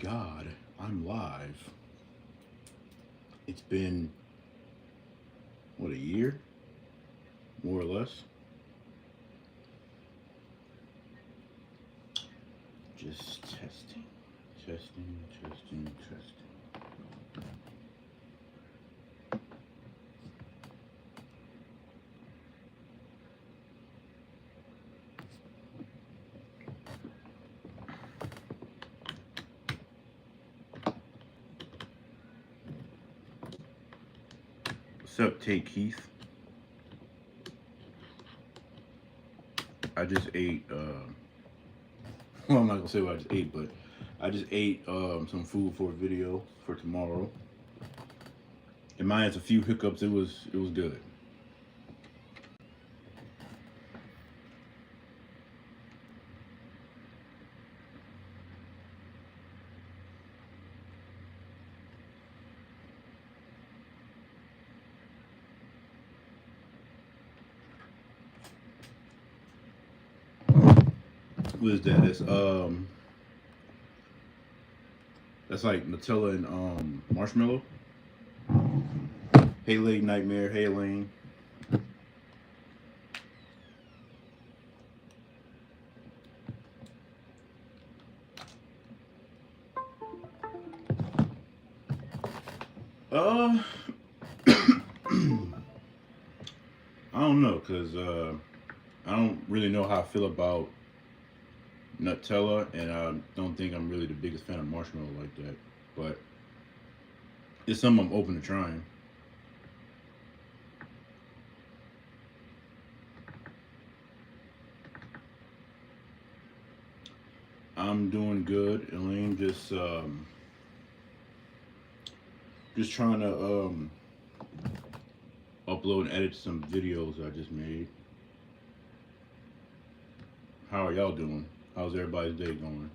God, I'm live. It's been, what, a year? More or less? Just testing. Testing, testing, testing. What's up, Tate Keith? I just ate, well, I'm not gonna say what I just ate, but I just ate some food for a video for tomorrow. And mine has a few hiccups. It was good. What is that? That's like Nutella and marshmallow. Hey Lane Nightmare, hey Lane. Uh I don't know, cause I don't really know how I feel about Nutella, and I don't think I'm really the biggest fan of marshmallow like that. But it's something I'm open to trying. I'm doing good, Elaine. Just trying to upload and edit some videos I just made. How are y'all doing? How's everybody's day going?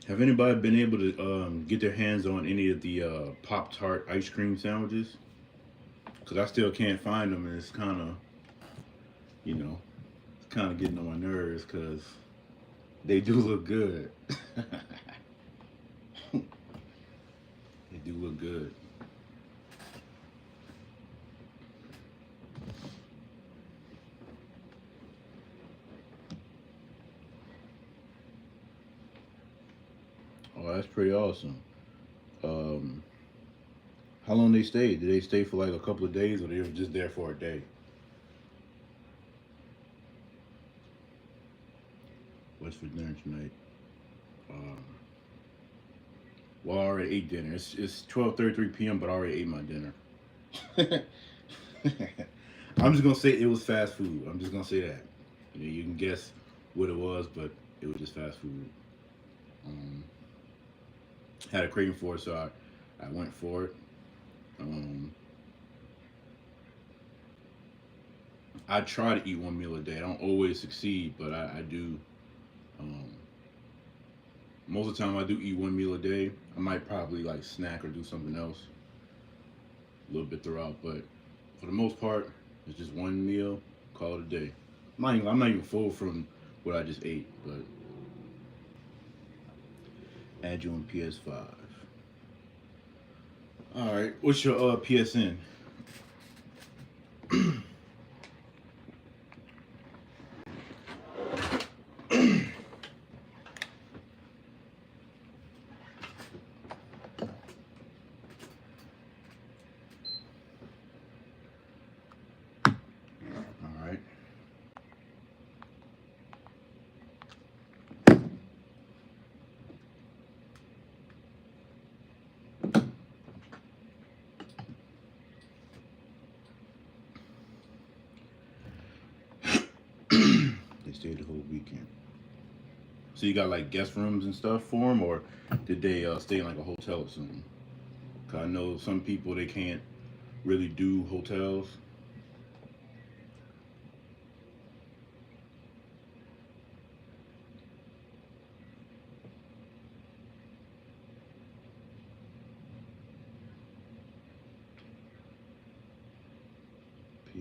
Have anybody been able to get their hands on any of the Pop Tart ice cream sandwiches? Because I still can't find them, and it's kind of, you know, it's kind of getting on my nerves because they do look good. They do look good. Oh, that's pretty awesome. Um, how long they stayed? Did they stay for like a couple of days, or they were just there for a day? What's for dinner tonight? Um, well, I already ate dinner. It's 12:33 p.m., but I already ate my dinner. I'm just gonna say it was fast food. I'm just gonna say that. You can guess what it was, but it was just fast food. Um, had a craving for it, so I went for it. Um, I try to eat one meal a day. I don't always succeed, but I do. Um, Most of the time, I do eat one meal a day. I might probably like snack or do something else a little bit throughout, but for the most part, it's just one meal. Call it a day. I'm not even full from what I just ate, but add you on PS5. All right, what's your PSN? All right. They stayed the whole weekend. So you got like guest rooms and stuff for them, or did they stay in like a hotel or something? 'Cause I know some people they can't really do hotels.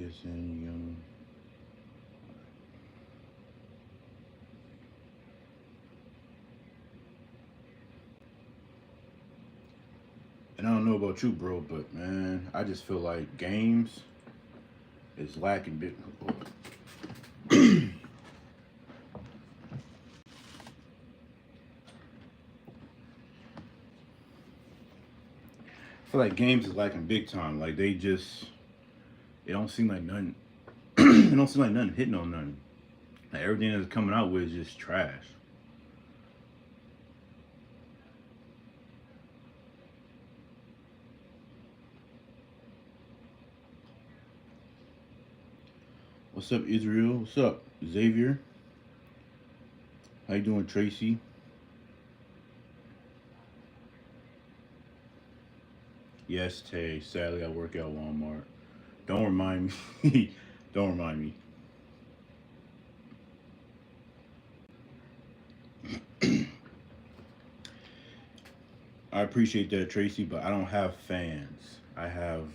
PSN Young. And I don't know about you, bro, but man, I just feel like games is lacking bit. I feel like games is lacking big time. Like they just, it don't seem like nothing. It don't seem like nothing hitting on nothing. Like everything that's coming out with is just trash. What's up, Israel? What's up, Xavier? How you doing, Tracy? Yes, Tay. Sadly, I work at Walmart. Don't remind me. Don't remind me. I appreciate that, Tracy, but I don't have fans. I have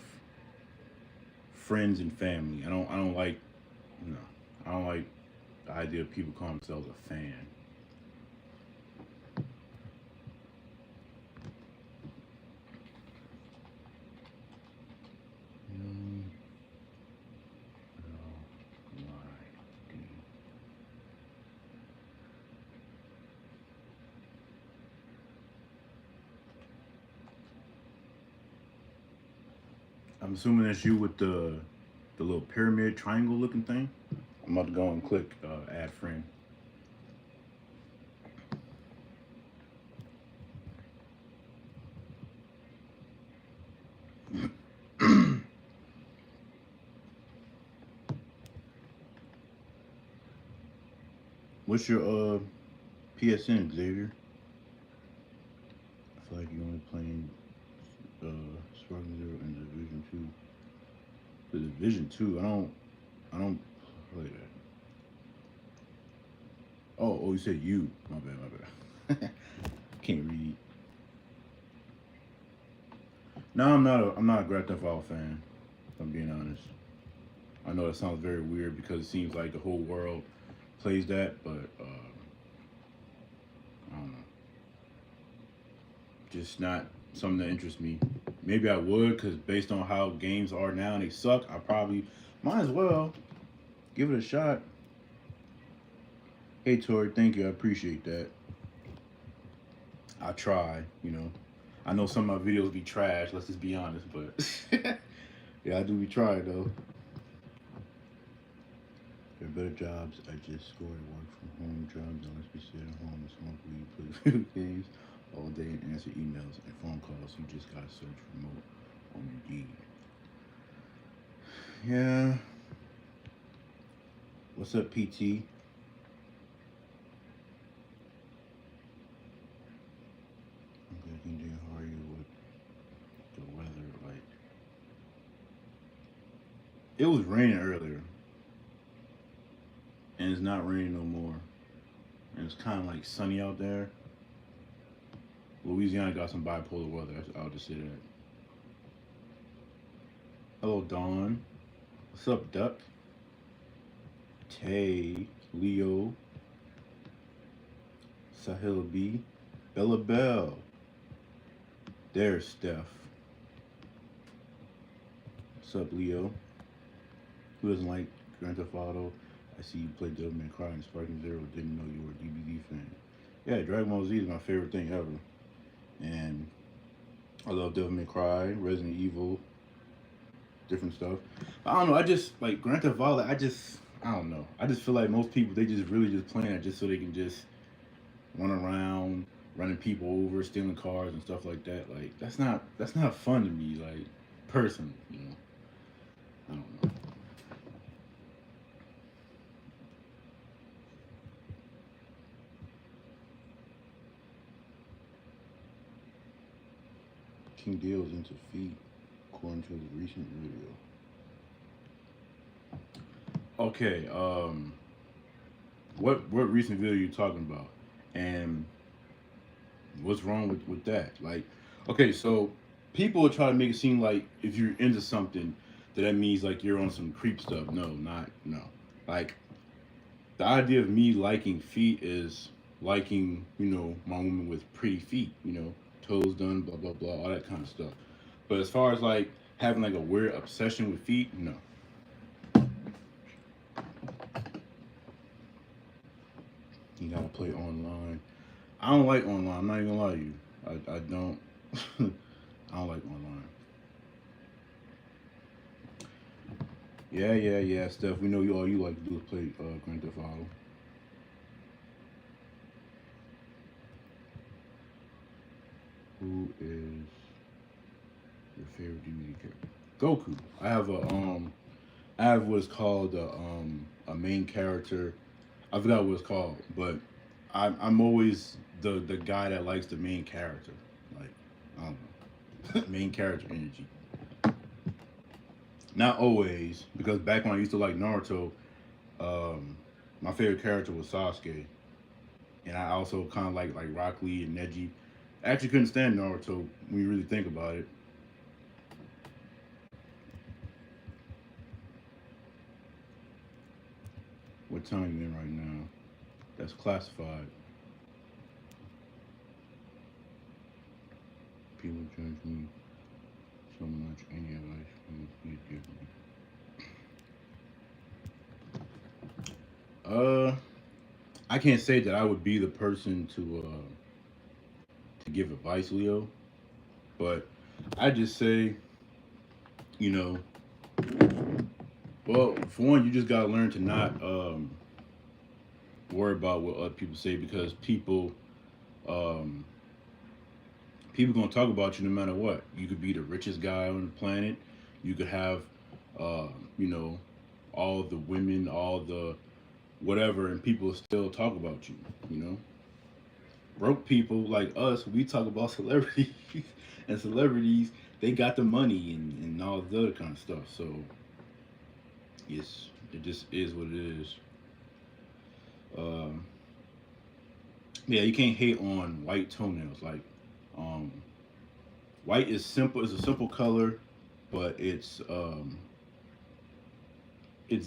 friends and family. I don't like. No. I don't like the idea of people calling themselves a fan. No, no, my I'm assuming that's you with the little pyramid triangle looking thing. I'm about to go and click add friend. What's your PSN, Xavier? I feel like you're only playing Sparking Zero in Division Two. The Division Two, I don't play that. Oh, you said you. My bad, my bad. Can't read. No, I'm not a Grand Theft Auto fan. If I'm being honest. I know that sounds very weird because it seems like the whole world plays that, but I don't know. Just not something that interests me. Maybe I would, because based on how games are now and they suck, I probably might as well give it a shot. Hey, Tori, thank you. I appreciate that. I try, you know. I know some of my videos be trash, let's just be honest, but yeah, I do be trying though. There are better jobs. I just scored work from home jobs. Unless we sit at home and smoke weed, play video games all day and answer emails and phone calls. You just gotta search remote on Indeed. Yeah. What's up, PT? Okay, can how are you with the weather? Like, it was raining earlier, and it's not raining no more. And it's kind of like sunny out there. Louisiana got some bipolar weather. I'll just say that. Hello, Dawn. What's up, Duck? Tay, Leo, Sahil B, Bella Bell. There's Steph. What's up, Leo? Who doesn't like Grand Theft Auto? I see you play Devil May Cry and Sparking Zero. Didn't know you were a DBD fan. Yeah, Dragon Ball Z is my favorite thing ever. And I love Devil May Cry, Resident Evil, different stuff. I don't know. I just like Grand Theft Auto. I don't know. I just feel like most people they just really just playing it just so they can just run around, running people over, stealing cars and stuff like that. Like that's not fun to me. Like personally, you know. I don't know. King Deal's into feet, according to the recent video. Okay, what recent video you talking about? And what's wrong with that? Like, okay, so people try to make it seem like if you're into something, that means like you're on some creep stuff. No, not no. Like the idea of me liking feet is liking, my woman with pretty feet, toes done, blah blah blah, all that kind of stuff. But as far as like having like a weird obsession with feet, no. You gotta play online. I don't like online. I'm not even gonna lie to you. I don't. I don't like online. Yeah, Steph. We know you all you like to do is play Grand Theft Auto. Who is your favorite DVD character? Goku. I have what's called a main character. I forgot what it's called, but I'm always the guy that likes the main character. Like I don't know, main character energy. Not always, because back when I used to like Naruto, um, my favorite character was Sasuke, and I also kind of like Rock Lee and Neji. I actually couldn't stand Naruto when you really think about it. What time are you in right now? That's classified. People judge me so much. Any advice you give me? Uh, I can't say that I would be the person to give advice, Leo, but I just say, you know, well, for one, you just gotta learn to not worry about what other people say because um, people gonna talk about you no matter what. You could be the richest guy on the planet. You could have, uh, you know, all the women, all the whatever, and people still talk about you. You know, broke people like us, we talk about celebrities, and celebrities they got the money and all the other kind of stuff. So yes, it just is what it is. Um, yeah, you can't hate on white toenails. Like, um, white is simple. It's a simple color, but it's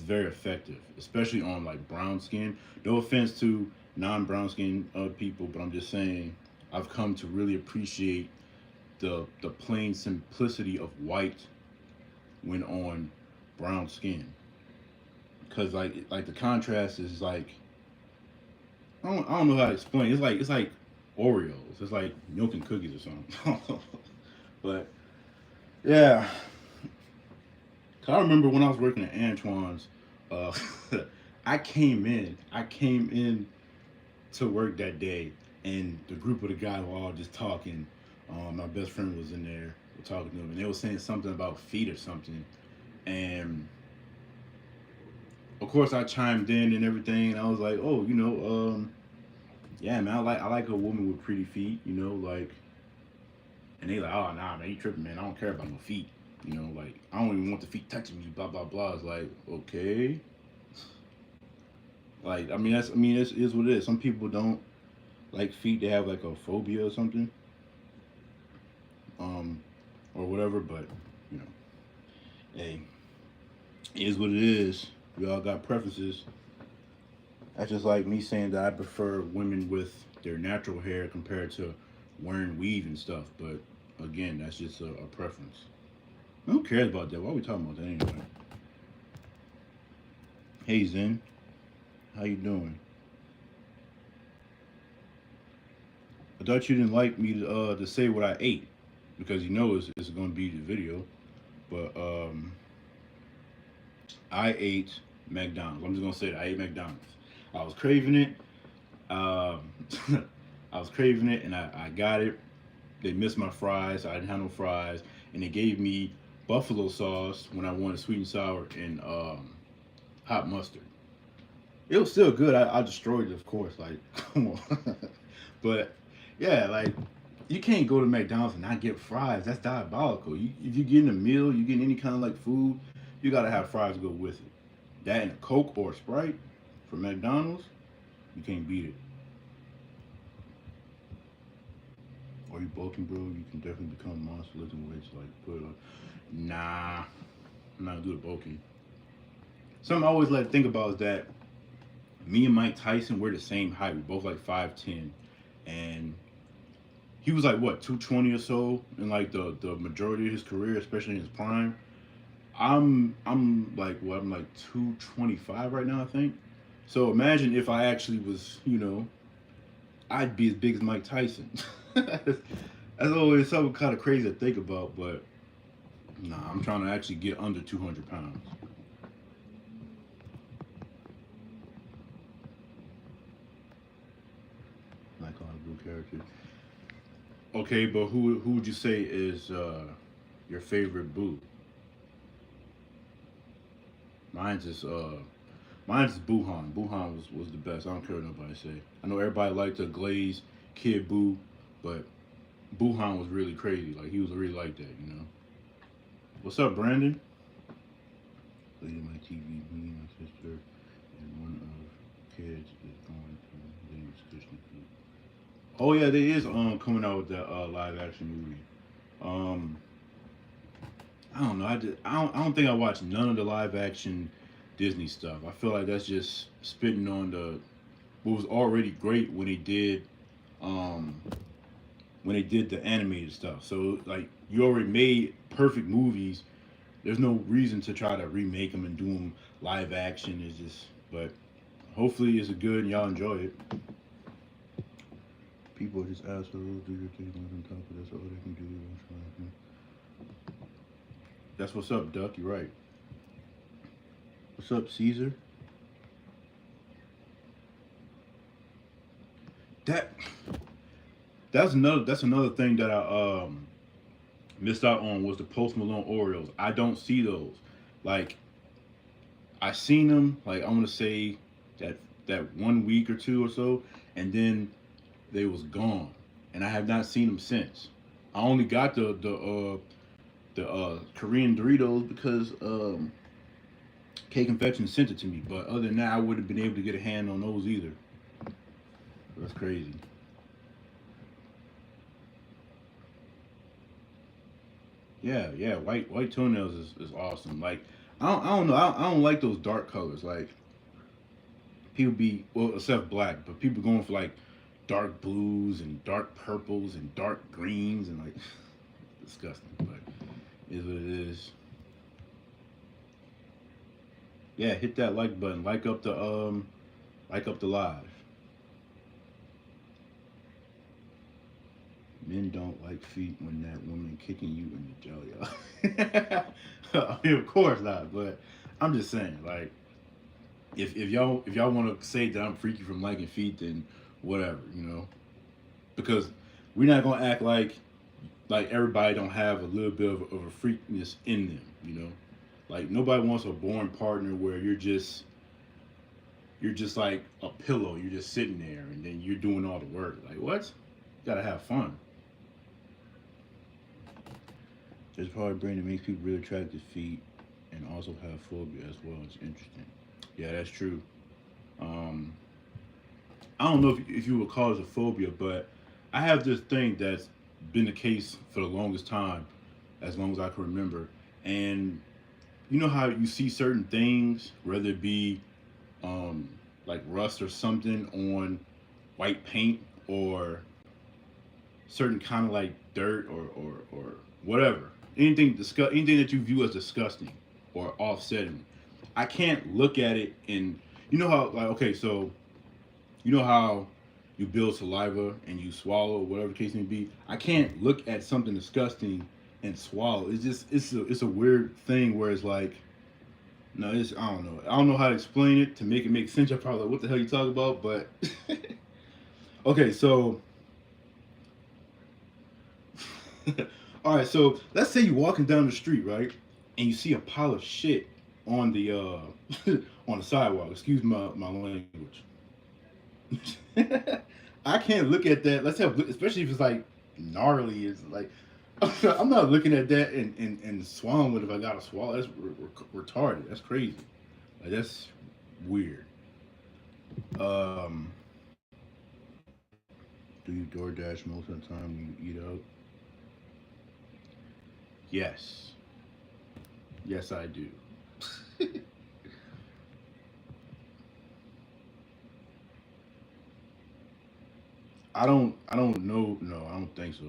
very effective, especially on like brown skin. No offense to non-brown skin people, but I'm just saying I've come to really appreciate the plain simplicity of white when on brown skin, because like the contrast is like I don't know how to explain. It's like Oreos. It's like milk and cookies or something. But yeah, 'cause I remember when I was working at Antoine's, uh, I came in to work that day, and the group of the guys were all just talking. My best friend was in there talking to them, and they were saying something about feet or something. And of course, I chimed in and everything. And I was like, "Oh, yeah, man, I like a woman with pretty feet, like." And they like, "Oh, nah, man, you tripping, man? I don't care about no feet, like I don't even want the feet touching me." Blah blah blah. It's like, okay, like I mean, it is what it is. Some people don't like feet; they have like a phobia or something, um, or whatever. But you know, hey, it is what it is. We all got preferences. That's just like me saying that I prefer women with their natural hair compared to wearing weave and stuff. But again, that's just a preference. Who cares about that? Why are we talking about that anyway? Hey Zen, how you doing? I thought you didn't like me to say what I ate because you know it's going to be the video. But I ate McDonald's. I'm just gonna say that I ate McDonald's. I was craving it. Um, I was craving it, and I got it. They missed my fries. I didn't have no fries, and they gave me buffalo sauce when I wanted sweet and sour and hot mustard. It was still good. I destroyed it, of course. Like, come on. But yeah, like you can't go to McDonald's and not get fries. That's diabolical. If you're getting a meal, you're getting any kind of like food, you gotta have fries to go with it. That and a Coke or a Sprite from McDonald's, you can't beat it. Or you bulking, bro, you can definitely become a monster lifting weights like put up. Nah, I'm not gonna do the bulking. Something I always like to think about is that me and Mike Tyson, we're the same height. We both like 5'10", and he was like what 220 or so in like the majority of his career, especially in his prime. I'm like what I'm like 225 right now, I think. So imagine if I actually was, I'd be as big as Mike Tyson. That's always something kind of crazy to think about, but nah, I'm trying to actually get under 200 pounds. Like all the blue characters. Okay, but who would you say is your favorite boo? Mine's is Buhan. Buhan was the best. I don't care what nobody say. I know everybody liked the Glaze Kid Boo, but Buhan was really crazy. Like he was really like that. What's up, Brandon? Lady my TV, me and my sister, and one of kids is going to James Christian Food. Oh yeah, there is coming out with that live action movie. Um, I don't know. I don't think I watched none of the live action Disney stuff. I feel like that's just spitting on the what was already great um when they did the animated stuff. So like you already made perfect movies. There's no reason to try to remake them and do them live action. It's just, but hopefully it's good and y'all enjoy it. People are just assholes. Do your thing on top of that's all they can do. That's what's up, Duck. You're right. What's up, Caesar? That that's another thing that I missed out on was the Post Malone Orioles. I don't see those. Like I seen them. Like I want to say that that 1 week or two or so, and then they was gone, and I have not seen them since. I only got the Korean Doritos because K Confection sent it to me. But other than that, I wouldn't have been able to get a hand on those either. That's crazy. Yeah, yeah. White toenails is awesome. Like I don't know. I don't like those dark colors. Like people be well, except black, but people going for like dark blues and dark purples and dark greens and like disgusting. But it is what it is. Yeah, hit that like button. Like up the live. Men don't like feet when that woman kicking you in the jelly. I mean, of course not, but I'm just saying, like, if y'all want to say that I'm freaky from liking feet, then whatever. Because we're not gonna act like everybody don't have a little bit of a freakness in them. Like nobody wants a born partner where you're just like a pillow. You're just sitting there and then you're doing all the work. Like what? You gotta have fun. There's probably a brain that makes people really attracted to feet and also have phobia as well. It's interesting. Yeah, that's true. Um, I don't know if you would call it a phobia, but I have this thing that's been the case for the longest time, as long as I can remember. And you know how you see certain things, whether it be um, like rust or something on white paint or certain kind of like dirt or whatever. Anything that you view as disgusting or offsetting. I can't look at it and you know how like okay, so you know how you build saliva and you swallow, whatever the case may be. I can't look at something disgusting and swallow. It's a weird thing where it's like no, it's I don't know. I don't know how to explain it to make it make sense. You're probably like, what the hell you talking about? But okay, so all right, so let's say you're walking down the street, right, and you see a pile of shit on the on the sidewalk. Excuse my language. I can't look at that. Let's have, especially if it's like gnarly. It's like I'm not looking at that and swallowing it if I gotta swallow. That's retarded. That's crazy. Like that's weird. Um, do you DoorDash most of the time when you eat out? Yes. Yes, I do. I don't know. No, I don't think so.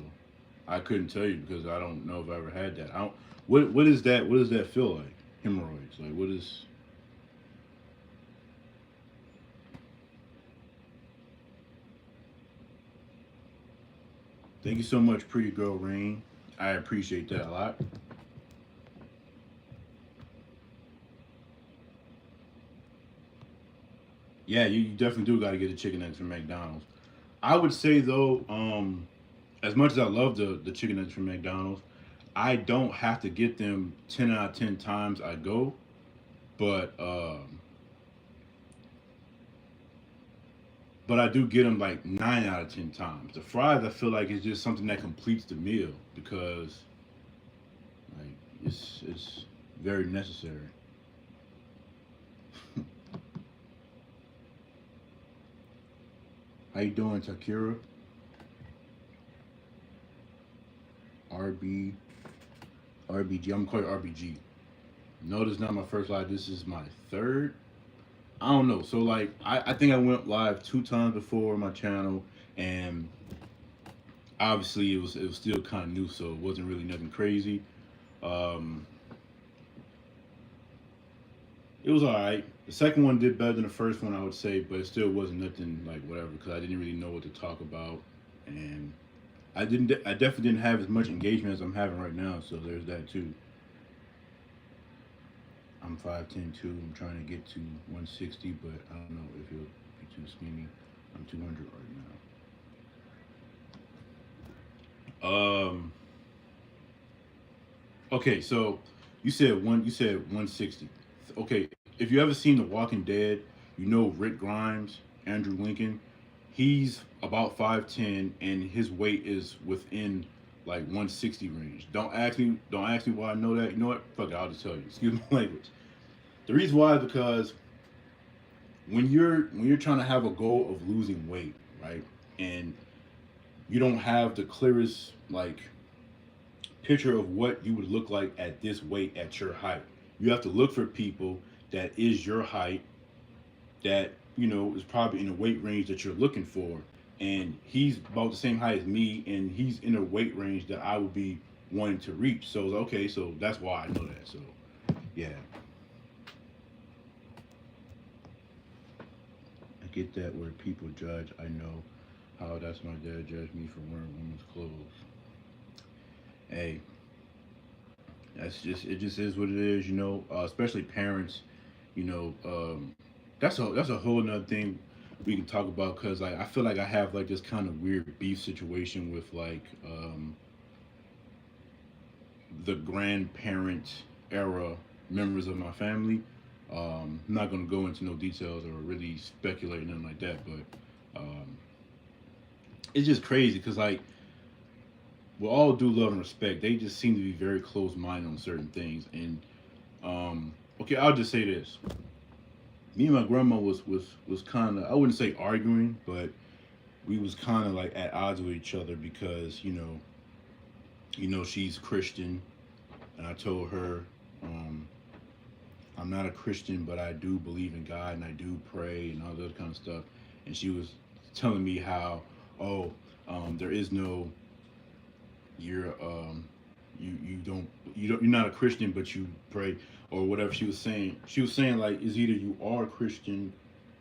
I couldn't tell you because I don't know if I ever had that. I don't. What is that? What does that feel like? Hemorrhoids. Like what is? Thank you so much, pretty girl Rain. I appreciate that a lot. Yeah, you definitely do got to get the chicken nuggets from McDonald's. I would say though, as much as I love the chicken nuggets from McDonald's, I don't have to get them 10 out of 10 times I go, but I do get them like 9 out of 10 times. The fries I feel like is just something that completes the meal because like it's very necessary. How you doing, Takira? RB RBG. I'm calling RBG. No, this is not my first live. This is my third. I don't know. So like I think I went live 2 times before my channel, and obviously it was still kind of new, so it wasn't really nothing crazy. Um, it was all right. The second one did better than the first one, I would say, but it still wasn't nothing like whatever because I didn't really know what to talk about, and I didn't. I definitely didn't have as much engagement as I'm having right now. So there's that too. I'm 5'10" too. I'm trying to get to 160, but I don't know if it'll be too skinny. I'm 200 right now. Okay, so you said 160. Okay, if you ever seen The Walking Dead, you know Rick Grimes, Andrew Lincoln. He's about 5'10" and his weight is within like 160 range. Don't ask me why I know that. You know what? Fuck it, I'll just tell you. Excuse my language. The reason why is because when you're trying to have a goal of losing weight, right? And you don't have the clearest like picture of what you would look like at this weight at your height. You have to look for people that is your height that is probably in a weight range that you're looking for, and he's about the same height as me, and he's in a weight range that I would be wanting to reach. So okay, so that's why I know that. So yeah, I get that where people judge. I know how that's my dad judged me for wearing women's clothes. Hey, that's just it. Just is what it is. Especially parents. You know, that's a whole nother thing we can talk about because like I feel like I have like this kind of weird beef situation with like the grandparent era members of my family. I'm not gonna go into no details or really speculate nothing like that, but it's just crazy because like with all due love and respect, they just seem to be very close minded on certain things. And okay, I'll just say this: me and my grandma was kind of, I wouldn't say arguing, but we was kind of like at odds with each other because she's Christian, and I told her um, I'm not a Christian, but I do believe in God and I do pray and all that kind of stuff. And she was telling me how, oh, there is no you're you're not a Christian, but you pray or whatever she was saying. She was saying like it's either you are a Christian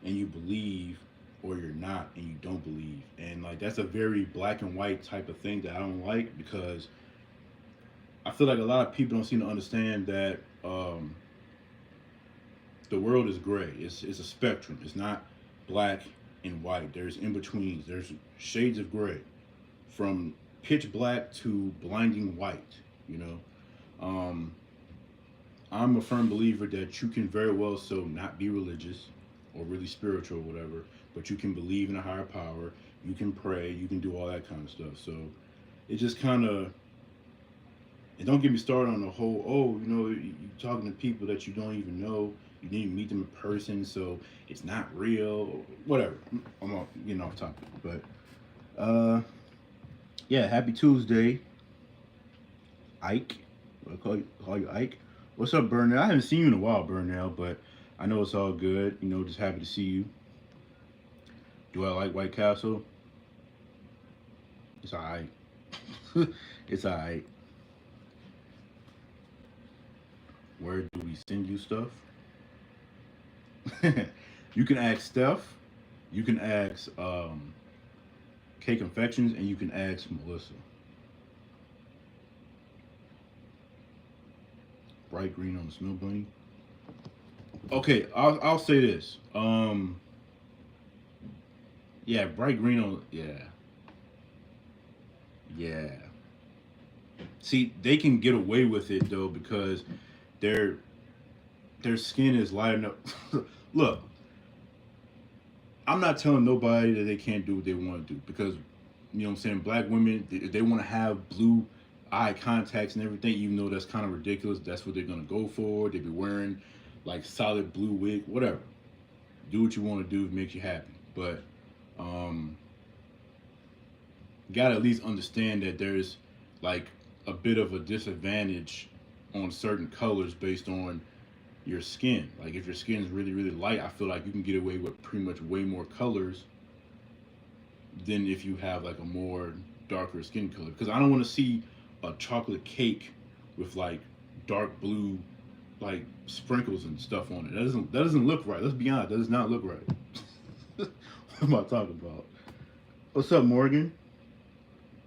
and you believe or you're not and you don't believe. And like that's a very black and white type of thing that I don't like because I feel like a lot of people don't seem to understand that the world is gray. It's a spectrum. It's not black and white. There's in betweens. There's shades of gray, from pitch black to blinding white. You know, um, I'm a firm believer that you can very well so not be religious or really spiritual or whatever, but you can believe in a higher power. You can pray. You can do all that kind of stuff. So it just kind of, and don't get me started on the whole, oh, you're talking to people that you don't even know. You didn't even meet them in person, so it's not real. Whatever. I'm getting off topic. But, yeah, happy Tuesday, Ike. I call you Ike. What's up, Burnell? I haven't seen you in a while, Burnell, but I know it's all good. You know, just happy to see you. Do I like White Castle? It's alright. It's alright. Where do we send you stuff? You can ask Steph. You can ask K Confections, and you can ask Melissa. Bright green on the snow bunny. Okay, I'll say this. Yeah, bright green on. Yeah, yeah. See, they can get away with it though because their their skin is light enough. Look, I'm not telling nobody that they can't do what they want to do because you know what I'm saying. Black women, they want to have blue eye contacts and everything, even though that's kind of ridiculous. That's what they're gonna go for. They be wearing like solid blue wig, whatever. Do what you want to do if it makes you happy, but um, you gotta at least understand that there's like a bit of a disadvantage on certain colors based on your skin. Like if your skin is really really light, I feel like you can get away with pretty much way more colors than if you have like a more darker skin color. Because I don't want to see a chocolate cake with like dark blue like sprinkles and stuff on it. That doesn't look right. Let's be honest. That does not look right. What am I talking about? What's up, Morgan?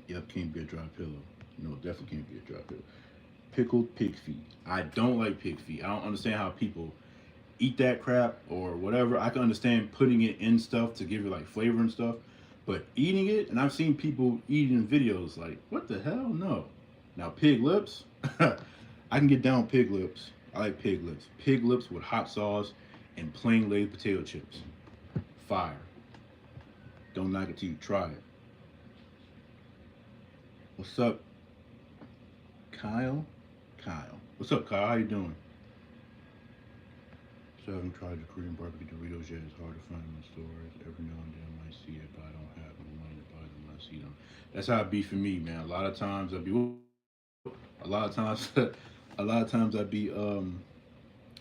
Yep, can't be a dry pillow. No, definitely can't be a dry pillow. Pickled pig feet. I don't like pig feet. I don't understand how people eat that crap or whatever. I can understand putting it in stuff to give it like flavor and stuff, but eating it, and I've seen people eating videos like, what the hell? No. Now pig lips, I can get down pig lips. I like pig lips. Pig lips with hot sauce and plain laid potato chips. Fire. Don't knock it till you try it. What's up, Kyle? Kyle. What's up, Kyle? How you doing? So I haven't tried the Korean barbecue Doritos yet. It's hard to find them in stores. Every now and then I might see it, but I don't have the money to buy them when I see them. That's how it be for me, man. A lot of times I be, a lot of times, a lot of times I be,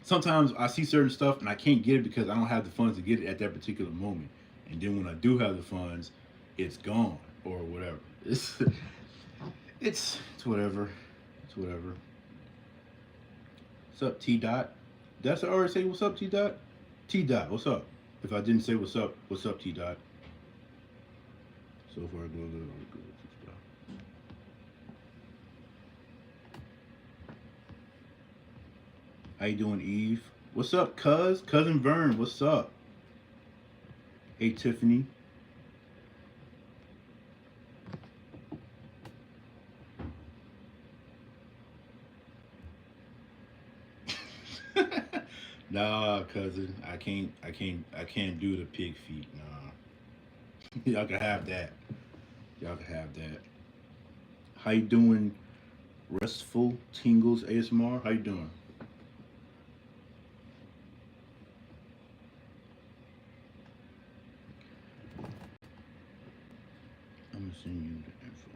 sometimes I see certain stuff and I can't get it because I don't have the funds to get it at that particular moment. And then when I do have the funds, it's gone or whatever. It's whatever. It's whatever. What's up, T Dot? That's I already say what's up, T Dot. T Dot, what's up? If I didn't say what's up, T Dot? So far, go. How you doing, Eve? What's up, cousin Vern? What's up? Hey, Tiffany. Nah, cousin, I can't do the pig feet. Nah, y'all can have that. Y'all can have that. How you doing, Restful Tingles ASMR? How you doing? I'm gonna send you the info.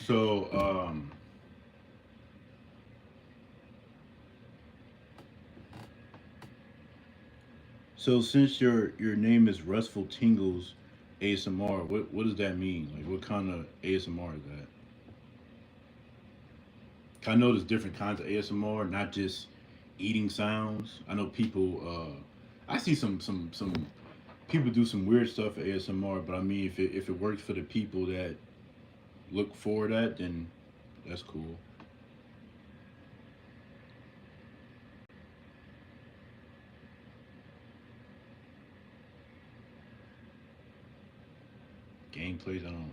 So, so since your name is Restful Tingles ASMR, what does that mean? Like, what kind of ASMR is that? I know there's different kinds of ASMR, not just eating sounds. I know people. I see some people do some weird stuff for ASMR, but I mean, if it works for the people that look for that, then that's cool. Gameplays, I don't,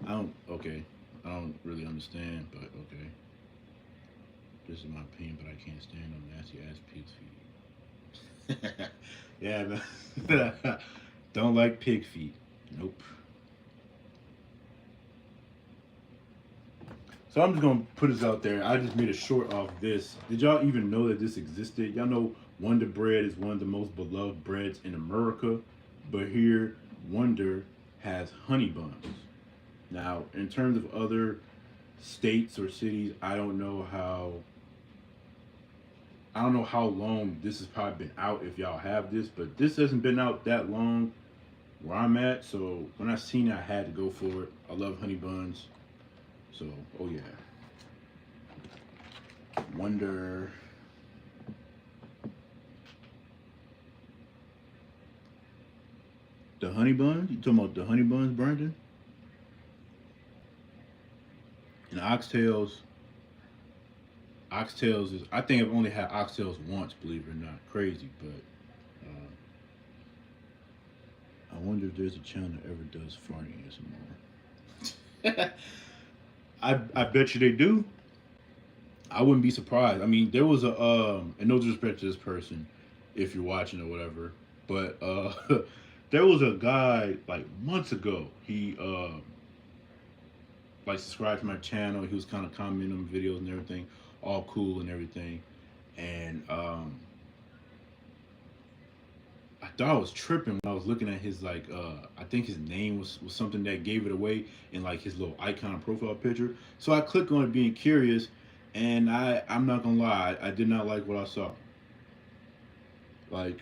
I don't. Okay, I don't really understand, but okay. This is my opinion, but I can't stand them nasty ass pig feet. Yeah, man. Don't like pig feet. Nope. So I'm just gonna put this out there. I just made a short off this. Did y'all even know that this existed? Y'all know Wonder Bread is one of the most beloved breads in America, but here Wonder has honey buns. Now, in terms of other states or cities. I don't know how long this has probably been out if y'all have this, but this hasn't been out that long where I'm at. So when I seen it, I had to go for it. I love honey buns. So, oh yeah. Wonder. The honey buns? You talking about the honey buns, Brandon? And oxtails. Oxtails is. I think I've only had oxtails once, believe it or not. Crazy, but I wonder if there's a channel that ever does farting ASMR. I bet you they do. I wouldn't be surprised. I mean, there was and no disrespect to this person, if you're watching or whatever, but there was a guy like months ago. He like subscribed to my channel. He was kind of commenting on videos and everything, all cool and everything, and I thought I was tripping when I was looking at his like I think his name was something that gave it away in like his little icon profile picture. So I clicked on it being curious, and I'm not gonna lie, I did not like what I saw. Like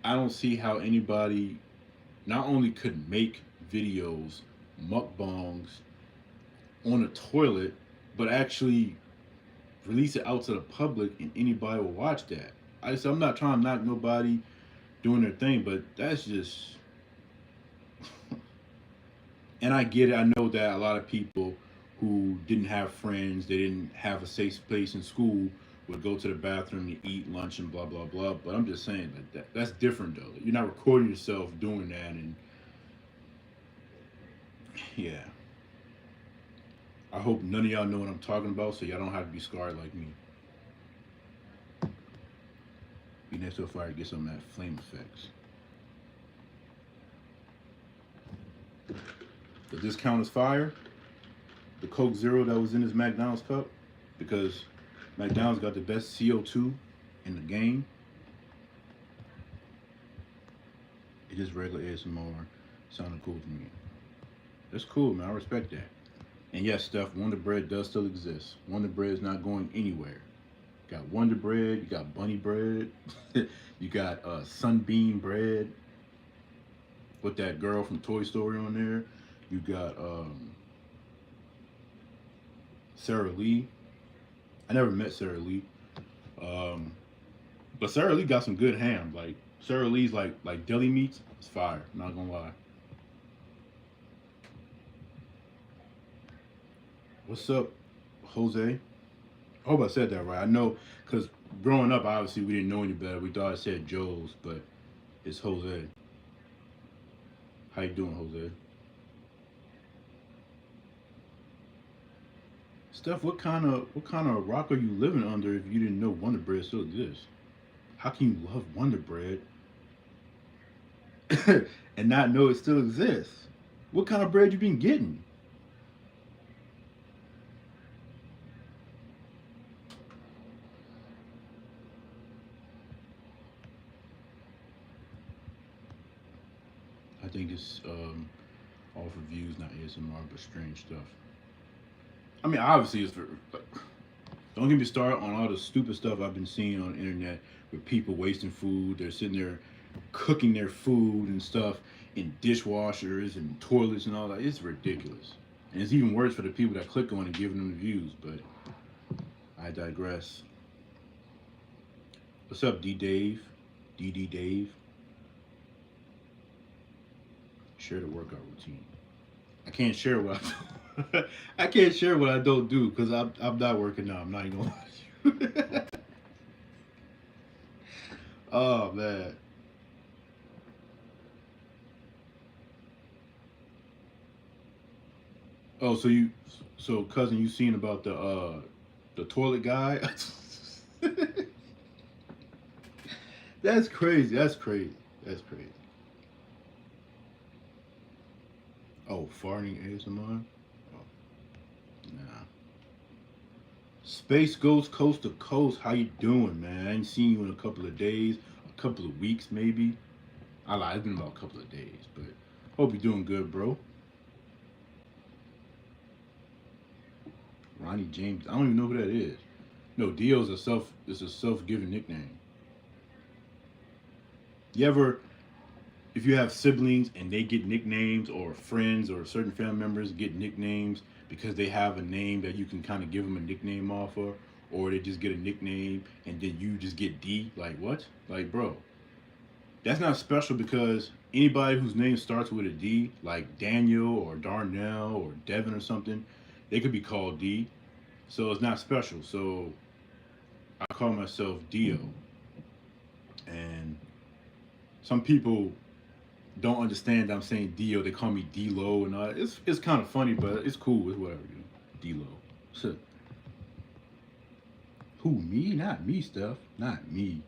I don't see how anybody not only could make videos, mukbangs on a toilet, but actually release it out to the public and anybody will watch that. I'm not trying to knock nobody doing their thing, but that's just and I get it. I know that a lot of people who didn't have friends, they didn't have a safe place in school, would go to the bathroom to eat lunch and blah blah blah. But I'm just saying that's different though. You're not recording yourself doing that, and yeah. I hope none of y'all know what I'm talking about, so y'all don't have to be scarred like me. Be next to a fire, get some of that flame effects. Does this count as fire? The Coke Zero that was in his McDonald's cup? Because McDonald's got the best CO2 in the game. It is regular ASMR. Sounded cool to me. That's cool, man. I respect that. And yes, Steph, Wonder Bread does still exist. Wonder Bread is not going anywhere. You got Wonder Bread, you got Bunny Bread, you got Sunbeam Bread with that girl from Toy Story on there. You got Sarah Lee. I never met Sarah Lee, um, but Sarah Lee got some good ham. Like Sarah Lee's like deli meats. It's fire. Not gonna lie. What's up, Jose? I hope I said that right. I know because growing up, obviously we didn't know any better. We thought I said Joe's, but it's Jose. How you doing, Jose? Steph, what kind of rock are you living under if you didn't know Wonder Bread still exists? How can you love Wonder Bread and not know it still exists? What kind of bread you been getting? I think it's all for views, not ASMR, but strange stuff. I mean, obviously, it's for. Like, don't get me started on all the stupid stuff I've been seeing on the internet with people wasting food. They're sitting there cooking their food and stuff in dishwashers and toilets and all that. It's ridiculous. And it's even worse for the people that click on it, giving them the views. But I digress. What's up, D Dave? DD Dave? Share the workout routine. I can't share what I can't share what I don't do because I'm not working out. I'm not even gonna lie to you. Oh man. Oh, so cousin, you seen about the toilet guy? That's crazy. That's crazy. That's crazy. Oh, farting ASMR? Oh, nah. Space Ghost Coast to Coast, how you doing, man? I ain't seen you in a couple of days, a couple of weeks maybe. I lied, it's been about a couple of days, but hope you're doing good, bro. Ronnie James. I don't even know who that is. No, Dio is a self given nickname. You ever, if you have siblings and they get nicknames, or friends or certain family members get nicknames because they have a name that you can kind of give them a nickname off of, or they just get a nickname and then you just get D. Like what? Like bro, that's not special because anybody whose name starts with a D, like Daniel or Darnell or Devin or something, they could be called D. So it's not special. So I call myself Dio, and some people don't understand that I'm saying Dio. They call me D-Lo and all. It's kind of funny, but it's cool. It's whatever. D-Lo. So, who, me? Not me, Steph. Not me.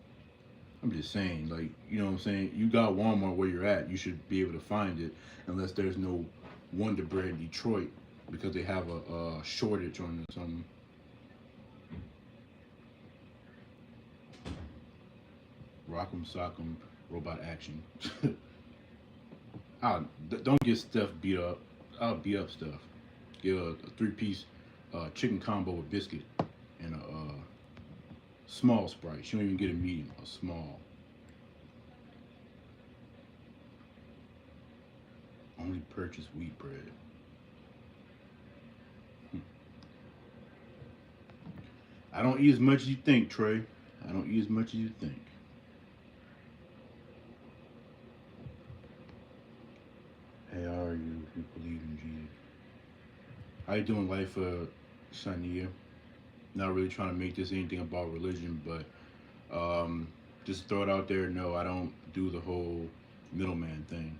I'm just saying, like, you know what I'm saying? You got Walmart where you're at. You should be able to find it unless there's no Wonder Bread in Detroit because they have a shortage on some. Rock'em Sock'em Robot Action. Don't get Steph beat up. I'll beat up Steph. Get a three-piece chicken combo with biscuit and a small Sprite. She don't even get a medium, a small. Only purchase wheat bread. Hmm. I don't eat as much as you think, Trey. I don't eat as much as you think. Hey, how are you? If you believe in Jesus. How you doing, life, Shania? Not really trying to make this anything about religion, but just throw it out there. No, I don't do the whole middleman thing.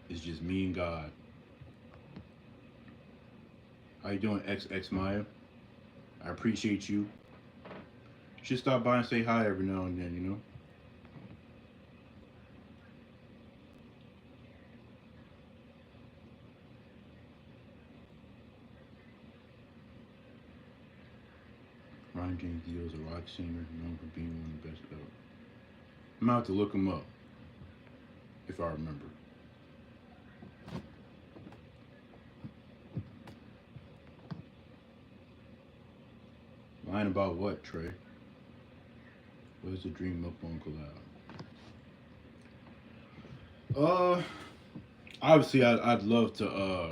It's just me and God. How you doing, XX Maya? I appreciate you. Just stop by and say hi every now and then, you know? Ron James Dio is a rock singer known for being one of the best ever. I'm about to look him up, if I remember. Lying about what, Trey? What is the dream up on collab? Obviously, I'd love to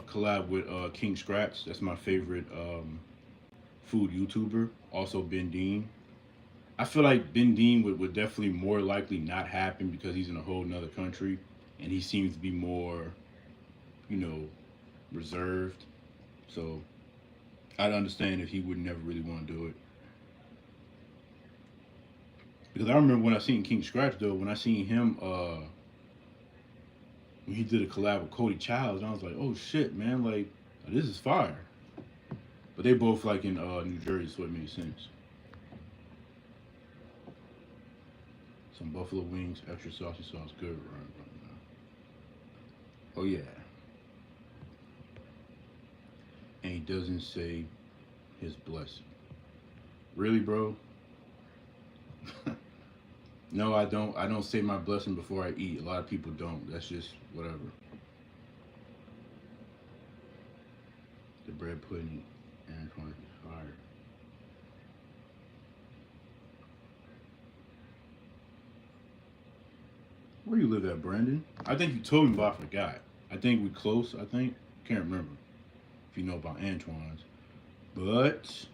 collab with King Scratch. That's my favorite food YouTuber. Also, Ben Dean. I feel like Ben Dean would definitely more likely not happen because he's in a whole nother country and he seems to be more, you know, reserved. So I'd understand if he would never really want to do it. Because I remember when I seen King Scratch though, when I seen him when he did a collab with Cody Childs, I was like, oh shit, man, like this is fire. But they both like in New Jersey, so it made sense. Some buffalo wings, extra saucy sauce, good right now. Oh yeah, and he doesn't say his blessing. Really, bro? No, I don't. I don't say my blessing before I eat. A lot of people don't. That's just whatever. The bread pudding and is fire. Where you live at, Brandon? I think you told me, but I forgot. I think we close. I think can't remember if you know about Antoine's, but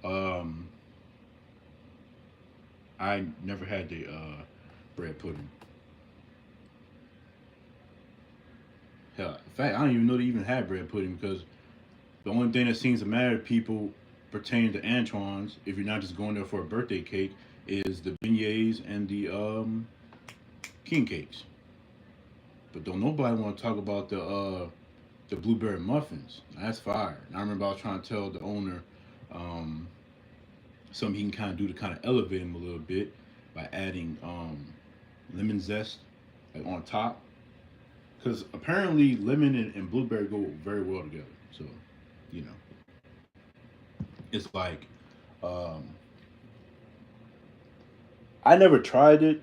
um, I never had the bread pudding. Hell, in fact, I don't even know they even had bread pudding because the only thing that seems to matter to people pertaining to Antoine's, if you're not just going there for a birthday cake, is the beignets and the king cakes. But don't nobody want to talk about the blueberry muffins. That's fire. And I remember I was trying to tell the owner um, something he can kind of do to kind of elevate him a little bit by adding lemon zest like on top. Because apparently lemon and blueberry go very well together. So, you know, it's like um, I never tried it,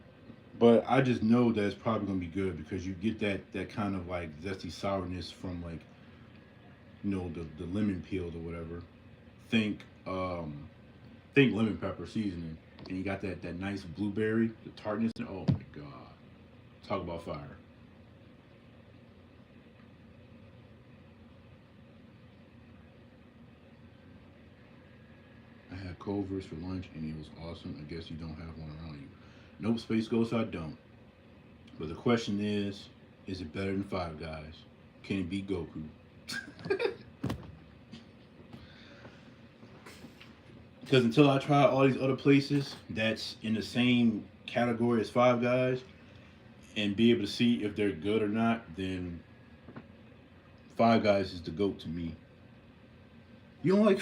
but I just know that it's probably gonna be good because you get that kind of like zesty sourness from like the lemon peels or whatever think think lemon pepper seasoning, and you got that nice blueberry, the tartness. Oh my god, talk about fire! I had Culver's for lunch, and it was awesome. I guess you don't have one around you. Nope, Space Ghost, I don't. But the question is it better than Five Guys? Can it beat Goku? Because until I try all these other places that's in the same category as Five Guys and be able to see if they're good or not, then Five Guys is the goat to me. You don't like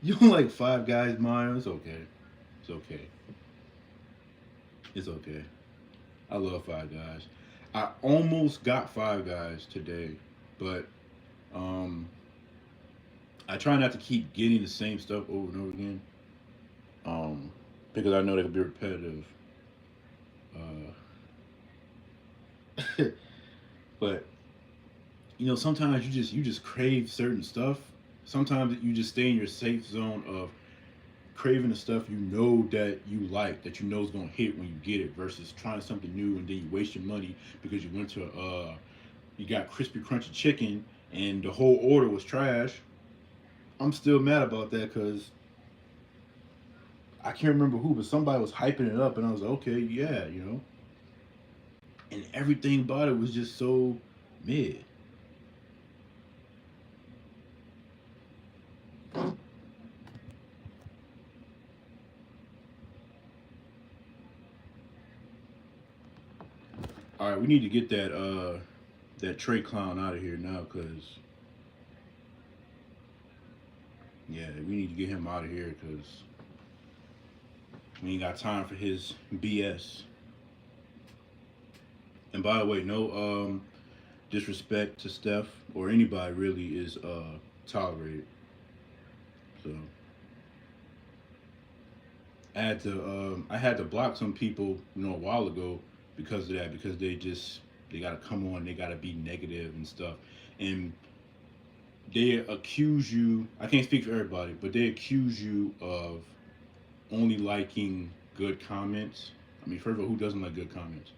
you don't like Five Guys, Mario? It's okay. It's okay. It's okay. I love Five Guys. I almost got Five Guys today, but um, I try not to keep getting the same stuff over and over again, um, because I know they can be repetitive. Uh, but sometimes you just crave certain stuff. Sometimes you just stay in your safe zone of craving the stuff you know that you like, that you know is gonna hit when you get it, versus trying something new and then you waste your money because you went to you got crispy crunchy chicken and the whole order was trash. I'm still mad about that because I can't remember who, but somebody was hyping it up and I was like, okay, yeah, and everything about it was just so mid. All right, we need to get that Trey clown out of here now, cause yeah, we need to get him out of here, cause we ain't got time for his BS. And by the way, no disrespect to Steph or anybody really is tolerated. So I had to block some people a while ago because of that, because they gotta come on, they gotta be negative and stuff, and they accuse you. I can't speak for everybody, but they accuse you of only liking good comments. I mean, first of all, who doesn't like good comments?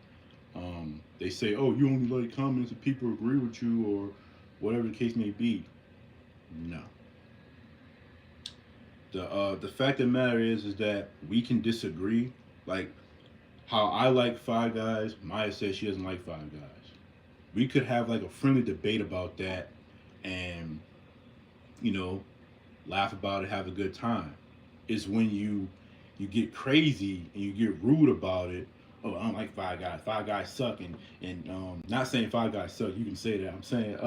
They say, "Oh, you only like comments if people agree with you or whatever the case may be." No, the fact of the matter is that we can disagree. Like how I like Five Guys, Maya says she doesn't like Five Guys. We could have like a friendly debate about that, and you know, laugh about it, have a good time. Is when you get crazy and you get rude about it. Oh, I don't like Five Guys. Five Guys suck, and not saying Five Guys suck. You can say that. I'm saying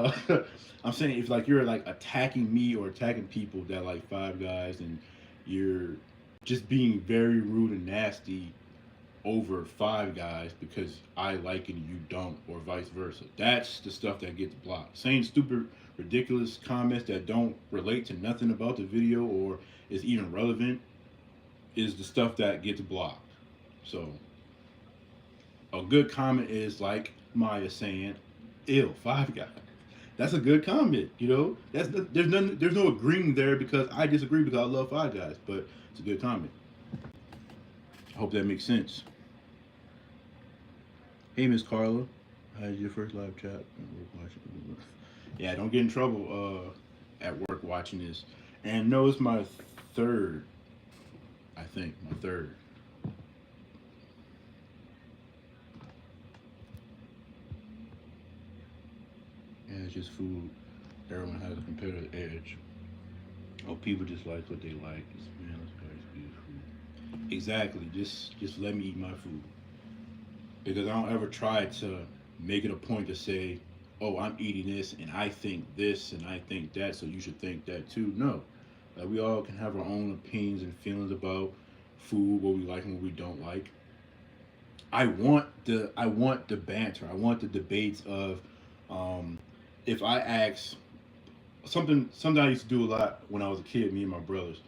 I'm saying if like you're like attacking me or attacking people that like Five Guys, and you're just being very rude and nasty over Five Guys because I like it and you don't, or vice versa. That's the stuff that gets blocked. Saying stupid, ridiculous comments that don't relate to nothing about the video or is even relevant is the stuff that gets blocked. So a good comment is like Maya saying, "Ill Five Guys." That's a good comment. There's no agreeing there because I disagree because I love Five Guys, but it's a good comment. I hope that makes sense. Hey, Miss Carla, how's your first live chat? Yeah, don't get in trouble at work watching this. And no, it's my third. I think my third. Yeah, it's just food. Everyone has a competitive edge. Oh, people just like what they like. Man, let's good food. Exactly. Just let me eat my food, because I don't ever try to make it a point to say, "Oh, I'm eating this and I think this and I think that, so you should think that too." No, we all can have our own opinions and feelings about food, what we like and what we don't like. I want the banter. I want the debates of, um, if I ask something I used to do a lot when I was a kid, me and my brothers,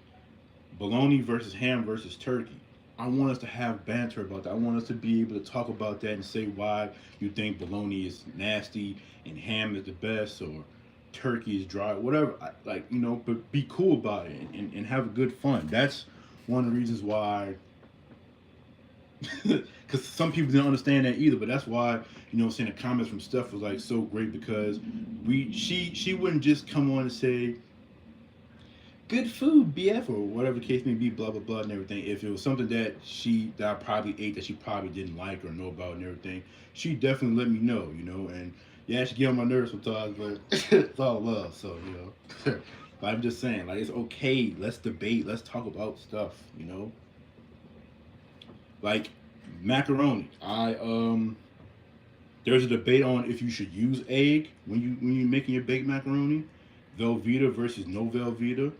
bologna versus ham versus turkey. I want us to have banter about that. I want us to be able to talk about that and say why you think bologna is nasty and ham is the best, or turkey is dry, whatever. Like, but be cool about it, and have a good fun. That's one of the reasons why, because some people didn't understand that either. But that's why, saying the comments from Steph was like so great, because she wouldn't just come on and say good food, BF, or whatever the case may be, blah blah blah, and everything. If it was something that I probably ate that she probably didn't like or know about and everything, she definitely let me know. And yeah, she get on my nerves sometimes, but it's all love. So but I'm just saying, like, it's okay. Let's debate. Let's talk about stuff. Like macaroni. There's a debate on if you should use egg when you're making your baked macaroni, Velveeta versus no Velveeta,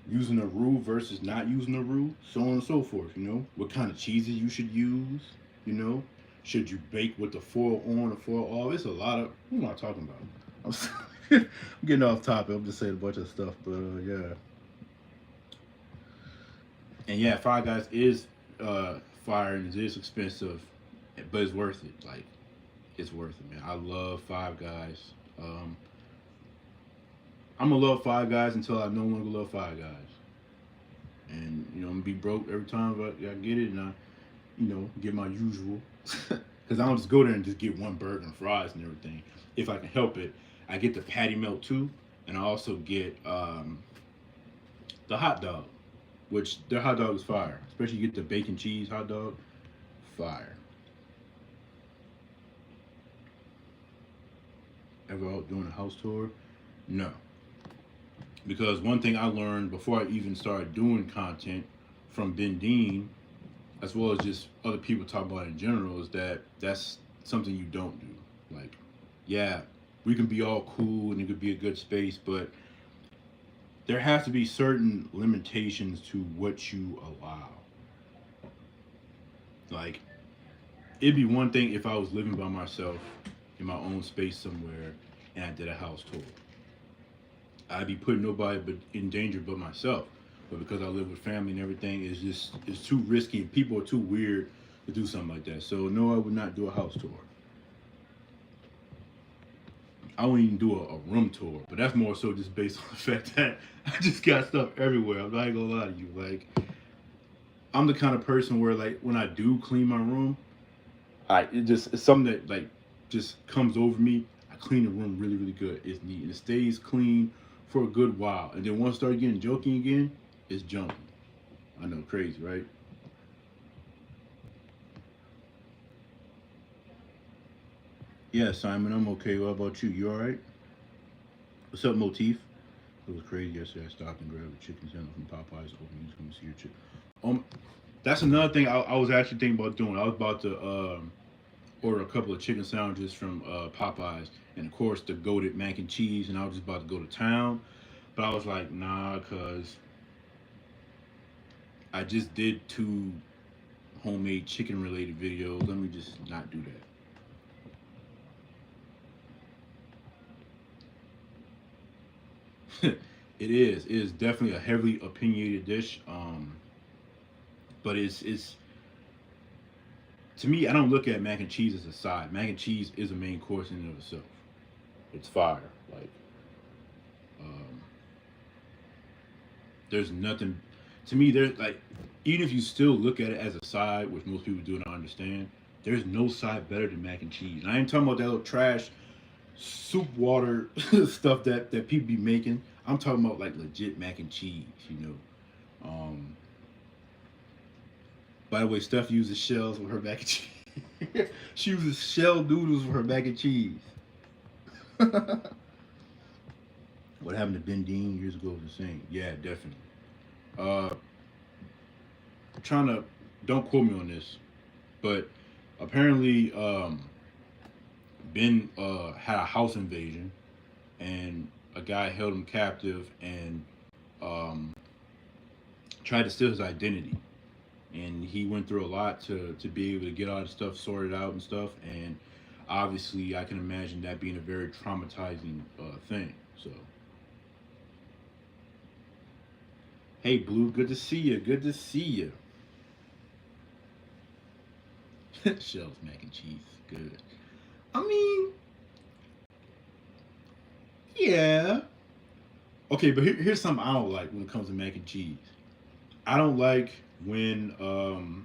using a roux versus not using a roux, so on and so forth. What kind of cheeses you should use. You know, should you bake with the foil on or foil off? It's a lot of. Who am I talking about? I'm getting off topic. I'm just saying a bunch of stuff, but yeah. And yeah, Five Guys is fire and it is expensive, but it's worth it. Like, it's worth it, man. I love Five Guys. Um, I'm gonna love Five Guys until I no longer love Five Guys, and I'm gonna be broke every time I get it, and I get my usual. Because I don't just go there and just get one burger and fries and everything. If I can help it, I get the patty melt too, and I also get the hot dog, which their hot dog is fire. Especially you get the bacon cheese hot dog, fire. Ever out doing a house tour? No, because one thing I learned before I even started doing content from Ben Dean, as well as just other people talk about it in general, is that that's something you don't do. Like, yeah, we can be all cool and it could be a good space, but there has to be certain limitations to what you allow. Like, it'd be one thing if I was living by myself in my own space somewhere and I did a house tour. I'd be putting nobody but in danger but myself. But because I live with family and everything, it's too risky and people are too weird to do something like that. So no, I would not do a house tour. I wouldn't even do a room tour, but that's more so just based on the fact that I just got stuff everywhere. I'm not gonna lie to you. Like, I'm the kind of person where, like, when I do clean my room, it's something that, like, just comes over me. I clean the room really really good. It's neat and it stays clean for a good while. And then once I start getting joking again, it's jumping. I know, crazy, right? Yeah, Simon, I'm okay. What about you? You all right? What's up, Motif? It was crazy yesterday. I stopped and grabbed a chicken sandwich from Popeyes. Hoping he's going to see your chicken. That's another thing I was actually thinking about doing. I was about to order a couple of chicken sandwiches from Popeyes, and of course the goated mac and cheese. And I was just about to go to town, but I was like, nah, cause I just did two homemade chicken related videos. Let me just not do that. It is. It is definitely a heavily opinionated dish. But it's to me, I don't look at mac and cheese as a side. Mac and cheese is a main course in and of itself. It's fire. Like, um, there's nothing to me. There's like, even if you still look at it as a side, which most people do not understand, there's no side better than mac and cheese. And I ain't talking about that little trash soup water stuff that people be making. I'm talking about like legit mac and cheese. By the way, Steph uses shells with her mac and cheese. She uses shell noodles with her mac and cheese. What happened to Ben Dean years ago was insane. Yeah, definitely. Uh, trying to don't quote me on this, but apparently Ben had a house invasion and a guy held him captive and um, tried to steal his identity. And he went through a lot to be able to get all the stuff sorted out and stuff. And obviously, I can imagine that being a very traumatizing thing. So, hey, Blue, good to see you. Good to see you. Shells, mac and cheese, good. I mean, Yeah. Okay, but here's something I don't like when it comes to mac and cheese. I don't like when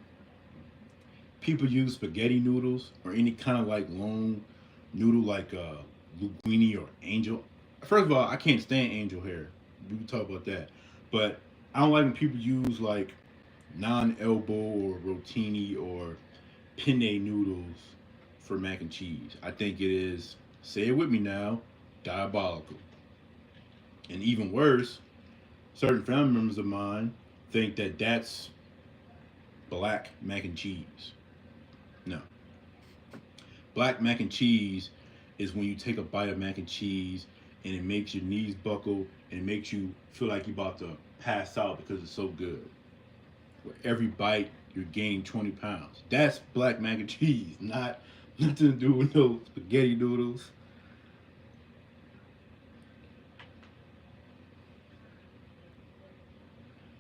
people use spaghetti noodles or any kind of like long noodle like linguine or angel. First of all, I can't stand angel hair. We can talk about that. But I don't like when people use like non-elbow or rotini or penne noodles for mac and cheese. I think it is, say it with me now, diabolical. And even worse, certain family members of mine think that that's black mac and cheese. No. Black mac and cheese is when you take a bite of mac and cheese and it makes your knees buckle and it makes you feel like you're about to pass out because it's so good. Where every bite you're gaining 20 pounds. That's black mac and cheese, not nothing to do with no spaghetti noodles.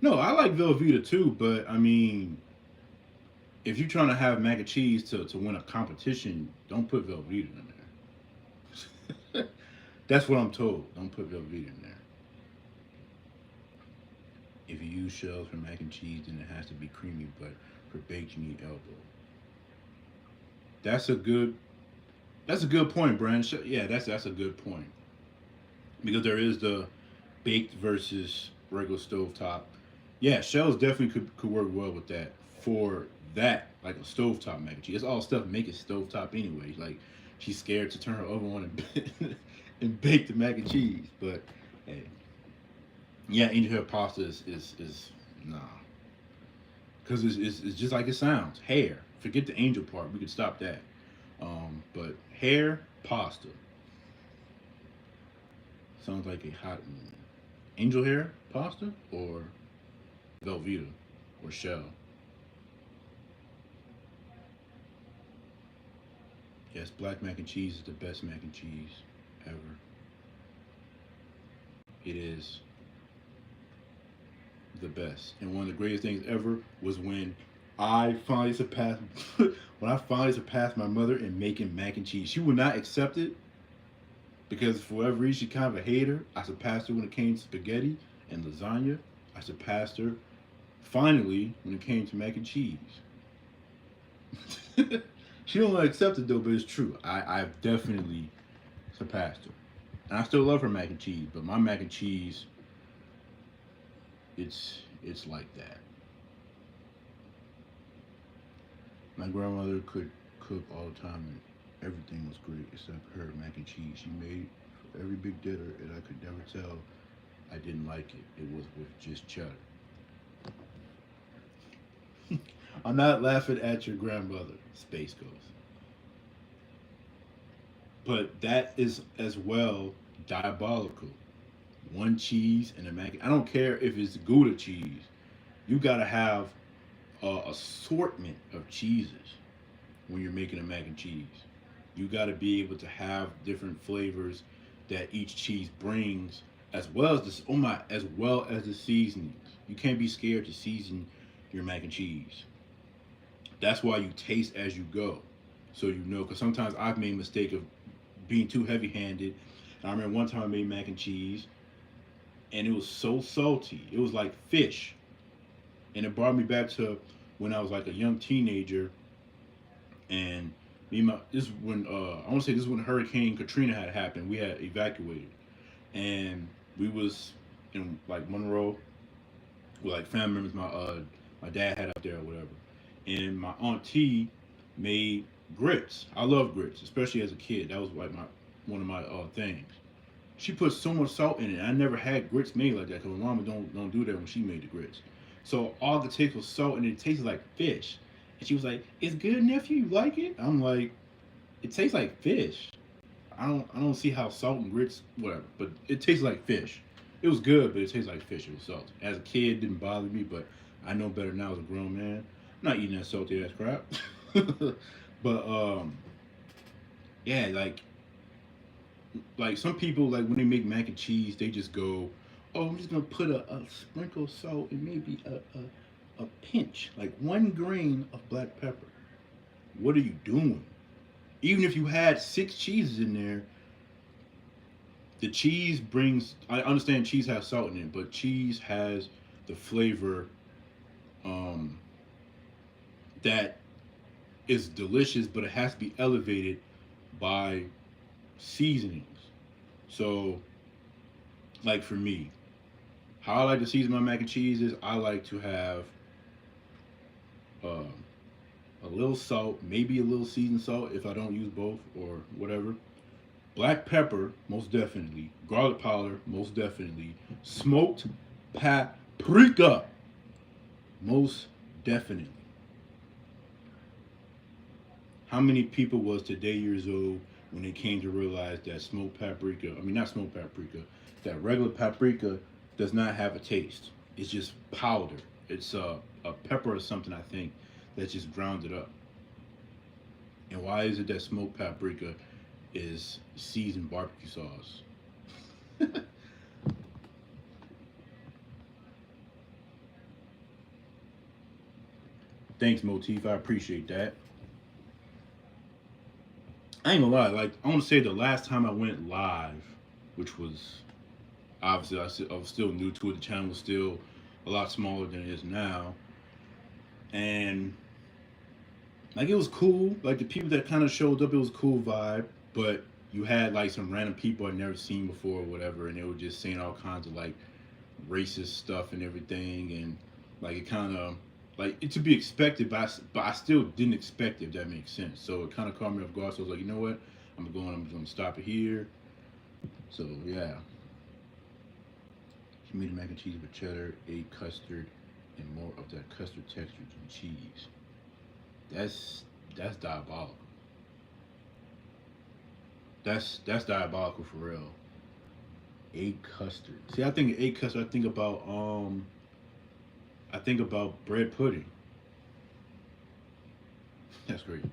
No, I like Velveeta too, but I mean, if you're trying to have mac and cheese to win a competition, don't put Velveeta in there. That's what I'm told. Don't put Velveeta in there. If you use shells for mac and cheese, then it has to be creamy, but for baked you need elbow. That's a good that's a good point, Brand. Yeah, that's a good point. Because there is the baked versus regular stovetop. Yeah, shells definitely could work well with that. For that, like a stovetop mac and cheese. It's all stuff make it stovetop anyway. Like she's scared to turn her oven on and and bake the mac and cheese. But hey, yeah, angel hair pasta is nah, because it's just like it sounds. Hair. Forget the angel part. We could stop that. But hair pasta sounds like a hot one. Angel hair pasta or Velveeta or shell. Yes, black mac and cheese is the best mac and cheese ever. It is the best. And one of the greatest things ever was when I finally surpassed when I finally surpassed my mother in making mac and cheese. She would not accept it because for whatever reason she's kind of a hater. I surpassed her when it came to spaghetti and lasagna. I surpassed her finally when it came to mac and cheese. She don't want to accept it though, but it's true. I've definitely surpassed her. And I still love her mac and cheese, but my mac and cheese, it's like that. My grandmother could cook all the time, and everything was great except her mac and cheese. She made for every big dinner, and I could never tell I didn't like it. It was with just cheddar. I'm not laughing at your grandmother, Space Ghost. But that is as well diabolical. One cheese and a mac. I don't care if it's Gouda cheese. You gotta have a assortment of cheeses when you're making a mac and cheese. You gotta be able to have different flavors that each cheese brings, as well as this. Oh my, as well as the seasonings. You can't be scared to season your mac and cheese. That's why you taste as you go, so you know. Because sometimes I've made a mistake of being too heavy-handed. And I remember one time I made mac and cheese, and it was so salty. It was like fish, and it brought me back to when I was like a young teenager. And me and my this is when I want to say this is when Hurricane Katrina had happened. We had evacuated, and we was in like Monroe with like family members. My dad had up there or whatever, and my auntie made grits. I love grits, especially as a kid. That was like my one of my things. She put so much salt in it. I never had grits made like that because my mama don't do that when she made the grits. So all the taste was salt and it tasted like fish. And she was like, "It's good, nephew. You like it?" I'm like, "It tastes like fish. I don't see how salt and grits whatever, but it tastes like fish. It was good, but it tastes like fish. It was salty. As a kid, it didn't bother me, but I know better now as a grown man. I'm not eating that salty ass crap. But yeah, like some people like when they make mac and cheese, they just go, "Oh, I'm just gonna put a sprinkle of salt and maybe a pinch, like 1 grain of black pepper." What are you doing? Even if you had 6 cheeses in there, The cheese brings. I understand cheese has salt in it, but cheese has the flavor um, that is delicious, but it has to be elevated by seasonings. So, like for me, how I like to season my mac and cheese is I like to have uh, a little salt, maybe a little seasoned salt if I don't use both or whatever. Black pepper, most definitely. Garlic powder, most definitely. Smoked paprika, most definitely. How many people was today years old when they came to realize that smoked paprika, I mean, not smoked paprika, that regular paprika does not have a taste? It's just powder. It's a pepper or something, I think, that's just ground it up. And why is it that smoked paprika is seasoned barbecue sauce? Thanks, Motif. I appreciate that. I ain't gonna lie. Like, I want to say the last time I went live, which was obviously I was still new to it. The channel was still a lot smaller than it is now, and like it was cool. Like the people that kind of showed up, it was a cool vibe. But you had like some random people I'd never seen before or whatever, and they were just saying all kinds of like racist stuff and everything, and like it kind of like it to be expected, but I still didn't expect it. If that makes sense. So it kind of caught me off guard. So I was like, you know what? I'm going to stop it here. So yeah, she made mac and cheese with cheddar, egg, custard, and more of that custard texture than cheese. That's diabolical. That's diabolical for real. Egg custard. See, I think egg custard. I think about bread pudding. That's great.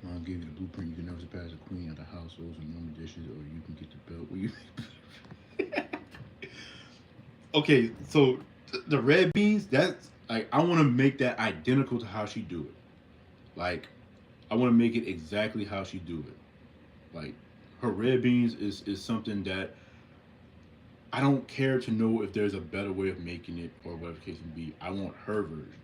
Mom gave you the blueprint. You can never surpass a queen of the house. Those are normal dishes, or you can get the belt. Where you okay, so the red beans. That's like I want to make that identical to how she do it. Like I want to make it exactly how she do it. Like her red beans is something that I don't care to know if there's a better way of making it or whatever the case may be. I want her version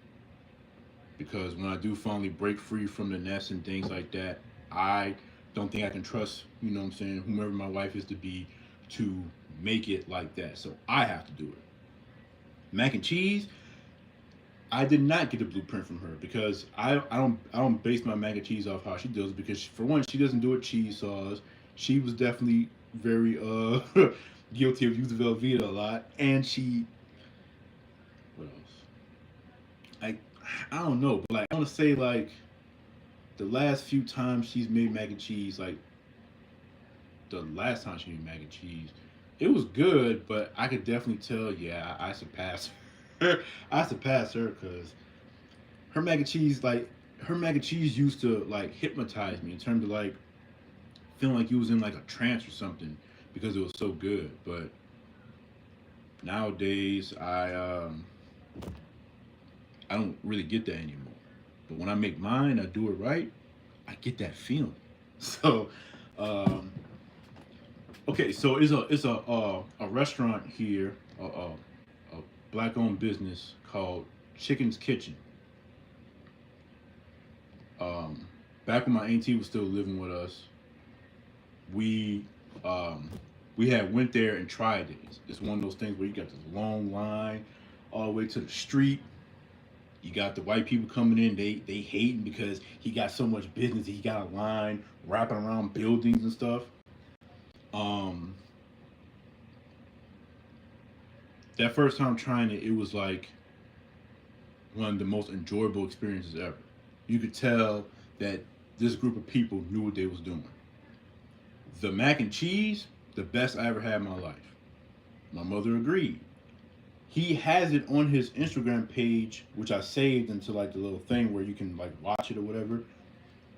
because when I do finally break free from the nest and things like that, I don't think I can trust, you know what I'm saying, whomever my wife is to be to make it like that. So I have to do it. Mac and cheese, I did not get the blueprint from her because I don't base my mac and cheese off how she does it because for one she doesn't do it cheese sauce. She was definitely very guilty of using Velveeta a lot, and she what else? I don't know, but like I want to say like the last few times she's made mac and cheese, like the last time she made mac and cheese, it was good, but I could definitely tell, yeah, I surpassed her. I surpassed her because her mac and cheese, like her mac and cheese used to like hypnotize me in terms of like feeling like you was in like a trance or something because it was so good. But nowadays, I don't really get that anymore. But when I make mine, I do it right. I get that feeling. So, um, okay, so it's a restaurant here, a black owned business called Chicken's Kitchen. Um, Back when my auntie was still living with us, we um, we had went there and tried it. It's one of those things where you got this long line all the way to the street. You got the white people coming in. They hating because he got so much business. He got a line wrapping around buildings and stuff. Um, that first time trying it, it was like one of the most enjoyable experiences ever. You could tell that this group of people knew what they was doing. The mac and cheese, the best I ever had in my life. My mother agreed. He has it on his Instagram page, which I saved into like the little thing where you can like watch it or whatever,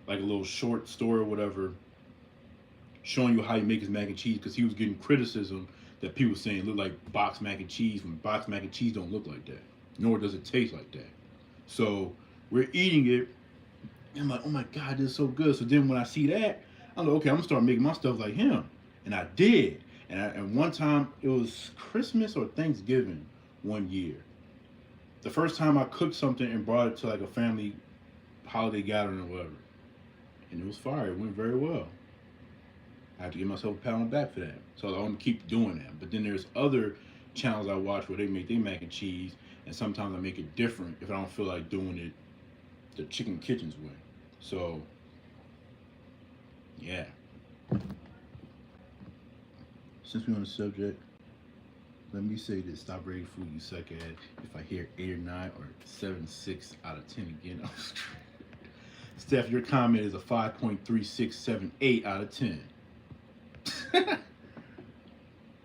like a little short story or whatever, showing you how he make his mac and cheese because he was getting criticism that people saying it look like box mac and cheese when box mac and cheese don't look like that, nor does it taste like that. So we're eating it, and I'm like, oh my god, this is so good. So then when I see that, I'm like, okay, I'm gonna start making my stuff like him, and I did. And one time it was Christmas or Thanksgiving one year. The first time I cooked something and brought it to like a family holiday gathering or whatever, and it was fire. It went very well. I have to give myself a pat on the back for that. So I want to keep doing that. But then there's other channels I watch where they make their mac and cheese, and sometimes I make it different if I don't feel like doing it the chicken kitchen's way. So yeah. Since we're on the subject, let me say this: stop rating food you suck at. If I hear 8 or 9 or 7.6 out of 10 again, Steph, your comment is a 5.3678 out of 10.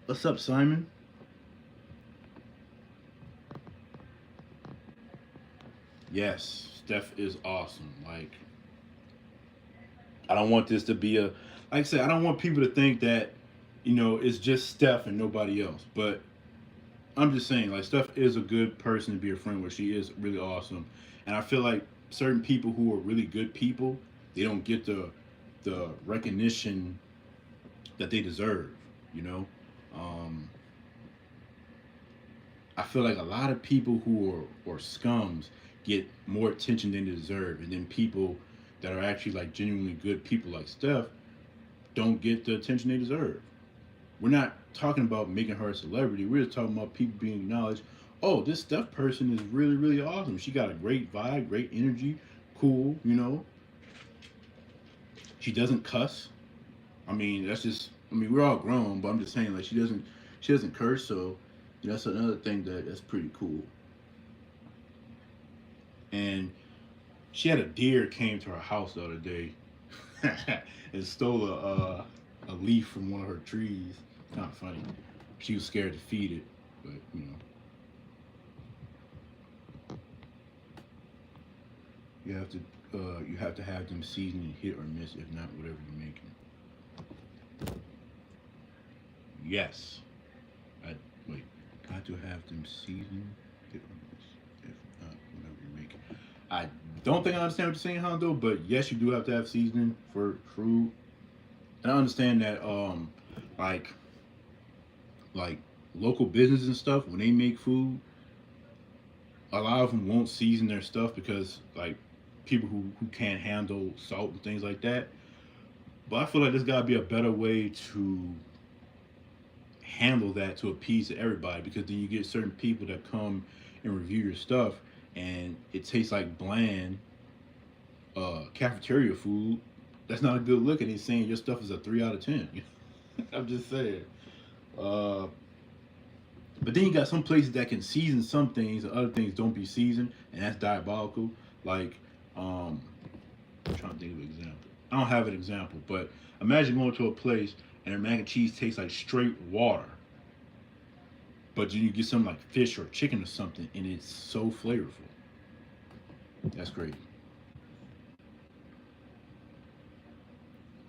What's up, Simon? Yes, Steph is awesome. Like, I don't want this to be a, like I said, I don't want people to think that, it's just Steph and nobody else. But I'm just saying, like, Steph is a good person to be a friend with. She is really awesome. And I feel like certain people who are really good people, they don't get the recognition that they deserve, you know? Um, I feel like a lot of people who are scums get more attention than they deserve, and then people that are actually like genuinely good people like Steph don't get the attention they deserve. We're not talking about making her a celebrity. We're just talking about people being acknowledged. Oh, this Steph person is really, really awesome. She got a great vibe, great energy, cool. She doesn't cuss. I mean, that's just. I mean, we're all grown, but I'm just saying, like, she doesn't curse. So that's another thing that's pretty cool. And she had a deer came to her house the other day and stole a leaf from one of her trees. Kind of funny. She was scared to feed it, but you have to have them seasoning hit or miss. If not, whatever you're making. Yes. I wait. Got to have them seasoning hit or miss. If not, whatever you're making. I don't think I understand what you're saying, Hondo, but yes, you do have to have seasoning for food. And I understand that like like local businesses and stuff, when they make food, a lot of them won't season their stuff because like people who can't handle salt and things like that. But I feel like there's got to be a better way to handle that to appease everybody, because then you get certain people that come and review your stuff and it tastes like bland cafeteria food. That's not a good look, and he's saying your stuff is a 3 out of 10. I'm just saying. Uh, but then you got some places that can season some things and other things don't be seasoned, and that's diabolical. Like, I'm trying to think of an example. I don't have an example, but imagine going to a place and their mac and cheese tastes like straight water, but then you get something like fish or chicken or something, and it's so flavorful. That's great.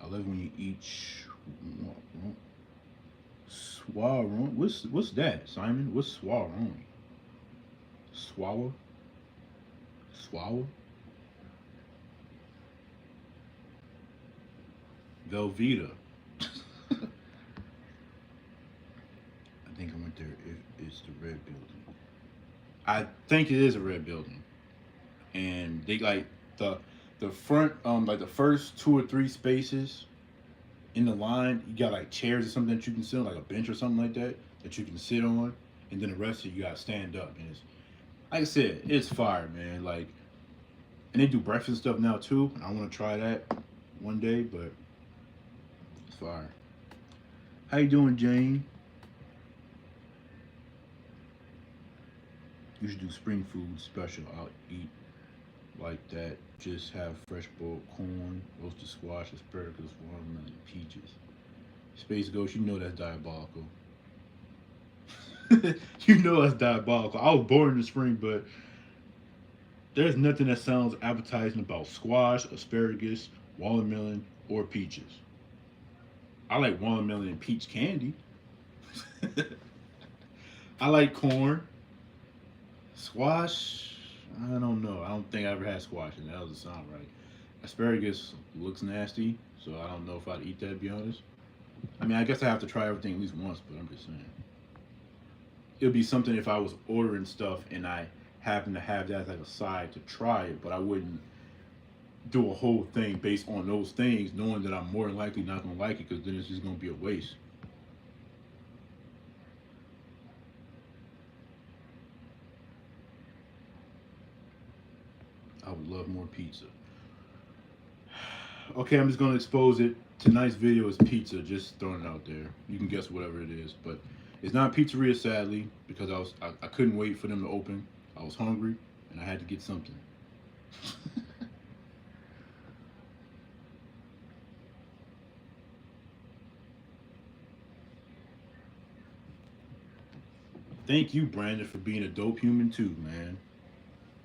I love when you eat swarong. What's that, Simon? What's swarong? Swallow? Swallow? Velveeta. I think I went there. It's the red building. I think it is a red building, and they like the the front, like the first 2 or 3 spaces in the line. You got like chairs or something that you can sit on, like a bench or something like that that you can sit on, and then the rest of you got to stand up. And it's like I said, it's fire, man. Like, and they do breakfast stuff now too. I want to try that one day, but it's fire. How you doing, Jane? You should do spring food special. I'll eat like that. Just have fresh boiled corn, roasted squash, asparagus, watermelon, peaches. Space Ghost, you know that's diabolical. You know that's diabolical. I was born in the spring, but there's nothing that sounds appetizing about squash, asparagus, watermelon, or peaches. I like watermelon and peach candy. I like corn. Squash, I don't know. I don't think I ever had squash, and that doesn't sound right. Asparagus looks nasty, so I don't know if I'd eat that, to be honest. I mean, I guess I have to try everything at least once, but I'm just saying. It would be something if I was ordering stuff and I happen to have that as like a side to try it, but I wouldn't do a whole thing based on those things, knowing that I'm more than likely not gonna like it, because then it's just gonna be a waste. I would love more pizza. Okay, I'm just gonna expose it. Tonight's video is pizza. Just throwing it out there. You can guess whatever it is, but it's not pizzeria, sadly, because I couldn't wait for them to open. I was hungry and I had to get something. Thank you, Brandon, for being a dope human too, man.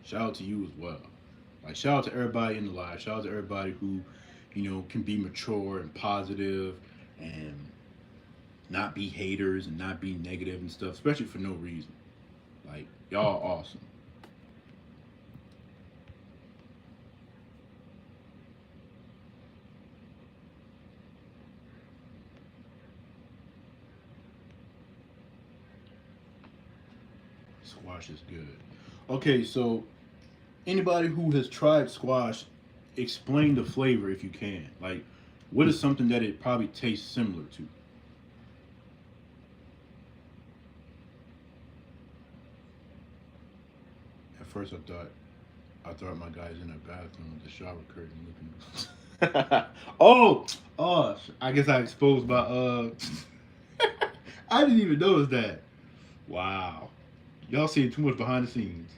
Shout out to you as well. Like shout out to everybody in the live. Shout out to everybody who, can be mature and positive and not be haters and not be negative and stuff, especially for no reason. Like y'all awesome. Squash is good. Okay, so anybody who has tried squash, explain the flavor if you can. Like, what is something that it probably tastes similar to? At first, I thought my guy's in the bathroom with the shower curtain looking. Oh, I guess I exposed my. I didn't even notice that. Wow, y'all seeing too much behind the scenes.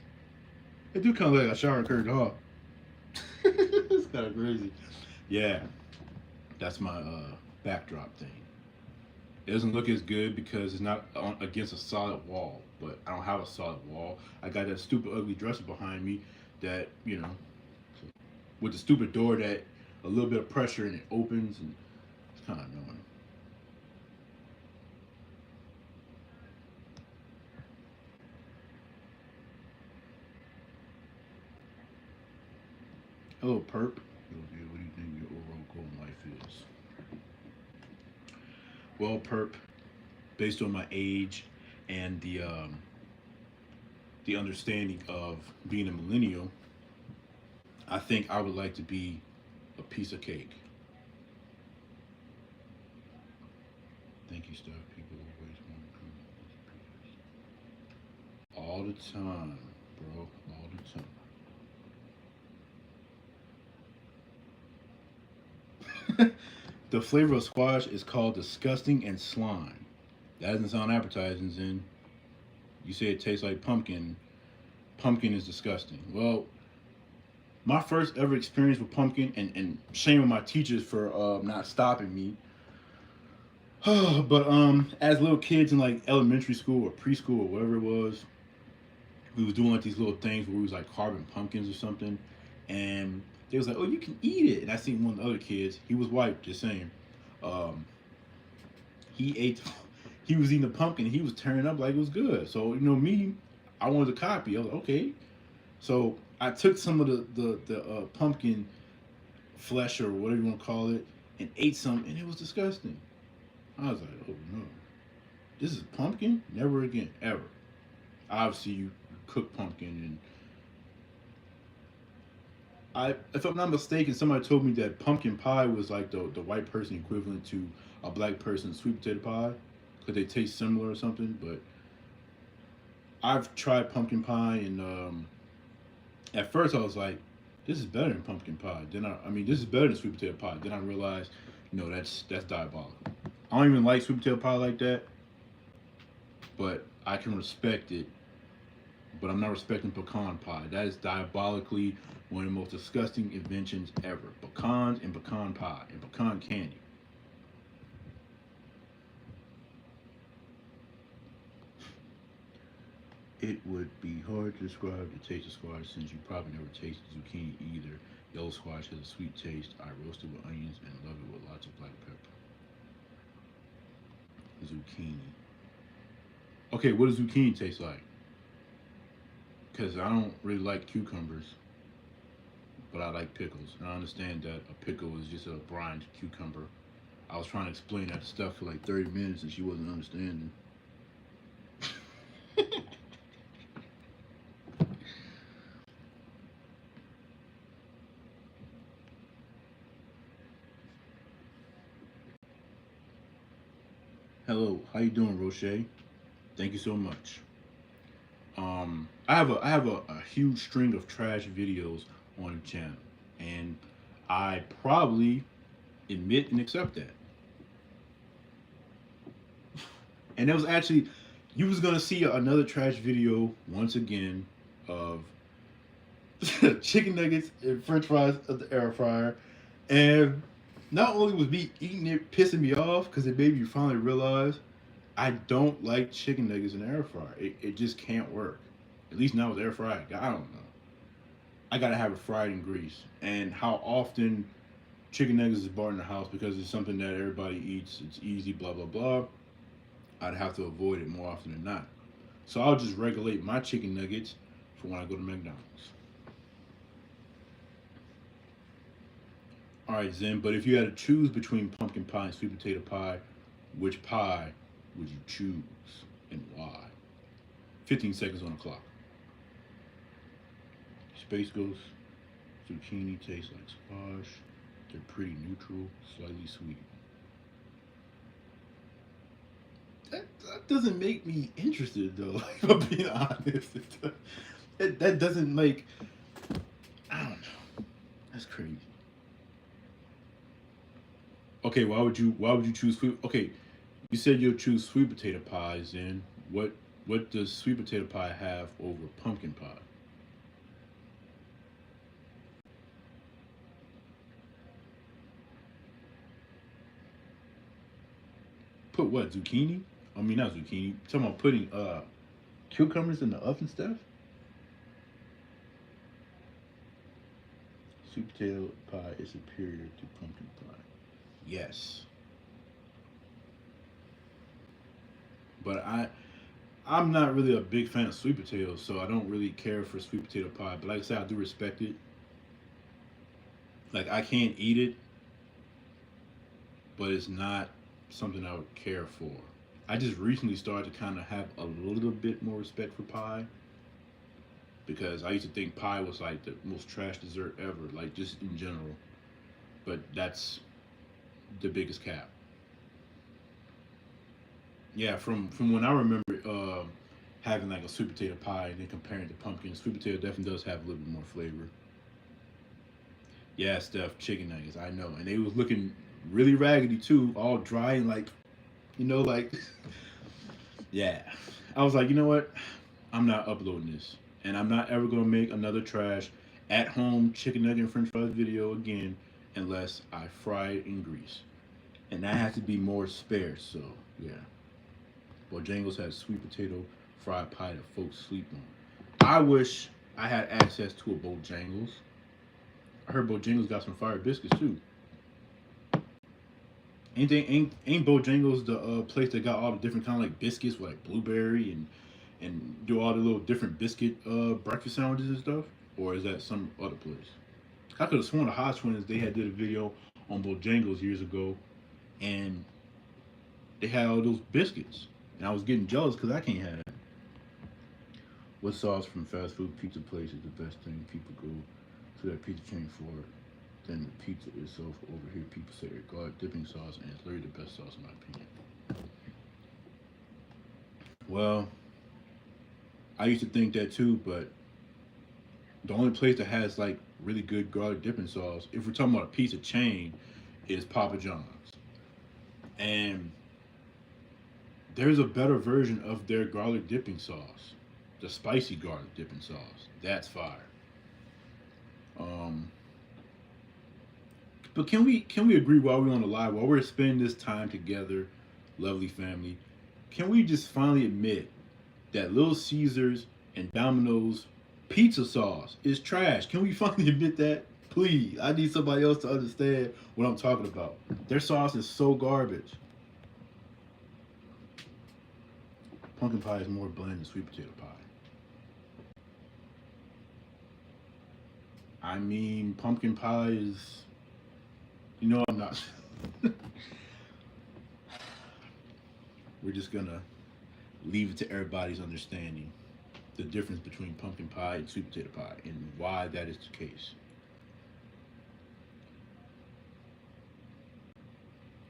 It do kind of like a shower curtain, huh? It's kind of crazy. Yeah, that's my backdrop thing. It doesn't look as good because it's not against a solid wall. But I don't have a solid wall. I got that stupid ugly dresser behind me that with the stupid door that a little bit of pressure and it opens and it's kind of annoying. Hello, perp. What do you think your overall goal in life is? Well, perp, based on my age and the understanding of being a millennial, I think I would like to be a piece of cake. Thank you, stuff. People always want to all the time, bro, all the time. The flavor of squash is called disgusting and slime. That doesn't sound appetizing, Zen. You say it tastes like pumpkin. Pumpkin is disgusting. Well, my first ever experience with pumpkin, and shame on my teachers for not stopping me. But as little kids in like elementary school or preschool or whatever it was, we was doing like these little things where we was like carving pumpkins or something, and they was like, "Oh, you can eat it." And I seen one of the other kids. He was white, just saying. Um, he ate. He was eating the pumpkin. And he was tearing up like it was good. So me, I wanted to copy. I was like, okay. So I took some of the pumpkin flesh or whatever you want to call it and ate some, and it was disgusting. I was like, oh no, this is pumpkin? Never again, ever. Obviously, you cook pumpkin, and if I'm not mistaken, somebody told me that pumpkin pie was like the white person equivalent to a black person's sweet potato pie, because they taste similar or something. But I've tried pumpkin pie, and at first I was like, this is better than pumpkin pie. Then I mean, this is better than sweet potato pie. Then I realized, that's diabolical. I don't even like sweet potato pie like that, but I can respect it. But I'm not respecting pecan pie. That is diabolically one of the most disgusting inventions ever. Pecans and pecan pie and pecan candy. It would be hard to describe the taste of squash since you probably never tasted zucchini either. Yellow squash has a sweet taste. I roast it with onions and love it with lots of black pepper. Zucchini. Okay, what does zucchini taste like? Because I don't really like cucumbers. but I like pickles. And I understand that a pickle is just a brined cucumber. I was trying to explain that stuff for like 30 minutes and she wasn't understanding. Hello, how you doing, Roche? Thank you so much. I have a huge string of trash videos on the channel, and I probably admit and accept that. And it was actually, you was gonna see another trash video once again of chicken nuggets and French fries at the air fryer, and not only was me eating it pissing me off because it made me finally realize I don't like chicken nuggets in the air fryer. It just can't work. At least not with air fried. I don't know. I gotta have it fried in grease. And how often chicken nuggets is bought in the house because it's something that everybody eats. It's easy, blah blah blah. I'd have to avoid it more often than not. So I'll just regulate my chicken nuggets for when I go to McDonald's. All right, Zen. But if you had to choose between pumpkin pie and sweet potato pie, which pie would you choose and why? 15 seconds on the clock. Space Ghost, zucchini tastes like squash. They're pretty neutral, slightly sweet. That doesn't make me interested though, if I'm being honest. That doesn't like, I don't know. That's crazy. Okay, why would you choose sweet? Okay, you said you'll choose sweet potato pies. Then what does sweet potato pie have over pumpkin pie? Put what, zucchini? I mean not zucchini. Talking about putting cucumbers in the oven stuff. Sweet potato pie is superior to pumpkin pie. Yes, but I'm not really a big fan of sweet potatoes, so I don't really care for sweet potato pie. But like I said, I do respect it. Like I can't eat it, but it's not something I would care for. I just recently started to kind of have a little bit more respect for pie because I used to think pie was like the most trash dessert ever, like just in general. But that's the biggest cap. Yeah, from when I remember having like a sweet potato pie and then comparing it to pumpkin, sweet potato definitely does have a little bit more flavor. Yeah, stuffed chicken nuggets, I know, and they was looking really raggedy too, all dry and like like yeah. I was like, you know what? I'm not uploading this, and I'm not ever gonna make another trash at home chicken nugget and French fries video again unless I fry it in grease, and that has to be more spare. So yeah. Bojangles has sweet potato fried pie that folks sleep on. I wish I had access to a Bojangles. I heard Bojangles got some fire biscuits too. Ain't Bojangles the place that got all the different kind of like biscuits with like blueberry and do all the little different biscuit breakfast sandwiches and stuff? Or is that some other place? I could have sworn the Hot Twins they had did a video on Bojangles years ago and they had all those biscuits. And I was getting jealous because I can't have that. What sauce from fast food pizza place is the best thing people go to that pizza chain for? Then the pizza itself over here, people say garlic dipping sauce, and it's literally the best sauce in my opinion. Well, I used to think that too, but the only place that has like really good garlic dipping sauce, if we're talking about a pizza chain, is Papa John's. And there's a better version of their garlic dipping sauce, the spicy garlic dipping sauce. That's fire. Um, but can we agree while we're on the live, while we're spending this time together, lovely family, can we just finally admit that Little Caesars and Domino's pizza sauce is trash? Can we finally admit that? Please, I need somebody else to understand what I'm talking about. Their sauce is so garbage. Pumpkin pie is more bland than sweet potato pie. I mean, pumpkin pie is. You know, I'm not. We're just gonna leave it to everybody's understanding the difference between pumpkin pie and sweet potato pie and why that is the case.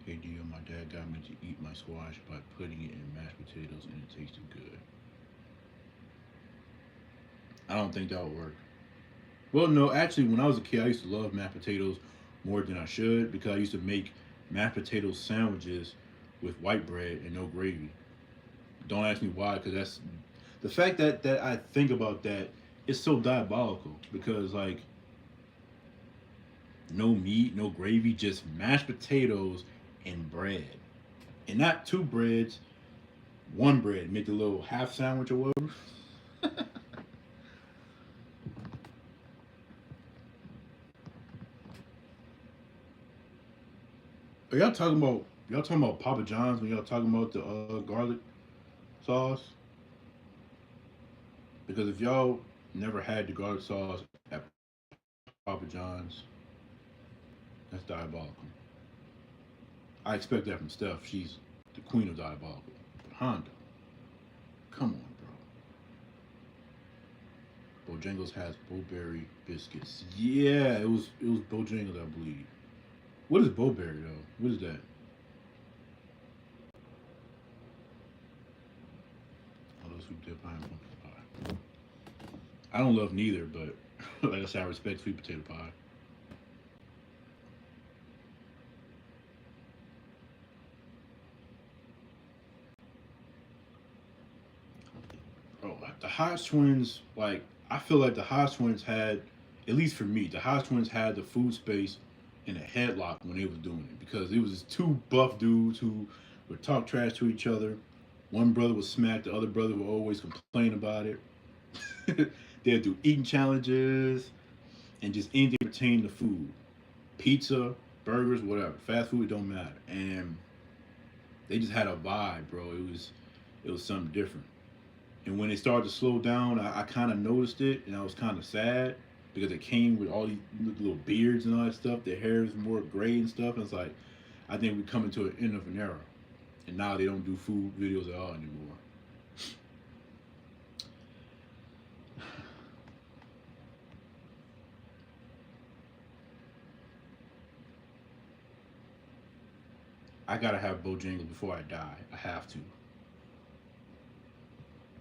Hey Dio, my dad got me to eat my squash by putting it in mashed potatoes and it tasted good. I don't think that would work. Well, no, actually, when I was a kid, I used to love mashed potatoes more than I should because I used to make mashed potato sandwiches with white bread and no gravy. Don't ask me why, because that's the fact that I think about that. It's so diabolical because like no meat, no gravy, just mashed potatoes and bread, and not two breads, one bread. Make a little half sandwich or whatever. Are y'all talking about Papa John's when y'all talking about the garlic sauce? Because if y'all never had the garlic sauce at Papa John's, that's diabolical. I expect that from Steph. She's the queen of diabolical. But Honda, come on, bro. Bojangles has Bowberry biscuits. Yeah, it was Bojangles, I believe. What is Bowberry though? What is that? Oh, those who dip pineapple pie. I don't love neither, but like I said, I respect sweet potato pie. Oh, the Hodge twins, like I feel like the Hodge twins had, at least for me, the Hodge twins had the food space in a headlock when they was doing it because it was two buff dudes who would talk trash to each other. One brother would smack, the other brother would always complain about it. They'd do eating challenges and just anything pertaining to food, pizza, burgers, whatever, fast food, it don't matter. And they just had a vibe, bro. It was something different. And when it started to slow down, I kind of noticed it, and I was kind of sad because it came with all these little beards and all that stuff. Their hair is more gray and stuff. And it's like, I think we're coming to an end of an era. And now they don't do food videos at all anymore. I gotta have Bojangles before I die. I have to.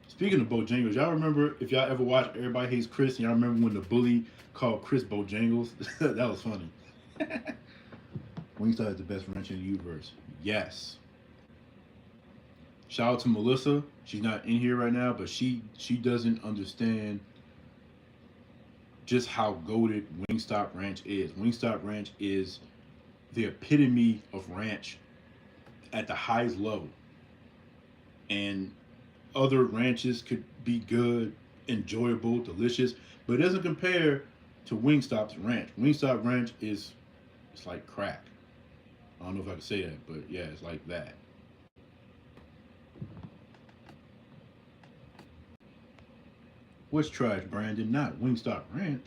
Speaking of Bojangles, y'all remember if y'all ever watched Everybody Hates Chris? And y'all remember when the bully called Chris Bojangles? That was funny. Wingstop is the best ranch in the universe. Yes. Shout out to Melissa. She's not in here right now, but she doesn't understand just how goaded Wingstop Ranch is. Wingstop Ranch is the epitome of ranch at the highest level. And other ranches could be good, enjoyable, delicious, but it doesn't compare to Wingstop's ranch. Wingstop Ranch is it's like crack. I don't know if I can say that, but yeah, it's like that. What's trash, Brandon? Not Wingstop Ranch.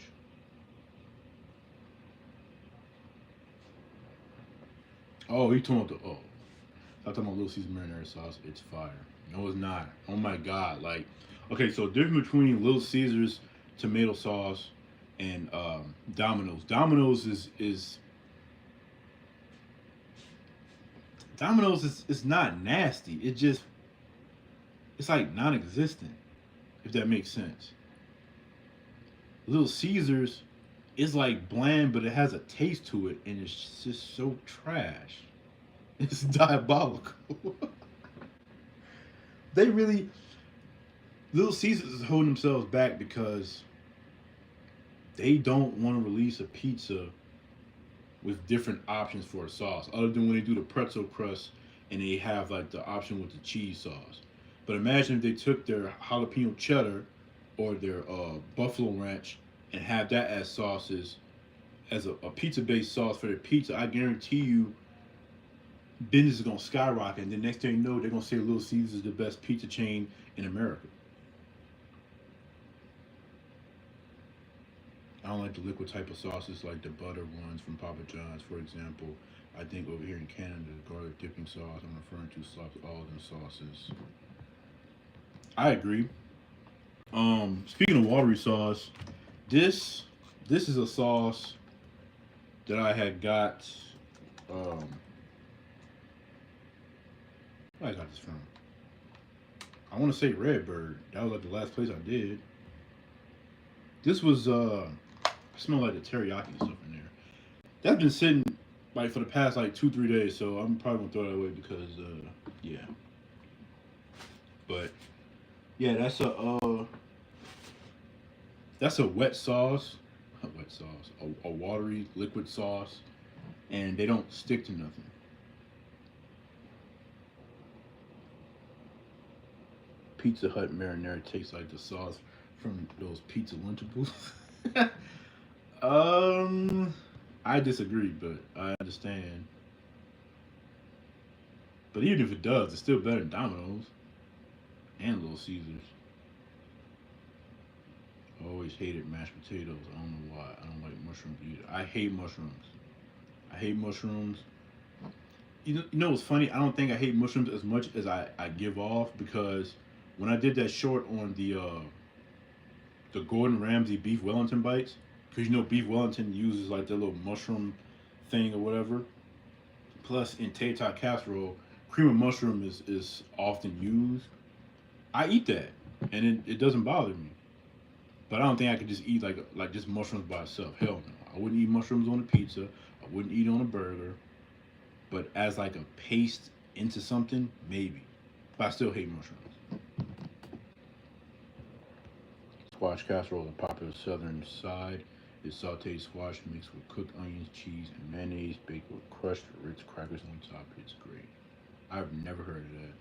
Oh, he talking about the I'm talking about Little Caesar marinara sauce. It's fire. No, it's not. Oh my god! Like, okay, so difference between Little Caesars tomato sauce and Domino's. Domino's is not nasty. It just it's like non-existent. If that makes sense. Little Caesars is like bland, but it has a taste to it, and it's just so trash. It's diabolical. They really Little Caesars is holding themselves back because they don't want to release a pizza with different options for a sauce, other than when they do the pretzel crust and they have like the option with the cheese sauce. But imagine if they took their jalapeno cheddar or their buffalo ranch and have that as sauces as a pizza based sauce for their pizza. I guarantee you business is gonna skyrocket, and the next thing you know, they're gonna say Little Caesars is the best pizza chain in America. I don't like the liquid type of sauces like the butter ones from Papa John's, for example. I think over here in Canada, the garlic dipping sauce I'm referring to slaps all them sauces. I agree. Speaking of watery sauce, this this is a sauce that I had got. Um, where I got this from? I want to say Redbird. That was like the last place I did. This was I smell like the teriyaki and stuff in there. That's been sitting like for the past like 2 3 days, so I'm probably gonna throw that away because yeah. But yeah, that's a wet sauce, a wet sauce, a watery liquid sauce, and they don't stick to nothing. Pizza Hut marinara tastes like the sauce from those pizza Lunchables. um, I disagree, but I understand. But even if it does, it's still better than Domino's and Little Caesars. I always hated mashed potatoes. I don't know why. I don't like mushrooms either. I hate mushrooms. I hate mushrooms. You know what's funny? I don't think I hate mushrooms as much as I give off because when I did that short on the Gordon Ramsay beef Wellington bites, because you know beef Wellington uses like the little mushroom thing or whatever. Plus in tater casserole, cream of mushroom is often used. I eat that, and it doesn't bother me. But I don't think I could just eat like just mushrooms by itself. Hell no. I wouldn't eat mushrooms on a pizza. I wouldn't eat it on a burger. But as like a paste into something, maybe. But I still hate mushrooms. Squash casserole is a popular southern side. It's sauteed squash mixed with cooked onions, cheese, and mayonnaise, baked with crushed Ritz crackers on top. It's great. I've never heard of that.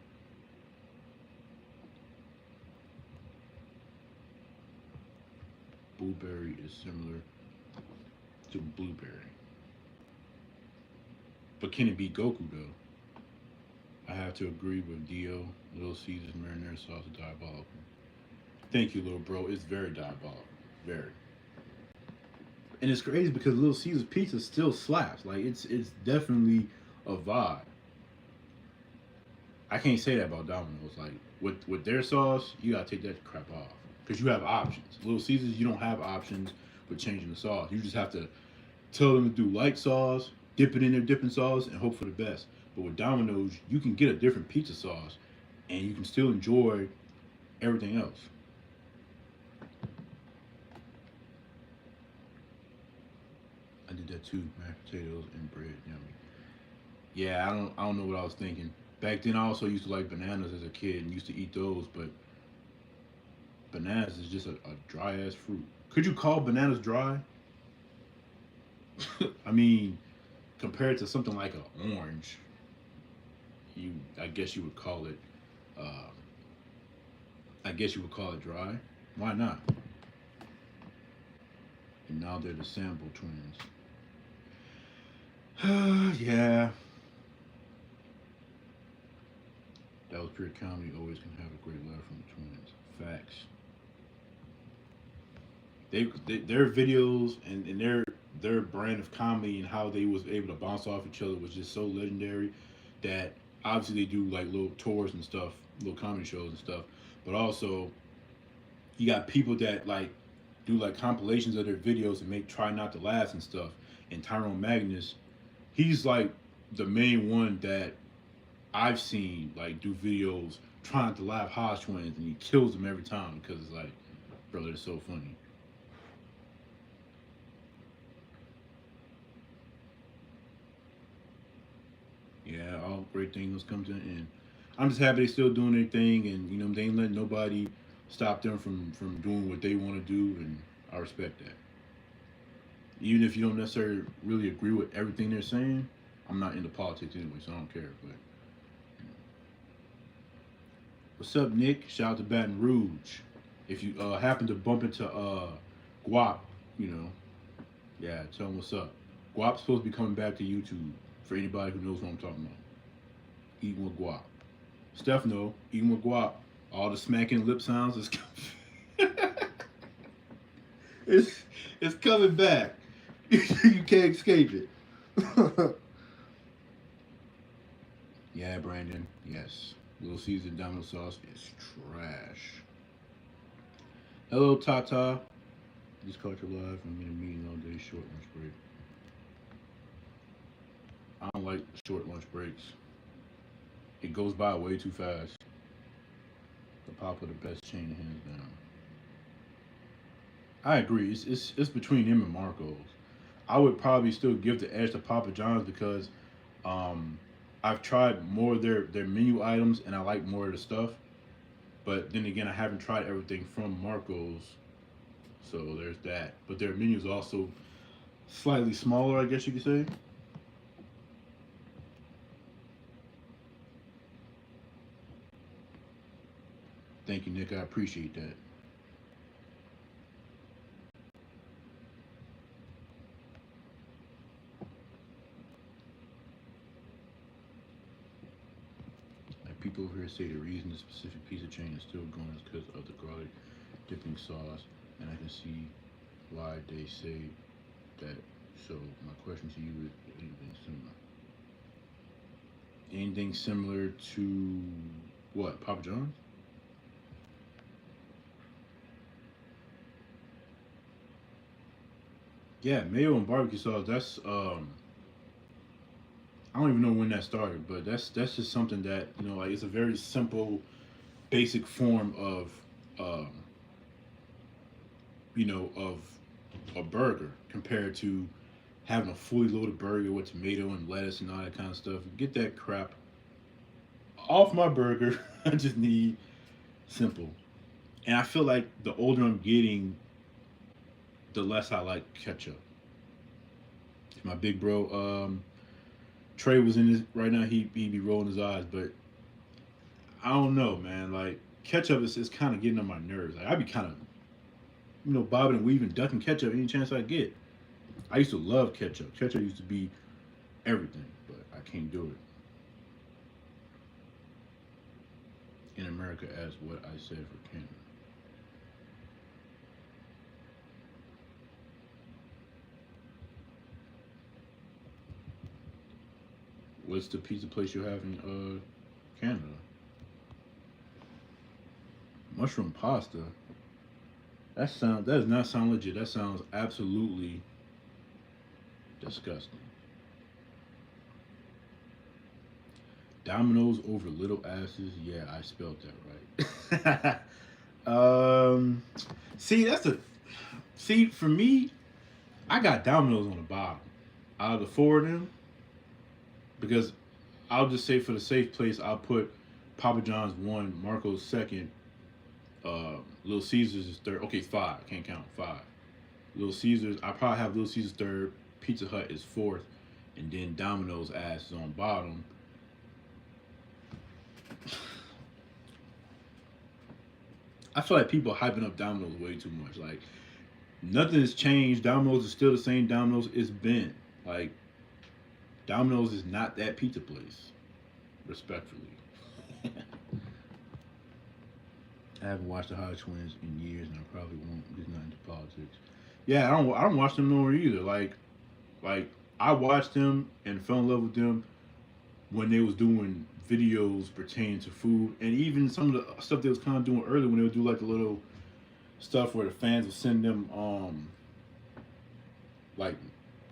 Blueberry is similar to blueberry. But can it be Goku though? I have to agree with Dio. Little Caesars marinara sauce is diabolical. Thank you, little bro. It's very diabolical. Very. And it's crazy because Little Caesars pizza still slaps. Like it's definitely a vibe. I can't say that about Domino's. Like with their sauce, you gotta take that crap off because you have options. Little Caesars, you don't have options with changing the sauce. You just have to tell them to do light sauce, dip it in their dipping sauce, and hope for the best. But with Domino's, you can get a different pizza sauce, and you can still enjoy everything else. I did that too, mashed potatoes and bread. Yummy. Yeah, I don't know what I was thinking. Back then, I also used to like bananas as a kid and used to eat those, but bananas is just a dry ass fruit. Could you call bananas dry? I mean, compared to something like an orange, you I guess you would call it. Uh, I guess you would call it dry. Why not? And now they're the Sample twins. Yeah, that was pure comedy. Always can have a great laugh from the twins. Facts. Their videos and their brand of comedy and how they was able to bounce off each other was just so legendary that obviously they do like little tours and stuff, little comedy shows and stuff, but also you got people that like do like compilations of their videos and make try not to laugh and stuff. And Tyrone Magnus, he's like the main one that I've seen like do videos trying to laugh Hodge twins, and he kills them every time because it's like, bro, they're so funny. Yeah, all great things come to an end. I'm just happy they still doing their thing, and you know they ain't letting nobody stop them from doing what they want to do, and I respect that. Even if you don't necessarily really agree with everything they're saying, I'm not into politics anyway, so I don't care. But what's up, Nick? Shout out to Baton Rouge. If you happen to bump into Guap, you know, yeah, tell him what's up. Guap's supposed to be coming back to YouTube for anybody who knows what I'm talking about. Eating with Guap. Steph know, eating with Guap. All the smacking lip sounds is it's it's coming back. You can't escape it. Yeah, Brandon. Yes. Little Caesar Domino sauce is trash. Hello, Tata. Just caught you live. I'm in a meeting all day. Short lunch break. I don't like short lunch breaks. It goes by way too fast. The Papa, the best chain hands down. I agree. It's between him and Marcos. I would probably still give the edge to Papa John's because um, I've tried more of their menu items and I like more of the stuff. But then again, I haven't tried everything from Marcos, so there's that. But their menu is also slightly smaller, I guess you could say. Thank you, Nick. I appreciate that. Like people over here say the reason the specific pizza chain is still going is because of the garlic dipping sauce, and I can see why they say that. So my question to you is anything similar? Anything similar to what? Papa John's? Yeah, mayo and barbecue sauce. That's I don't even know when that started, but that's just something that like it's a very simple, basic form of um, of a burger compared to having a fully loaded burger with tomato and lettuce and all that kind of stuff. Get that crap off my burger. I just need simple. And I feel like the older I'm getting, the less I like ketchup. If my big bro Trey was in this right now, he'd be rolling his eyes, but I don't know, man. Like ketchup is kind of getting on my nerves. Like I'd be kind of bobbing and weaving, ducking ketchup any chance I get. I used to love ketchup. Ketchup used to be everything, but I can't do it in America as what I said for Canada. What's the pizza place you have in Canada? Mushroom pasta. That does not sound legit. That sounds absolutely disgusting. Dominoes over little asses. Yeah, I spelled that right. See, that's a see for me. I got Dominoes on the bottom out of the four of them because I'll just say for the safe place, I'll put Papa John's one, Marco's second, Little Caesars is third. Okay, five. Can't count five. Little Caesars. I probably have Little Caesars third. Pizza Hut is fourth, and then Domino's ass is on bottom. I feel like people hyping up Domino's way too much. Like nothing has changed. Domino's is still the same Domino's it's been. Like Domino's is not that pizza place. Respectfully, I haven't watched the Hodge Twins in years, and I probably won't. I'm just not into politics. Yeah, I don't watch them no more either. Like I watched them and fell in love with them when they was doing videos pertaining to food, and even some of the stuff they was kind of doing earlier when they would do like a little stuff where the fans would send them like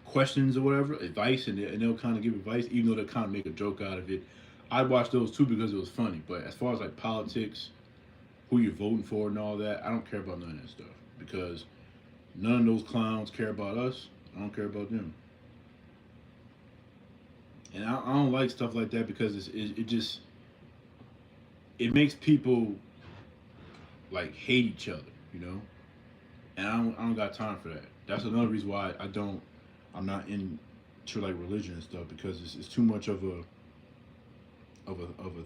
questions or whatever, advice, and they'll kind of give advice, even though they kind of make a joke out of it. I'd watch those too because it was funny. But as far as like politics, who you're voting for, and all that, I don't care about none of that stuff because none of those clowns care about us. I don't care about them, and I don't like stuff like that because it just it makes people like hate each other, you know. And I don't got time for that. That's another reason why I'm not into like religion and stuff because it's too much of a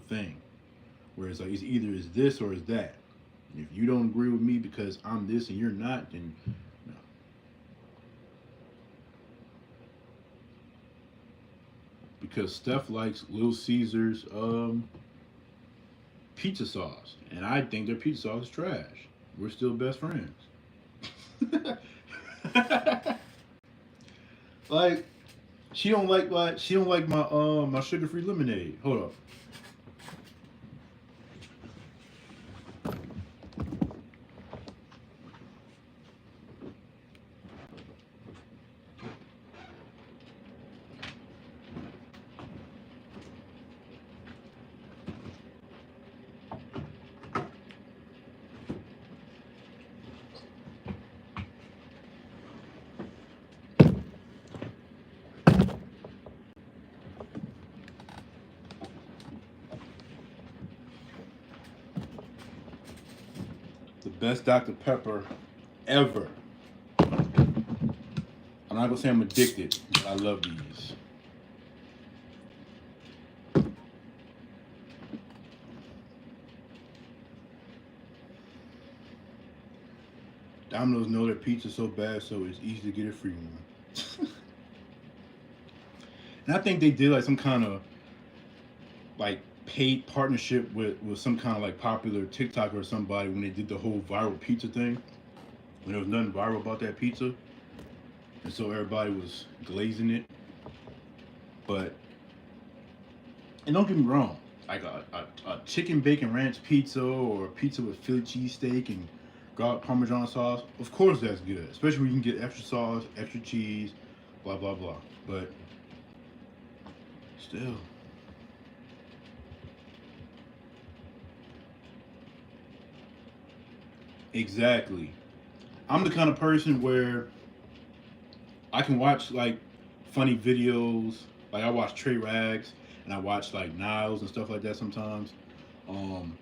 thing. Whereas like it's either is this or is that. And if you don't agree with me because I'm this and you're not, then no. Because Steph likes Little Caesars pizza sauce, and I think their pizza sauce is trash. We're still best friends. Like she don't like my sugar free lemonade. Hold up. The best Dr. Pepper ever. I'm not gonna say I'm addicted, but I love these. Domino's know their pizza so bad, so it's easy to get a free one. And I think they did like some kind of like paid partnership with some kind of like popular TikToker or somebody when they did the whole viral pizza thing. When there was nothing viral about that pizza, and so everybody was glazing it. But and don't get me wrong, like a chicken bacon ranch pizza or a pizza with Philly cheesesteak and garlic parmesan sauce, of course that's good. Especially when you can get extra sauce, extra cheese, blah blah blah. But still, exactly. I'm the kind of person where I can watch like funny videos. Like I watch Trey Rags and I watch like Niles and stuff like that sometimes. Um,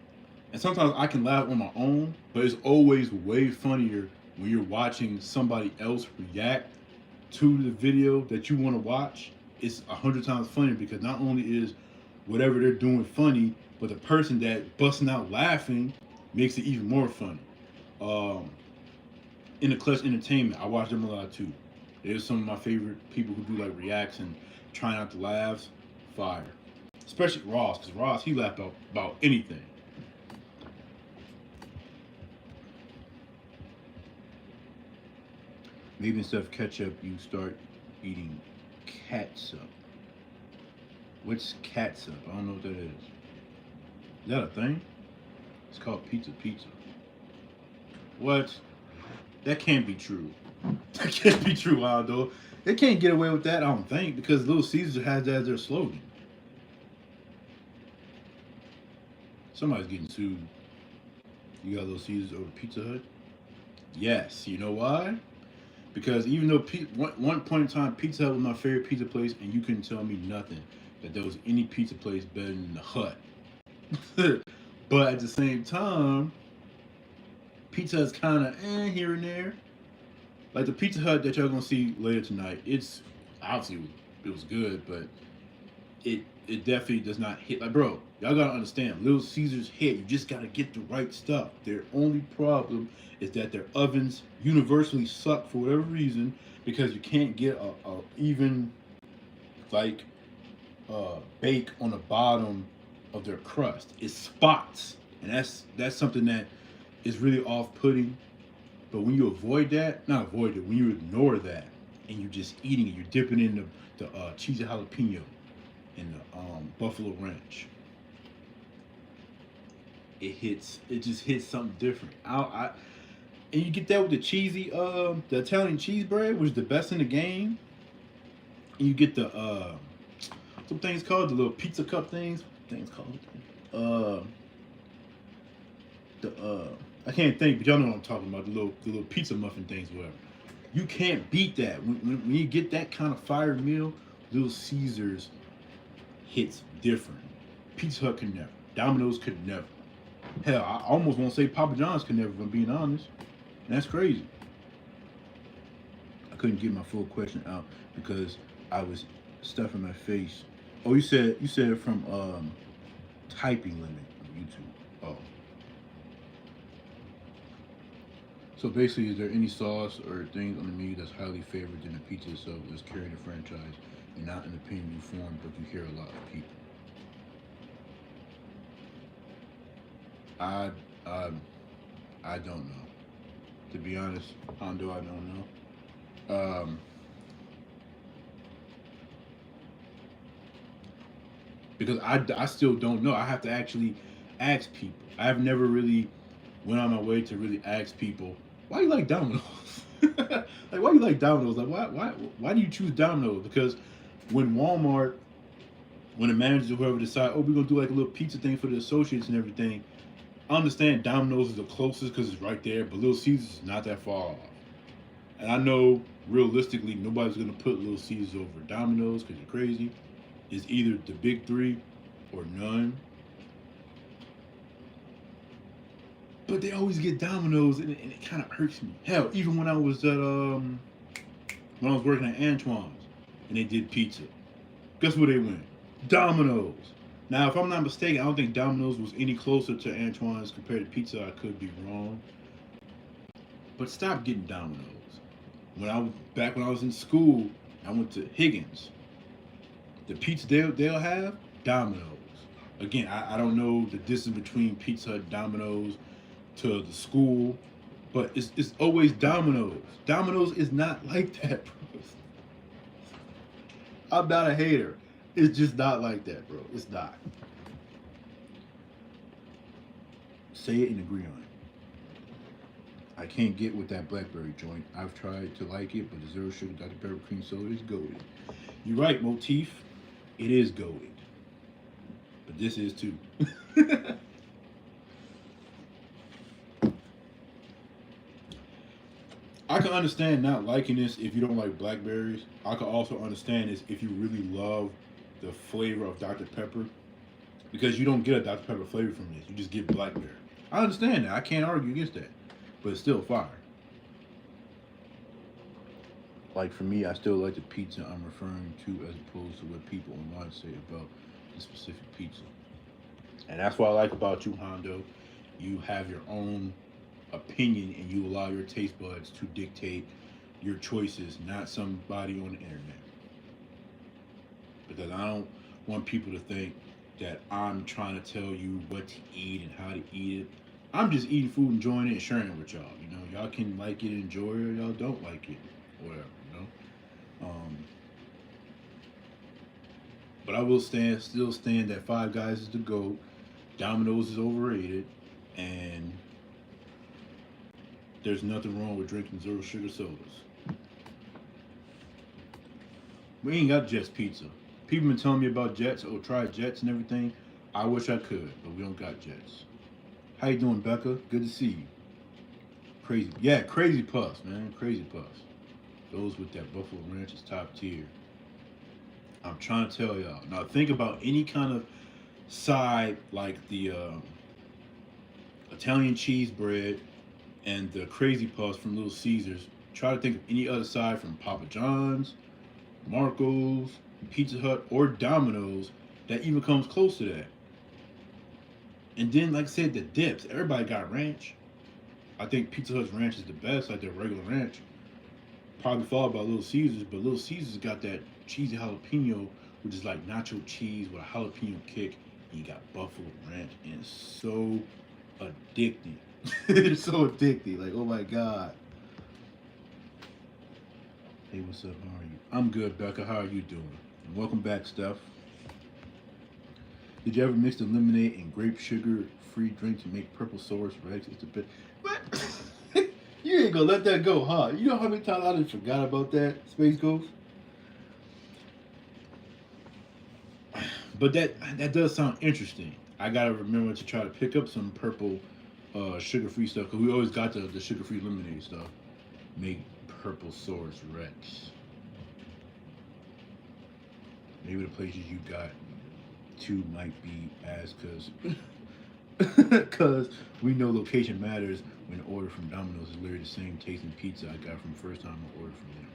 and sometimes I can laugh on my own, but it's always way funnier when you're watching somebody else react to the video that you want to watch. It's 100 times funnier because not only is whatever they're doing funny, but the person that busting out laughing makes it even more funny. Um, in the Clutch Entertainment, I watch them a lot too. They're some of my favorite people who do like reacts and trying out the laughs. Fire. Especially Ross, because Ross, he laughed about anything. Maybe instead of ketchup, you start eating catsup. What's catsup? I don't know what that is. Is that a thing? It's called pizza. What? That can't be true. That can't be true, Aldo. They can't get away with that, I don't think, because Little Caesars has that as their slogan. Somebody's getting sued. You got Little Caesars over Pizza Hut? Yes. You know why? Because even though one point in time Pizza Hut was my favorite pizza place, and you couldn't tell me nothing that there was any pizza place better than the Hut. But at the same time, Pizza Hut's kind of here and there. Like the Pizza Hut that y'all gonna see later tonight, it's obviously it was good, but it definitely does not hit. Like bro, y'all gotta understand, Little Caesars hit. You just gotta get the right stuff. Their only problem is that their ovens universally suck for whatever reason because you can't get a even like bake on the bottom of their crust. It's spots, and that's something that is really off-putting. But when you avoid that, not avoid it, when you ignore that and you're just eating it, you're dipping in the cheesy jalapeno and the buffalo ranch. It just hits something different. And you get that with the cheesy, the Italian cheese bread, which is the best in the game. And you get the, some things called, the little pizza cup things. Things called, uh, the, I can't think, but y'all know what I'm talking about. The little pizza muffin things, whatever. You can't beat that. When you get that kind of fire meal, Little Caesars hits different. Pizza Hut could never. Domino's could never. Hell, I almost want to say Papa John's could never, if I'm being honest. And that's crazy. I couldn't get my full question out because I was stuffing my face. Oh, you said from typing limit on YouTube. Oh. So basically, is there any sauce or things on the menu that's highly favored than the pizza itself that's carrying the franchise and not an opinion you form, but you hear a lot of people? I I I don't know. To be honest, Hondo, I don't know. Um, because I still don't know. I have to actually ask people. I've never really went on my way to really ask people, why you like Domino's? Like, why you like Domino's? Like, why do you choose Domino's? Because when Walmart, when the managers or whoever decide, oh, we're gonna do like a little pizza thing for the associates and everything, I understand Domino's is the closest because it's right there, but Little Caesars is not that far off. And I know realistically nobody's gonna put Little Caesars over Domino's because you're crazy. It's either the big three or none. But they always get Domino's, and it kind of hurts me. Hell, even when I was working at Antoine's and they did pizza, guess where they went? Domino's. Now, if I'm not mistaken, I don't think Domino's was any closer to Antoine's compared to pizza. I could be wrong, but stop getting Domino's. When I was in school, I went to Higgins. The pizza they'll have Domino's. Again, I don't know the distance between Pizza Hut, Domino's to the school, but it's always Domino's. Domino's is not like that, bro. I'm not a hater. It's just not like that, bro. It's not. Say it and agree on it. I can't get with that blackberry joint. I've tried to like it, but the zero sugar Dr. Pepper cream soda is goated. You're right, Motif. It is goated. But this is too. I can understand not liking this if you don't like blackberries. I can also understand this if you really love the flavor of Dr. Pepper, because you don't get a Dr. Pepper flavor from this. You just get blackberry. I understand that. I can't argue against that. But it's still fire. Like for me, I still like the pizza I'm referring to as opposed to what people online say about the specific pizza. And that's what I like about you, Hondo. You have your own opinion and you allow your taste buds to dictate your choices, not somebody on the internet. Because I don't want people to think that I'm trying to tell you what to eat and how to eat it. I'm just eating food, enjoying it, and sharing it with y'all. You know, y'all can like it, enjoy it, or y'all don't like it, whatever. You know. But I will still stand that Five Guys is the GOAT. Domino's is overrated, and there's nothing wrong with drinking zero sugar sodas. We ain't got Jets Pizza. People been telling me about Jets or try Jets and everything. I wish I could, but we don't got Jets. How you doing, Becca? Good to see you. Crazy, yeah, crazy puffs, man, crazy puffs. Those with that Buffalo Ranch is top tier. I'm trying to tell y'all. Now think about any kind of side like the Italian cheese bread and the crazy puffs from Little Caesars. Try to think of any other side from Papa John's, Marco's, Pizza Hut, or Domino's that even comes close to that. And then, like I said, the dips. Everybody got ranch. I think Pizza Hut's ranch is the best, like their regular ranch. Probably followed by Little Caesars, but Little Caesars got that cheesy jalapeno, which is like nacho cheese with a jalapeno kick. And you got buffalo ranch, and it's so addicting. It's so addicting. Like, oh my god. Hey, what's up? How are you? I'm good, Becca. How are you doing? And welcome back, Steph. Did you ever mix the lemonade and grape sugar free drink to make purple source Rex? It's a bit. What? You ain't gonna let that go, huh? You know how many times I just forgot about that, Space Ghost? But that does sound interesting. I gotta remember to try to pick up some purple sugar-free stuff, because we always got the sugar-free lemonade stuff. Make purple source Rex. Maybe the places you got to might be as, because we know location matters when the order from Domino's is literally the same tasting pizza I got from the first time I ordered from them.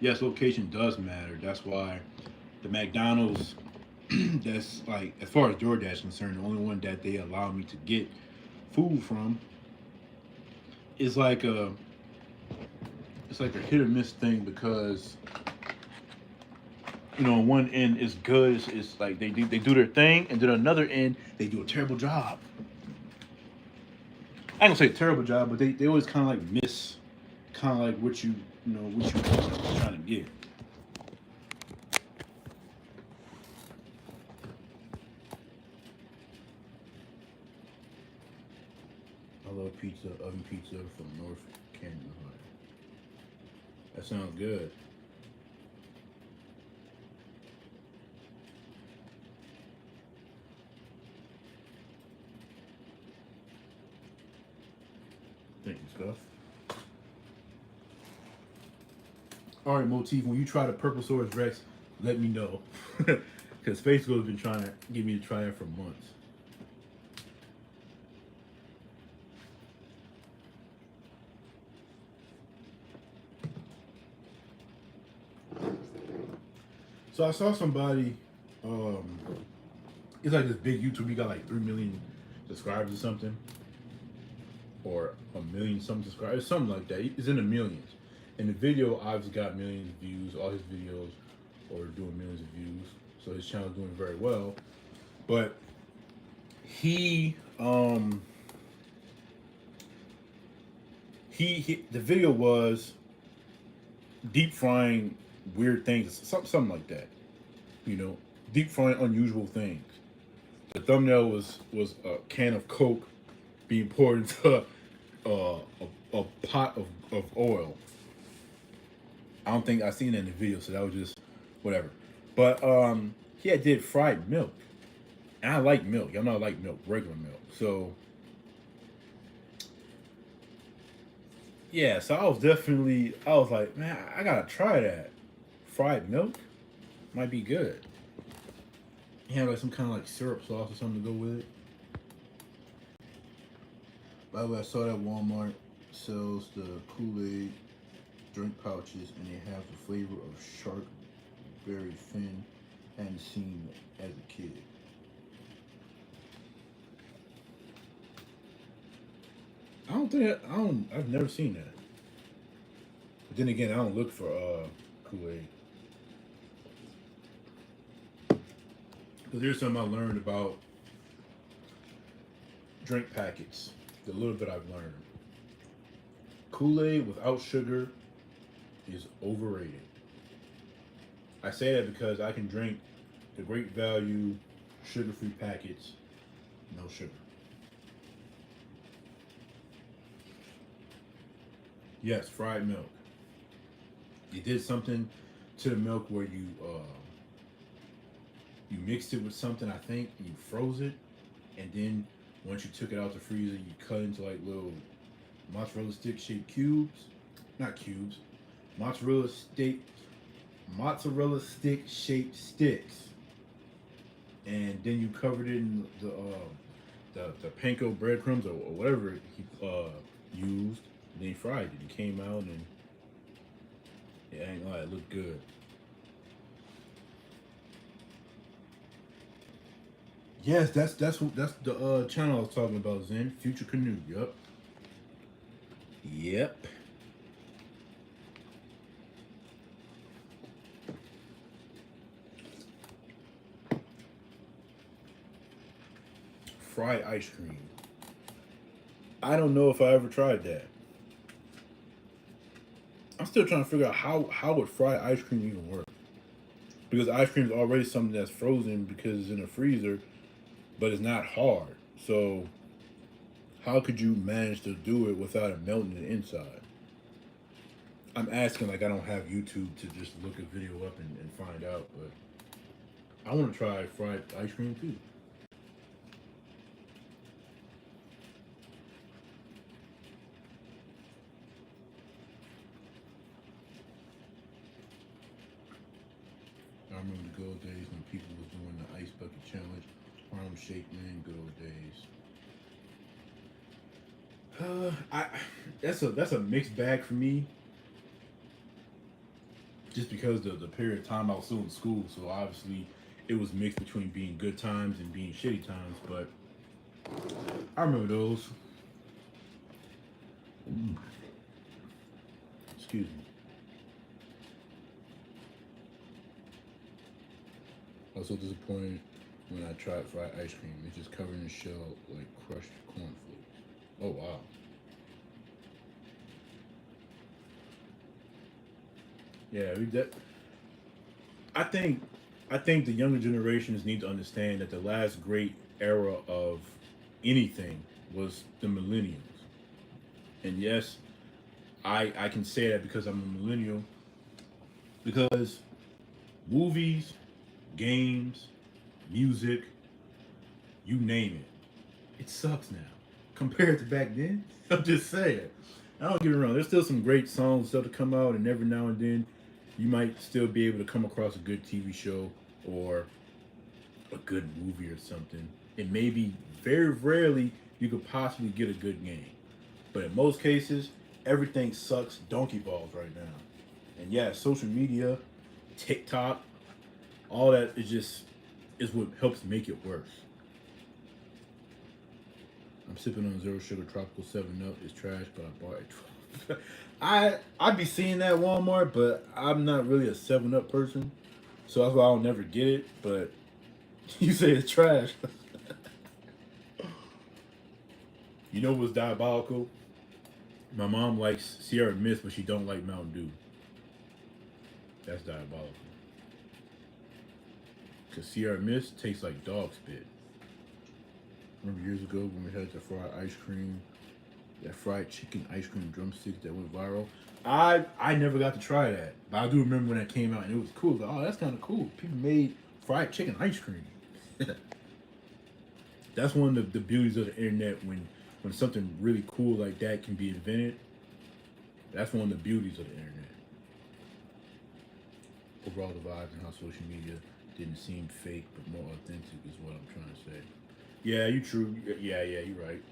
Yes, location does matter. That's why the McDonald's that's like, as far as DoorDash is concerned, the only one that they allow me to get food from is like a hit or miss thing, because you know, on one end is good, it's like they do their thing, and then another end they do a terrible job. I ain't gonna say terrible job, but they always kind of like miss kind of like what you know what you trying to get. I love pizza, oven pizza from North Canton, Ohio. That sounds good. Thank you, Scuff. All right, Motif, when you try the Purplesaurus Rex, let me know. Because Facebook has been trying to get me to try it for months. So I saw somebody, um, it's like this big YouTube, he got like 3 million subscribers or something. Or a million something subscribers, something like that. It's in the millions. And the video obviously got millions of views. All his videos are doing millions of views. So his channel's doing very well. But he the video was deep frying weird things, something like that. You know, deep frying unusual things. The thumbnail was a can of Coke being poured into a pot of oil. I don't think I seen that in the video, so that was just whatever. But he had did fried milk, and I like milk. Y'all know I like milk, regular milk. So yeah, so I was like, man, I gotta try that. Fried milk might be good. He had like some kind of like syrup sauce or something to go with it. By the way, I saw that Walmart sells the Kool-Aid drink pouches, and they have the flavor of shark berry fin. Hadn't seen as a kid. I've never seen that. But then again, I don't look for Kool-Aid. Because here's something I learned about drink packets. The little bit I've learned. Kool-Aid without sugar is overrated. I say that because I can drink the Great Value sugar-free packets, no sugar. Yes, fried milk. You did something to the milk where you mixed it with something, I think, and you froze it, and then once you took it out the freezer, you cut into like little mozzarella stick shaped cubes, not cubes, mozzarella stick shaped sticks, and then you covered it in the panko breadcrumbs or whatever he used. And then he fried it. It came out and it ain't gonna lie, it looked good. Yes, that's the channel I was talking about, Zen. Future Canoe. Yup. Yep. Fried ice cream. I don't know if I ever tried that. I'm still trying to figure out how would fried ice cream even work. Because ice cream is already something that's frozen because it's in a freezer, but it's not hard. So how could you manage to do it without it melting the inside? I'm asking like I don't have YouTube to just look a video up and find out, but I want to try fried ice cream too. I remember the good old days when people was doing the ice bucket challenge, Harlem Shake, man, good old days. I that's a mixed bag for me. Just because the period of time I was still in school, so obviously it was mixed between being good times and being shitty times. But I remember those. Excuse me. I was so disappointed when I tried fried ice cream. It's just covered in shell like crushed cornflakes. Oh wow. Yeah, I think I think the younger generations need to understand that the last great era of anything was the millennials. And yes, I can say that because I'm a millennial. Because movies, games, music, you name it sucks now compared to back then. I'm just saying. I don't get it wrong. There's still some great songs still to come out, and every now and then, you might still be able to come across a good TV show or a good movie or something. And maybe very rarely you could possibly get a good game. But in most cases, everything sucks donkey balls right now. And yeah, social media, TikTok, all that is what helps make it worse. I'm sipping on zero sugar tropical 7 Up. It's trash, but I bought it. 12. I'd be seeing that at Walmart, but I'm not really a 7 Up person, so that's why I'll never get it. But you say it's trash. You know what's diabolical? My mom likes Sierra Mist, but she don't like Mountain Dew. That's diabolical. Cause Sierra Mist tastes like dog spit. Remember years ago when we had the fried ice cream, that fried chicken ice cream drumsticks that went viral? I never got to try that, but I do remember when that came out and it was cool. Like, oh, that's kind of cool. People made fried chicken ice cream. That's one of the beauties of the internet when something really cool like that can be invented. That's one of the beauties of the internet. Overall, the vibes and how social media didn't seem fake but more authentic is what I'm trying to say. Yeah, you true. Yeah, you're right.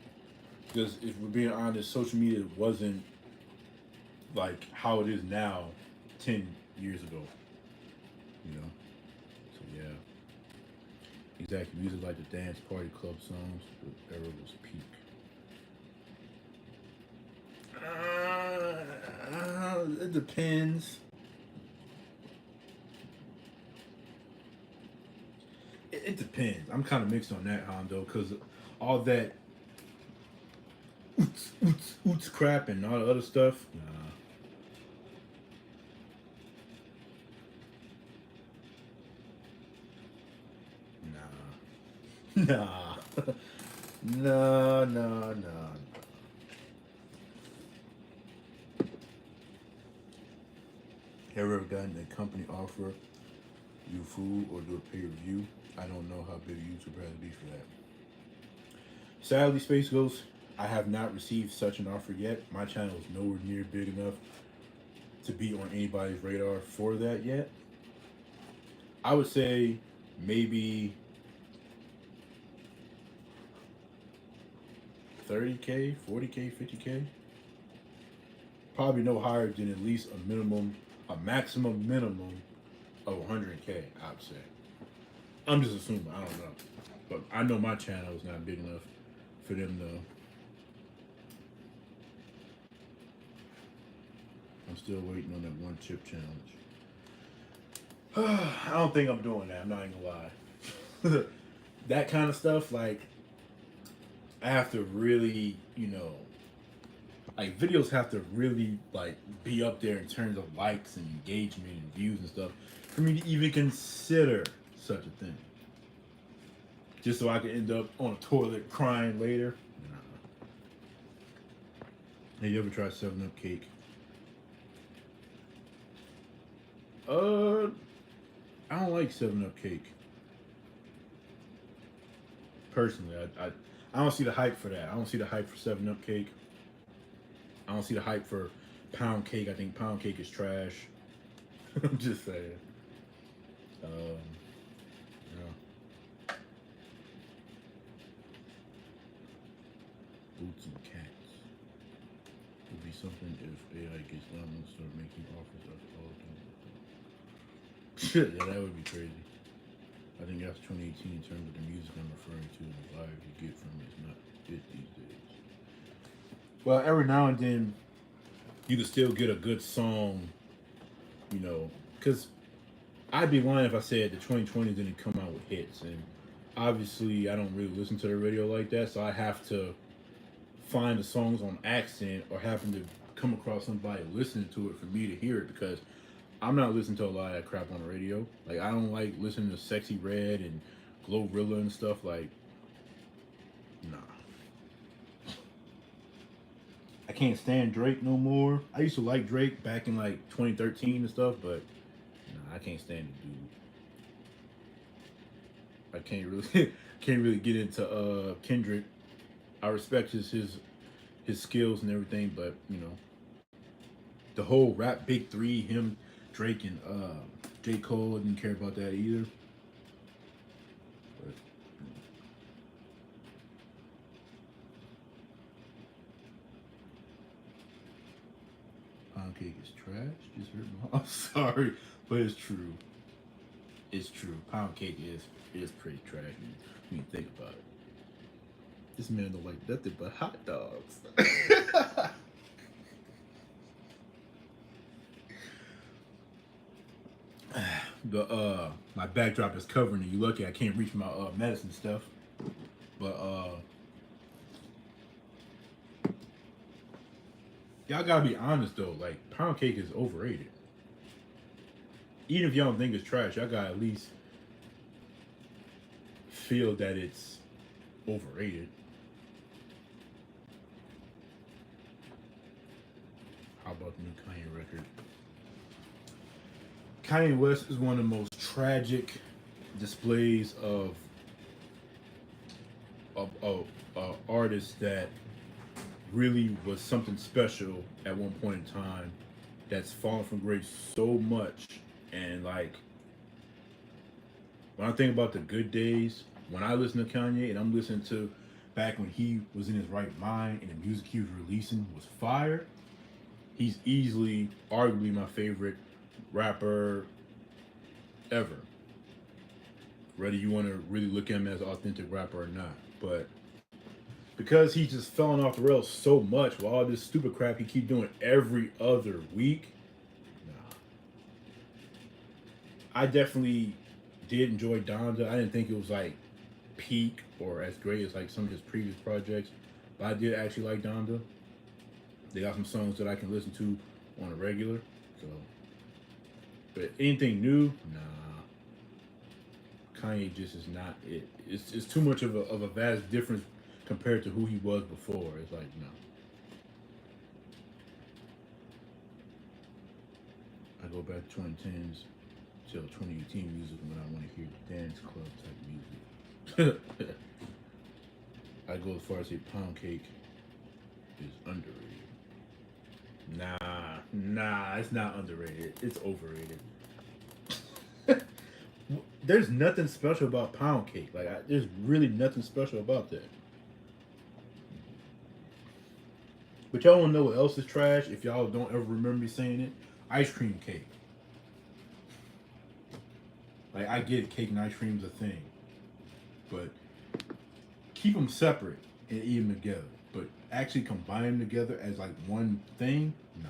Because if we're being honest, social media wasn't like how it is now 10 years ago. You know? So yeah. Exactly. Music like the dance party club songs, the era was peak. It depends. It depends. I'm kind of mixed on that, Hondo, because all that oots crap and all the other stuff. Nah, nah, nah, nah, nah. Have you ever gotten a company offer you food or do a pay review? I don't know how big a YouTuber has to be for that. Sadly, Space Ghost, I have not received such an offer yet. My channel is nowhere near big enough to be on anybody's radar for that yet. I would say maybe 30K, 40K, 50K. Probably no higher than at least a minimum, a maximum minimum of 100K, I'd say. I'm just assuming, I don't know. But I know my channel is not big enough for them to. I'm still waiting on that one chip challenge. I don't think I'm doing that. I'm not even gonna lie. That kind of stuff, like, I have to really, like videos have to really like be up there in terms of likes and engagement and views and stuff for me to even consider such a thing. Just so I could end up on a toilet crying later. Nah. Have you ever tried 7 Up cake? Uh, I don't like 7 Up cake. Personally, I don't see the hype for that. I don't see the hype for 7 Up cake. I don't see the hype for pound cake. I think pound cake is trash. I'm just saying. Um, yeah. Boots and cats. Would be something if AI gets down and start making offers of all the yeah, that would be crazy. I think that's 2018 in terms of the music I'm referring to and the vibe you get from it is not it these days. Well, every now and then you can still get a good song, because I'd be lying if I said the 2020s didn't come out with hits. And obviously, I don't really listen to the radio like that, so I have to find the songs on accident or happen to come across somebody listening to it for me to hear it because I'm not listening to a lot of that crap on the radio. Like I don't like listening to Sexy Red and Glorilla and stuff. Like, nah. I can't stand Drake no more. I used to like Drake back in like 2013 and stuff, but nah, I can't stand the dude. I can't really can't really get into Kendrick. I respect his skills and everything, but you know the whole rap big three, him, Drake, and J Cole, I didn't care about that either. But pound cake is trash. Just heard my. I'm sorry, but it's true. It's true. Pound cake is pretty trash when you think about it. This man don't like nothing but hot dogs. The my backdrop is covering it. You lucky I can't reach my medicine stuff. But y'all gotta be honest though. Like pound cake is overrated. Even if y'all don't think it's trash, y'all gotta at least feel that it's overrated. How about the new Kanye record? Kanye West is one of the most tragic displays of artists that really was something special at one point in time that's fallen from grace so much. And like when I think about the good days, when I listen to Kanye and I'm listening to back when he was in his right mind and the music he was releasing was fire, he's easily, arguably my favorite rapper ever. Whether you want to really look at him as an authentic rapper or not. But because he's just falling off the rails so much with all this stupid crap he keep doing every other week, nah. I definitely did enjoy Donda. I didn't think it was like peak or as great as like some of his previous projects, but I did actually like Donda. They got some songs that I can listen to on a regular. So, but anything new, nah. Kanye just is not it. It's too much of a vast difference compared to who he was before. It's like no. I go back to 2010s till 2018 music when I want to hear dance club type music. I go as far as say pound cake is underrated. Nah, it's not underrated. It's overrated. There's nothing special about pound cake. Like, there's really nothing special about that. But y'all want to know what else is trash? If y'all don't ever remember me saying it, ice cream cake. Like, I get cake and ice cream is a thing, but keep them separate and eat them together. But actually combine them together as like one thing, nah.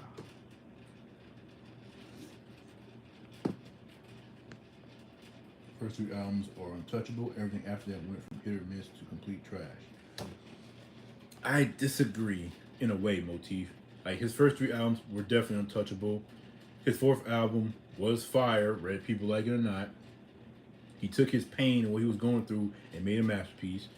First three albums are untouchable. Everything after that went from hit or miss to complete trash. I disagree in a way, Motif. Like his first three albums were definitely untouchable. His fourth album was fire, whether people like it or not. He took his pain and what he was going through and made a masterpiece.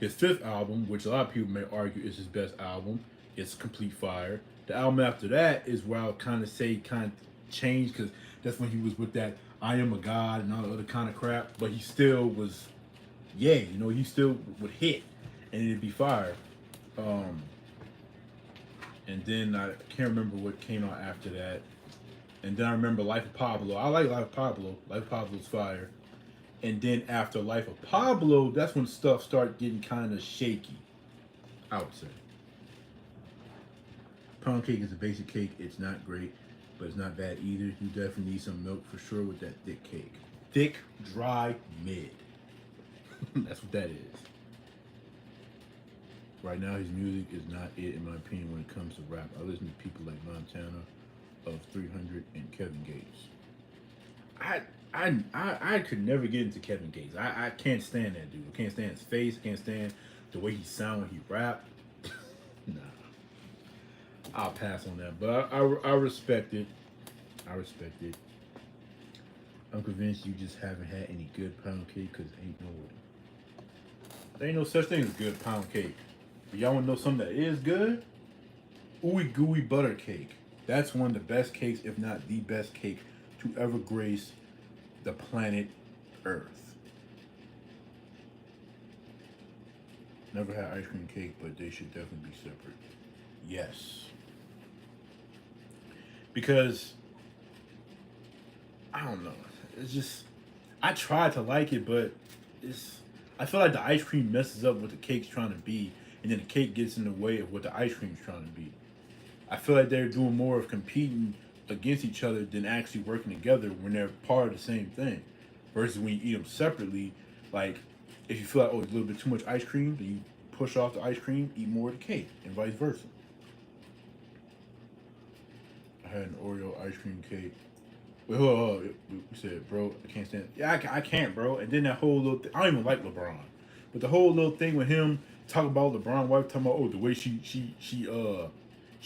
His fifth album, which a lot of people may argue is his best album, is complete fire. The album after that is where I'll kind of say kind of changed because that's when he was with that I Am a God and all the other kind of crap. But he still was, yeah, you know, he still would hit and it'd be fire. And then I can't remember what came out after that. And then I remember Life of Pablo. I like Life of Pablo. Life of Pablo's fire. And then after Life of Pablo, that's when stuff started getting kind of shaky, I would say. Pound cake is a basic cake. It's not great, but it's not bad either. You definitely need some milk for sure with that thick cake. Thick, dry, mid. That's what that is. Right now, his music is not it, in my opinion, when it comes to rap. I listen to people like Montana, of 300, and Kevin Gates. I could never get into Kevin Gates. I can't stand that dude. I can't stand his face. I can't stand the way he sound when he rap. Nah, I'll pass on that. But I respect it. I respect it. I'm convinced you just haven't had any good pound cake because there ain't no such thing as good pound cake. But y'all want to know something that is good? Ooey gooey butter cake. That's one of the best cakes, if not the best cake, to ever grace the planet Earth. Never had ice cream cake, but they should definitely be separate. Yes. Because I don't know. It's just I try to like it, but it's I feel like the ice cream messes up what the cake's trying to be, and then the cake gets in the way of what the ice cream's trying to be. I feel like they're doing more of competing against each other than actually working together when they're part of the same thing. Versus when you eat them separately, like if you feel like, oh, it's a little bit too much ice cream, then you push off the ice cream, eat more of the cake, and vice versa. I had an Oreo ice cream cake. Wait, hold on. We said, bro, I can't stand. Yeah, I can't, bro. And then that whole little thing, I don't even like LeBron, but the whole little thing with him talking about LeBron wife talking about, oh, the way she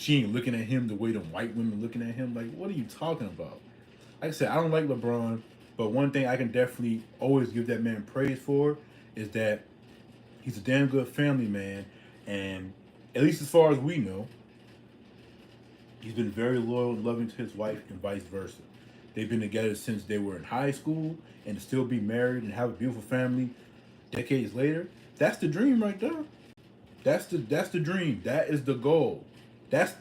ain't looking at him the way the white women looking at him. Like, what are you talking about? Like I said, I don't like LeBron, but one thing I can definitely always give that man praise for is that he's a damn good family man, and at least as far as we know, he's been very loyal and loving to his wife and vice versa. They've been together since they were in high school, and to still be married and have a beautiful family decades later, that's the dream right there. That's the dream. That is the goal. That's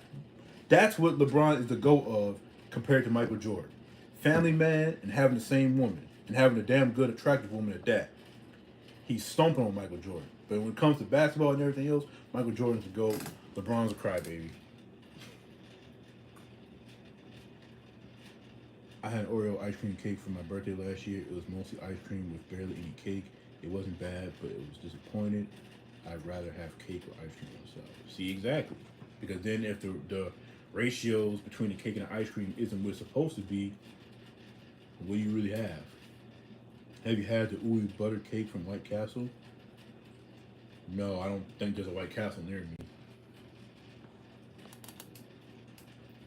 that's what LeBron is the goal of compared to Michael Jordan. Family man and having the same woman and having a damn good attractive woman at that. He's stomping on Michael Jordan. But when it comes to basketball and everything else, Michael Jordan's the GOAT. LeBron's a crybaby. I had Oreo ice cream cake for my birthday last year. It was mostly ice cream with barely any cake. It wasn't bad, but it was disappointed. I'd rather have cake or ice cream on the side. See, exactly. Because then if the ratios between the cake and the ice cream isn't what it's supposed to be, what do you really have? Have you had the ooey butter cake from White Castle? No, I don't think there's a White Castle near me.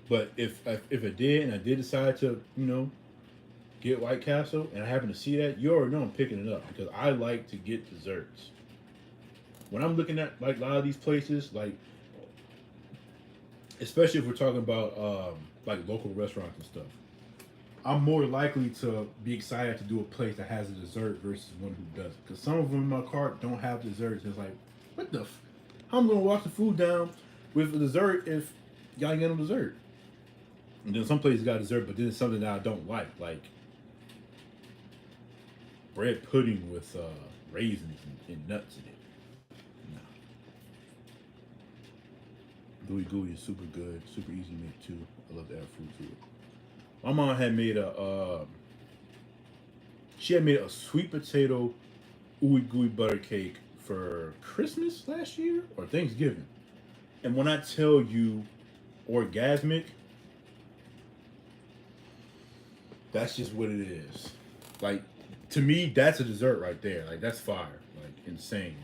But if I did and I did decide to, get White Castle and I happen to see that, you already know I'm picking it up because I like to get desserts. When I'm looking at like a lot of these places, like especially if we're talking about like local restaurants and stuff, I'm more likely to be excited to do a place that has a dessert versus one who doesn't. Because some of them in my cart don't have desserts. It's like, what the? How am I gonna wash the food down with a dessert if y'all ain't got no dessert? And then some places got dessert, but then it's something that I don't like bread pudding with raisins and nuts in it. No. Gooey Gooey is super good, super easy to make too. I love to add fruit to it. My mom had made she had made a sweet potato ooey gooey butter cake for Christmas last year or Thanksgiving. And when I tell you orgasmic, that's just what it is. Like, to me, that's a dessert right there. Like, that's fire. Like, insane.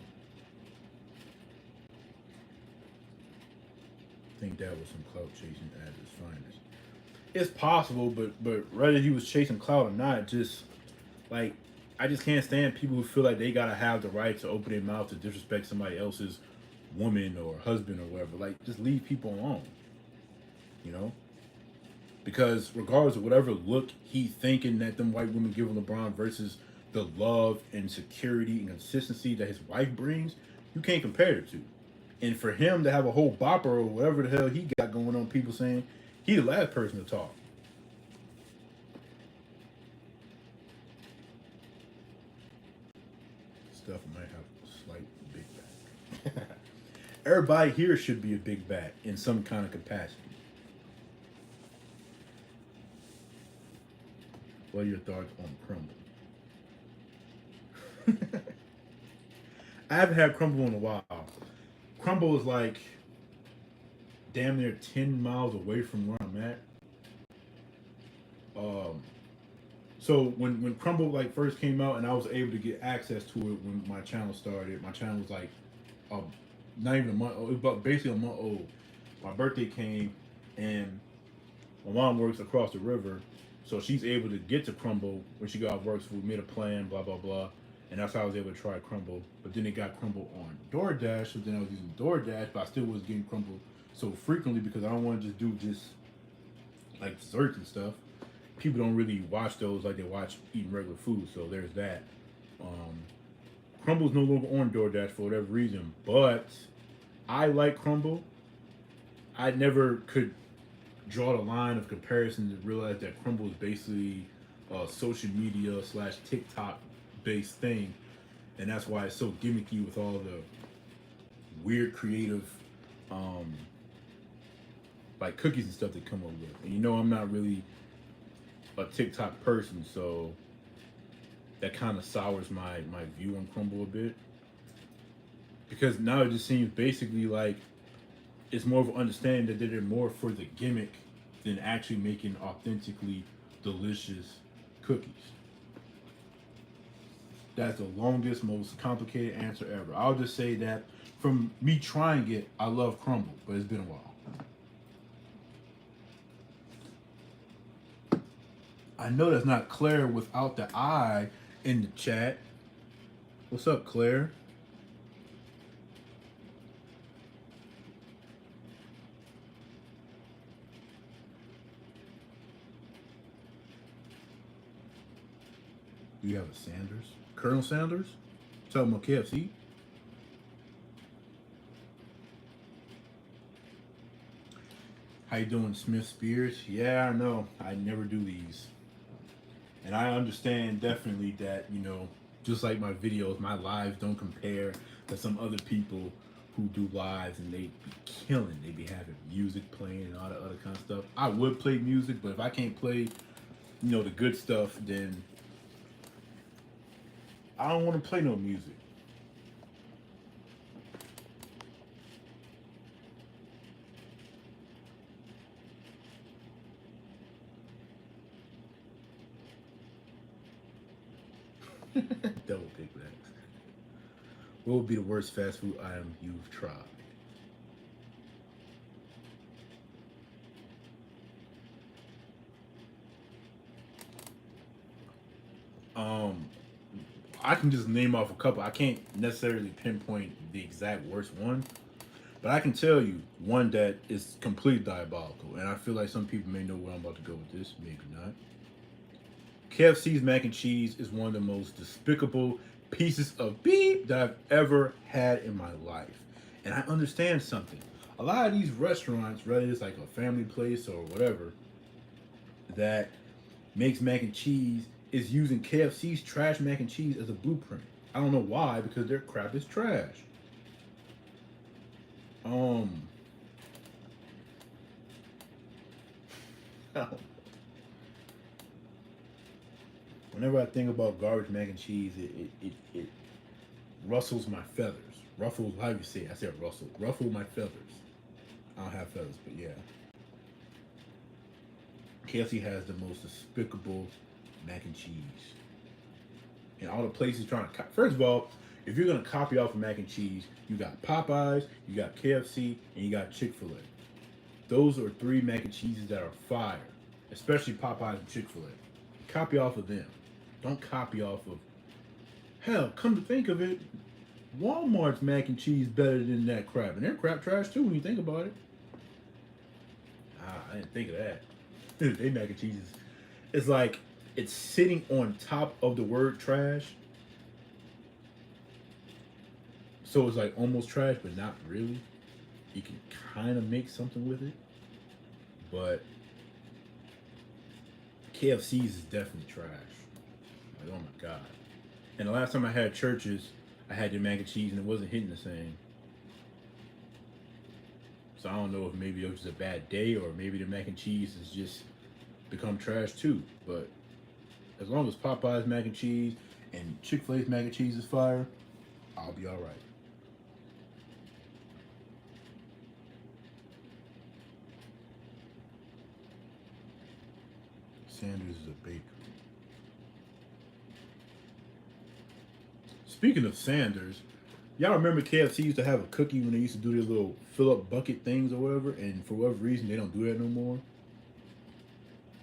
I think that was some clout chasing at its finest. It's possible, but whether he was chasing clout or not, just like I just can't stand people who feel like they gotta have the right to open their mouth to disrespect somebody else's woman or husband or whatever. Like, just leave people alone. You know? Because regardless of whatever look he thinking that them white women give LeBron versus the love and security and consistency that his wife brings, you can't compare the two. And for him to have a whole bopper or whatever the hell he got going on, people saying he the last person to talk. Stuff might have a slight big back. Everybody here should be a big back in some kind of capacity. What are your thoughts on crumble? I haven't had crumble in a while. Crumble is like damn near 10 miles away from where I'm at. Um, so when Crumble like first came out and I was able to get access to it when my channel started, my channel was like um, not even a month old. It was about basically a month old. My birthday came and my mom works across the river, So she's able to get to crumble when she got off work. So we made a plan, blah blah blah, and that's how I was able to try crumble. But then it got crumble on DoorDash, so then I was using DoorDash, but I still was getting crumble so frequently because I don't want to just do just like desserts and stuff. People don't really watch those like they watch eating regular food. So there's that. Um, Crumble's no longer on DoorDash for whatever reason, but I like Crumble. I never could draw the line of comparison to realize that Crumble is basically a social media slash TikTok based thing, and that's why it's so gimmicky with all the weird creative um, like cookies and stuff they come up with. And you know, I'm not really a TikTok person, so that kind of sours my view on Crumble a bit because now it just seems basically like it's more of an understanding that they're more for the gimmick than actually making authentically delicious cookies. That's the longest, most complicated answer ever. I'll just say that from me trying it, I love Crumble, but it's been a while. I know that's not Claire without the I in the chat. What's up, Claire? Do you have a Sanders? Colonel Sanders? Talking about KFC? How you doing, Smith Spears? Yeah, I know. I never do these. And I understand definitely that, you know, just like my videos, my lives don't compare to some other people who do lives and they be killing. They be having music playing and all that other kind of stuff. I would play music, but if I can't play, you know, the good stuff, then I don't want to play no music. Double Big Macs. What would be the worst fast food item you've tried? Um, I can just name off a couple. I can't necessarily pinpoint the exact worst one, but I can tell you one that is completely diabolical. And I feel like some people may know where I'm about to go with this, maybe not. KFC's mac and cheese is one of the most despicable pieces of beef that I've ever had in my life. And I understand something. A lot of these restaurants, whether it's like a family place or whatever, that makes mac and cheese is using KFC's trash mac and cheese as a blueprint. I don't know why, because their crap is trash. Um, Whenever I think about garbage mac and cheese, it rustles my feathers. Ruffles, how do you say it? I said rustle. Ruffle my feathers. I don't have feathers, but yeah. KFC has the most despicable mac and cheese. And all the places trying to first of all, if you're gonna copy off of mac and cheese, you got Popeyes, you got KFC, and you got Chick-fil-A. Those are three mac and cheeses that are fire, especially Popeyes and Chick-fil-A. Copy off of them. Don't copy off of. Hell, come to think of it, Walmart's mac and cheese better than that crap, and their crap trash too when you think about it. I didn't think of that. They mac and cheese it's like it's sitting on top of the word trash. So it's like almost trash, but not really. You can kind of make something with it. But KFC's is definitely trash. Like, oh my God. And the last time I had churches, I had the mac and cheese and it wasn't hitting the same. So I don't know if maybe it was a bad day or maybe the mac and cheese has just become trash too. But as long as Popeye's mac and cheese and Chick-fil-A's mac and cheese is fire, I'll be all right. Sanders is a baker. Speaking of Sanders, y'all remember KFC used to have a cookie when they used to do their little fill up bucket things or whatever, and for whatever reason they don't do that no more.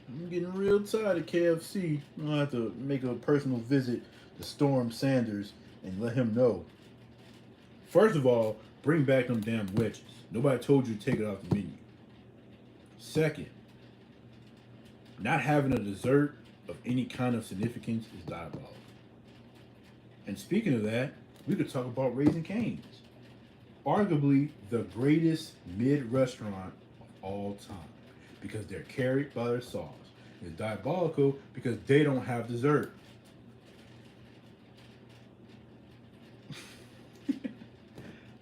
I'm getting real tired of KFC. I'm gonna have to make a personal visit to Storm Sanders and let him know. First of all, bring back them damn wedges. Nobody told you to take it off the menu. Second, not having a dessert of any kind of significance is diabolical. And speaking of that, we could talk about Raising Cane's, arguably the greatest mid restaurant of all time, because they're carried by their sauce. It's diabolical because they don't have dessert.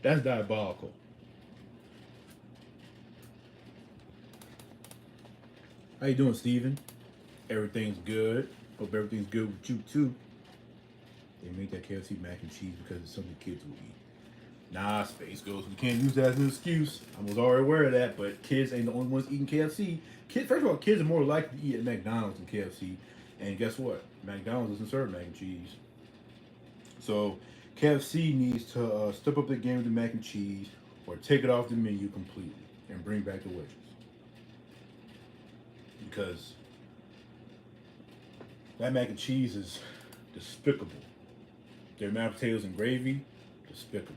That's diabolical. How you doing, Steven? Everything's good. Hope everything's good with you too. They make that KFC mac and cheese because it's something kids will eat. Nah, Space Ghost. We can't use that as an excuse. I was already aware of that, but kids ain't the only ones eating KFC. First of all, kids are more likely to eat at McDonald's than KFC. And guess what? McDonald's doesn't serve mac and cheese. So KFC needs to step up their game with the mac and cheese or take it off the menu completely and bring back the wedges. Because that mac and cheese is despicable. Their mashed potatoes and gravy, despicable.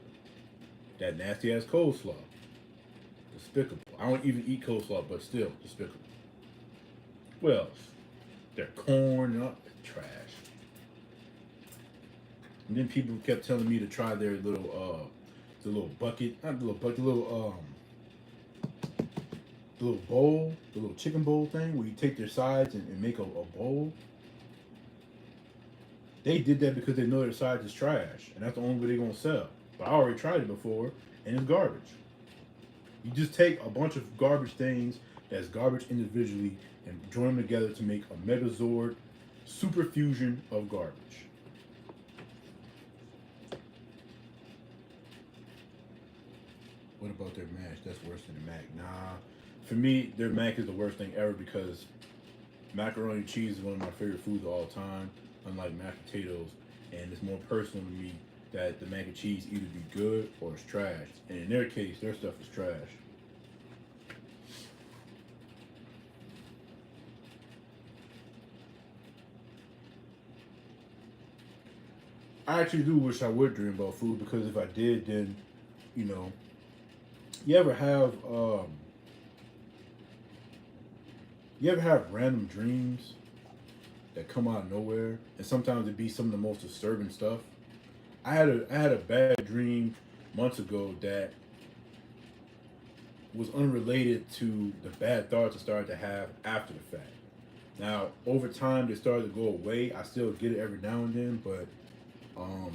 That nasty ass coleslaw, despicable. I don't even eat coleslaw, but still despicable. What else? Their corn, trash. And then people kept telling me to try their the little bucket, not the little bucket, the little bowl, the little chicken bowl thing where you take their sides and make a bowl. They did that because they know their sides is trash, and that's the only way they're gonna sell. But I already tried it before, and it's garbage. You just take a bunch of garbage things that's garbage individually and join them together to make a Megazord super fusion of garbage. What about their mash? That's worse than the mac. Nah. For me, their mac is the worst thing ever because macaroni and cheese is one of my favorite foods of all time, unlike mashed potatoes. And it's more personal to me that the mac and cheese either be good or it's trash. And in their case, their stuff is trash. I actually do wish I would dream about food because if I did, then, you know, you ever have random dreams that come out of nowhere, and sometimes it be some of the most disturbing stuff. I had a bad dream months ago that was unrelated to the bad thoughts I started to have after the fact. Now, over time, they started to go away. I still get it every now and then, but um,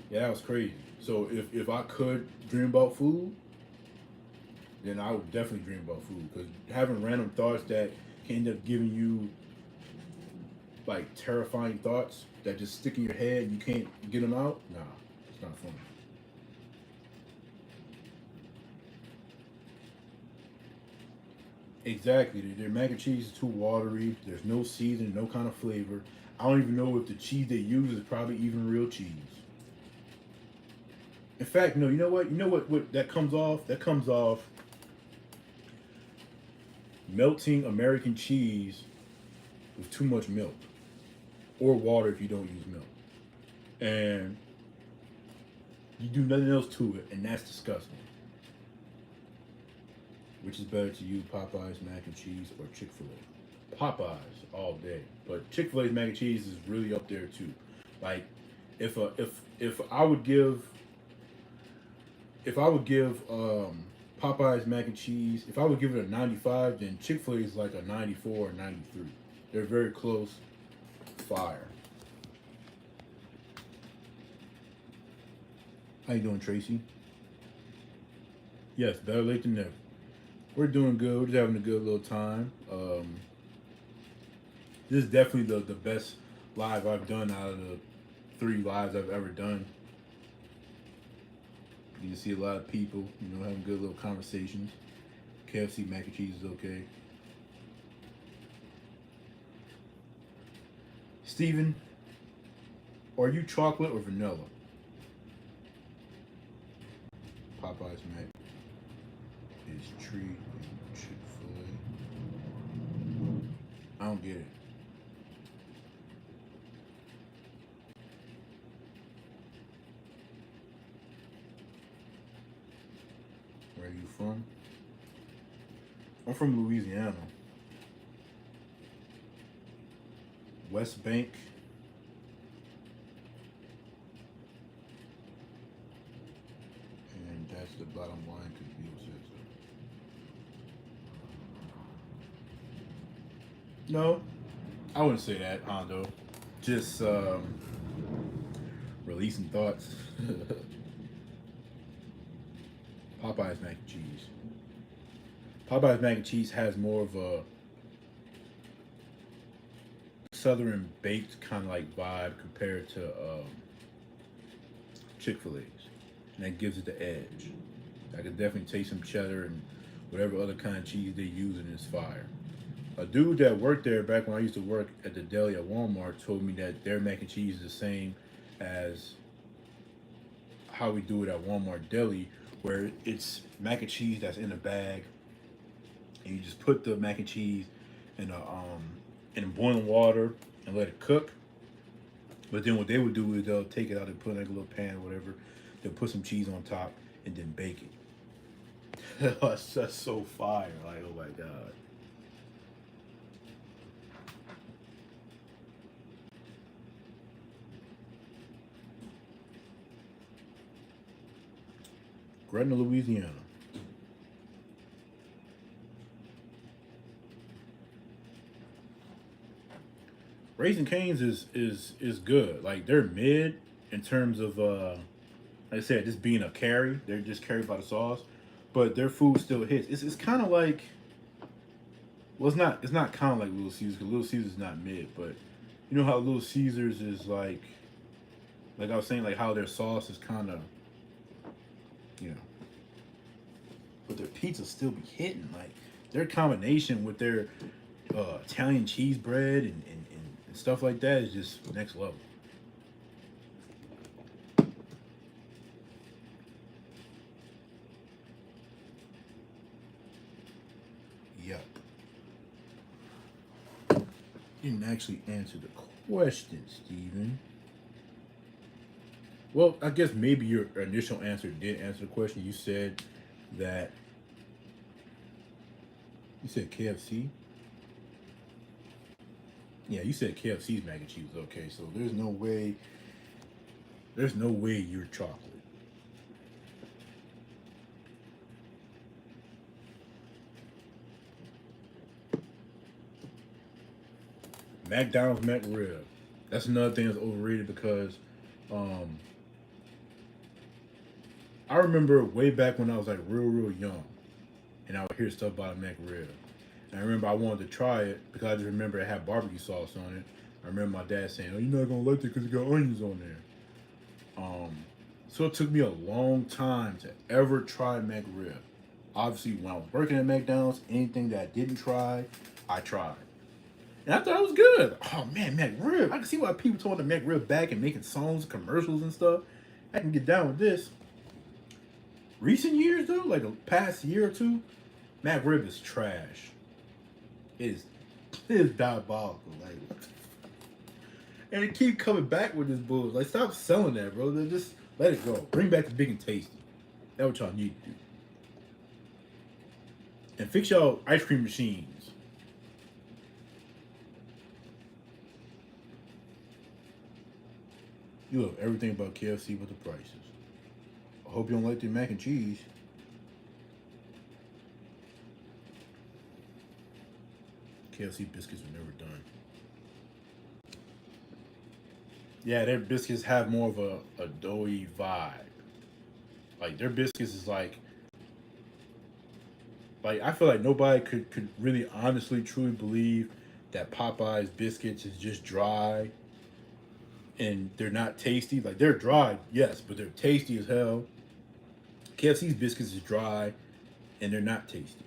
yeah, that was crazy. So if I could dream about food, then I would definitely dream about food because having random thoughts that can end up giving you like terrifying thoughts that just stick in your head and you can't get them out. Nah, it's not fun. Exactly. Their mac and cheese is too watery. There's no season, no kind of flavor. I don't even know if the cheese they use is probably even real cheese. In fact, no. You know what? What that comes off? That comes off melting American cheese with too much milk or water if you don't use milk, and you do nothing else to it, and that's disgusting. Which is better to you, Popeyes mac and cheese or Chick-fil-A? Popeyes all day, but Chick-fil-A's mac and cheese is really up there too. Like, if I would give Popeyes mac and cheese, if I would give it a 95, then Chick-fil-A is like a 94 or 93. They're very close. Fire. How you doing, Tracy? Yes, better late than never. We're doing good. We're just having a good little time. This is definitely the best live I've done out of the 3 lives I've ever done. You can see a lot of people, having good little conversations. KFC mac and cheese is okay. Steven, are you chocolate or vanilla? Popeye's mac is tree and Chick-fil-A. I don't get it. Where are you from? I'm from Louisiana. West Bank. And that's the bottom line because Bill says so. No, I wouldn't say that, Hondo. Just releasing thoughts. Popeye's mac and cheese. Popeye's mac and cheese has more of a southern baked kind of like vibe compared to Chick-fil-A's, and that gives it the edge. I can definitely taste some cheddar and whatever other kind of cheese they use in this fire. A dude that worked there back when I used to work at the deli at Walmart told me that their mac and cheese is the same as how we do it at Walmart deli, where it's mac and cheese that's in a bag, and you just put the mac and cheese in in boiling water and let it cook. But then what they would do is they'll take it out and put it in like a little pan or whatever. They'll put some cheese on top and then bake it. That's so fire! Like, oh my god. Gretna, Louisiana. Raising Cane's is good. Like they're mid in terms of like I said, just being a carry. They're just carried by the sauce, but their food still hits. It's kind of like, well, it's not kind of like Little Caesars because Little Caesars is not mid, but you know how Little Caesars is like I was saying, like how their sauce is kind of, you know, but their pizza still be hitting. Like their combination with their Italian cheese bread and stuff like that is just next level. Yep. You didn't actually answer the question, Steven. Well, I guess maybe your initial answer did answer the question. That you said KFC. Yeah, you said KFC's mac and cheese was okay. So there's no way you're chocolate. McDonald's McRib. That's another thing that's overrated because um, I remember way back when I was like real young, and I would hear stuff about a McRib. And I remember I wanted to try it because I just remember it had barbecue sauce on it. I remember my dad saying, "Oh, you're not gonna like it because it got onions on there." Um, so it took me a long time to ever try McRib. Obviously, when I was working at McDonald's, anything that I didn't try, I tried. And I thought it was good. Oh man, McRib. I can see why people throwing the McRib back and making songs, commercials, and stuff. I can get down with this. Recent years though, like the past year or two, McRib is trash. It is, it is diabolical. Like, what the and they keep coming back with this bull. Like, stop selling that, bro. They just let it go. Bring back the big and tasty. That's what y'all need to do. And fix y'all ice cream machines. You love everything about KFC but the prices. I hope you don't like the mac and cheese. KFC biscuits are never done. Yeah, their biscuits have more of a doughy vibe. Like their biscuits is like I feel like nobody could really honestly truly believe that Popeye's biscuits is just dry and they're not tasty. Like they're dry, yes, but they're tasty as hell. KFC's biscuits is dry and they're not tasty.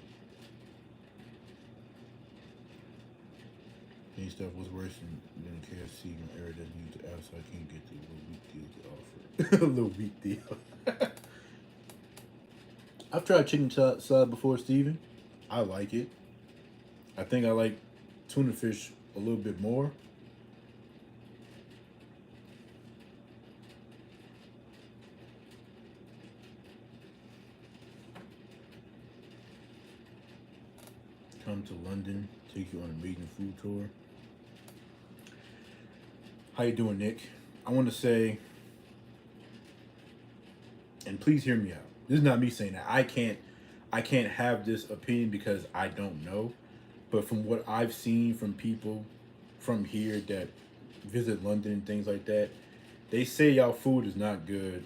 Any stuff was worse than KFC when Eric doesn't use the app, so I can't get the little week deal to offer. Little week deal. I've tried chicken salad before, Steven. I like it. I think I like tuna fish a little bit more. Come to London, take you on an amazing food tour. How you doing, Nick? I want to say, and please hear me out. This is not me saying that. I can't have this opinion because I don't know. But from what I've seen from people from here that visit London and things like that, they say y'all food is not good.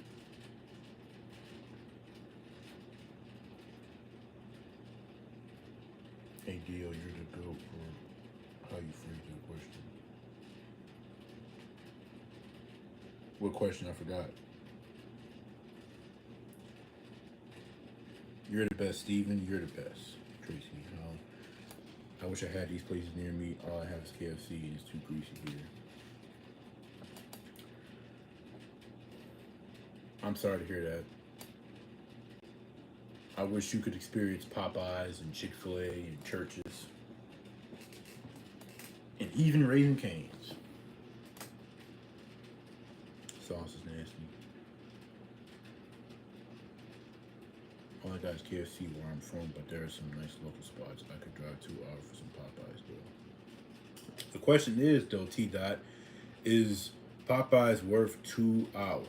Hey, Dio, you're the goat for how you phrase that question. What question? I forgot. You're the best, Steven. You're the best, Tracy. I wish I had these places near me. All I have is KFC, and it's too greasy here. I'm sorry to hear that. I wish you could experience Popeyes and Chick-fil-A and churches and even Raising Cane's. Sauce is nasty. All I got is KFC where I'm from, but there are some nice local spots. I could drive 2 hours for some Popeyes though. The question is though, T Dot, is Popeyes worth 2 hours?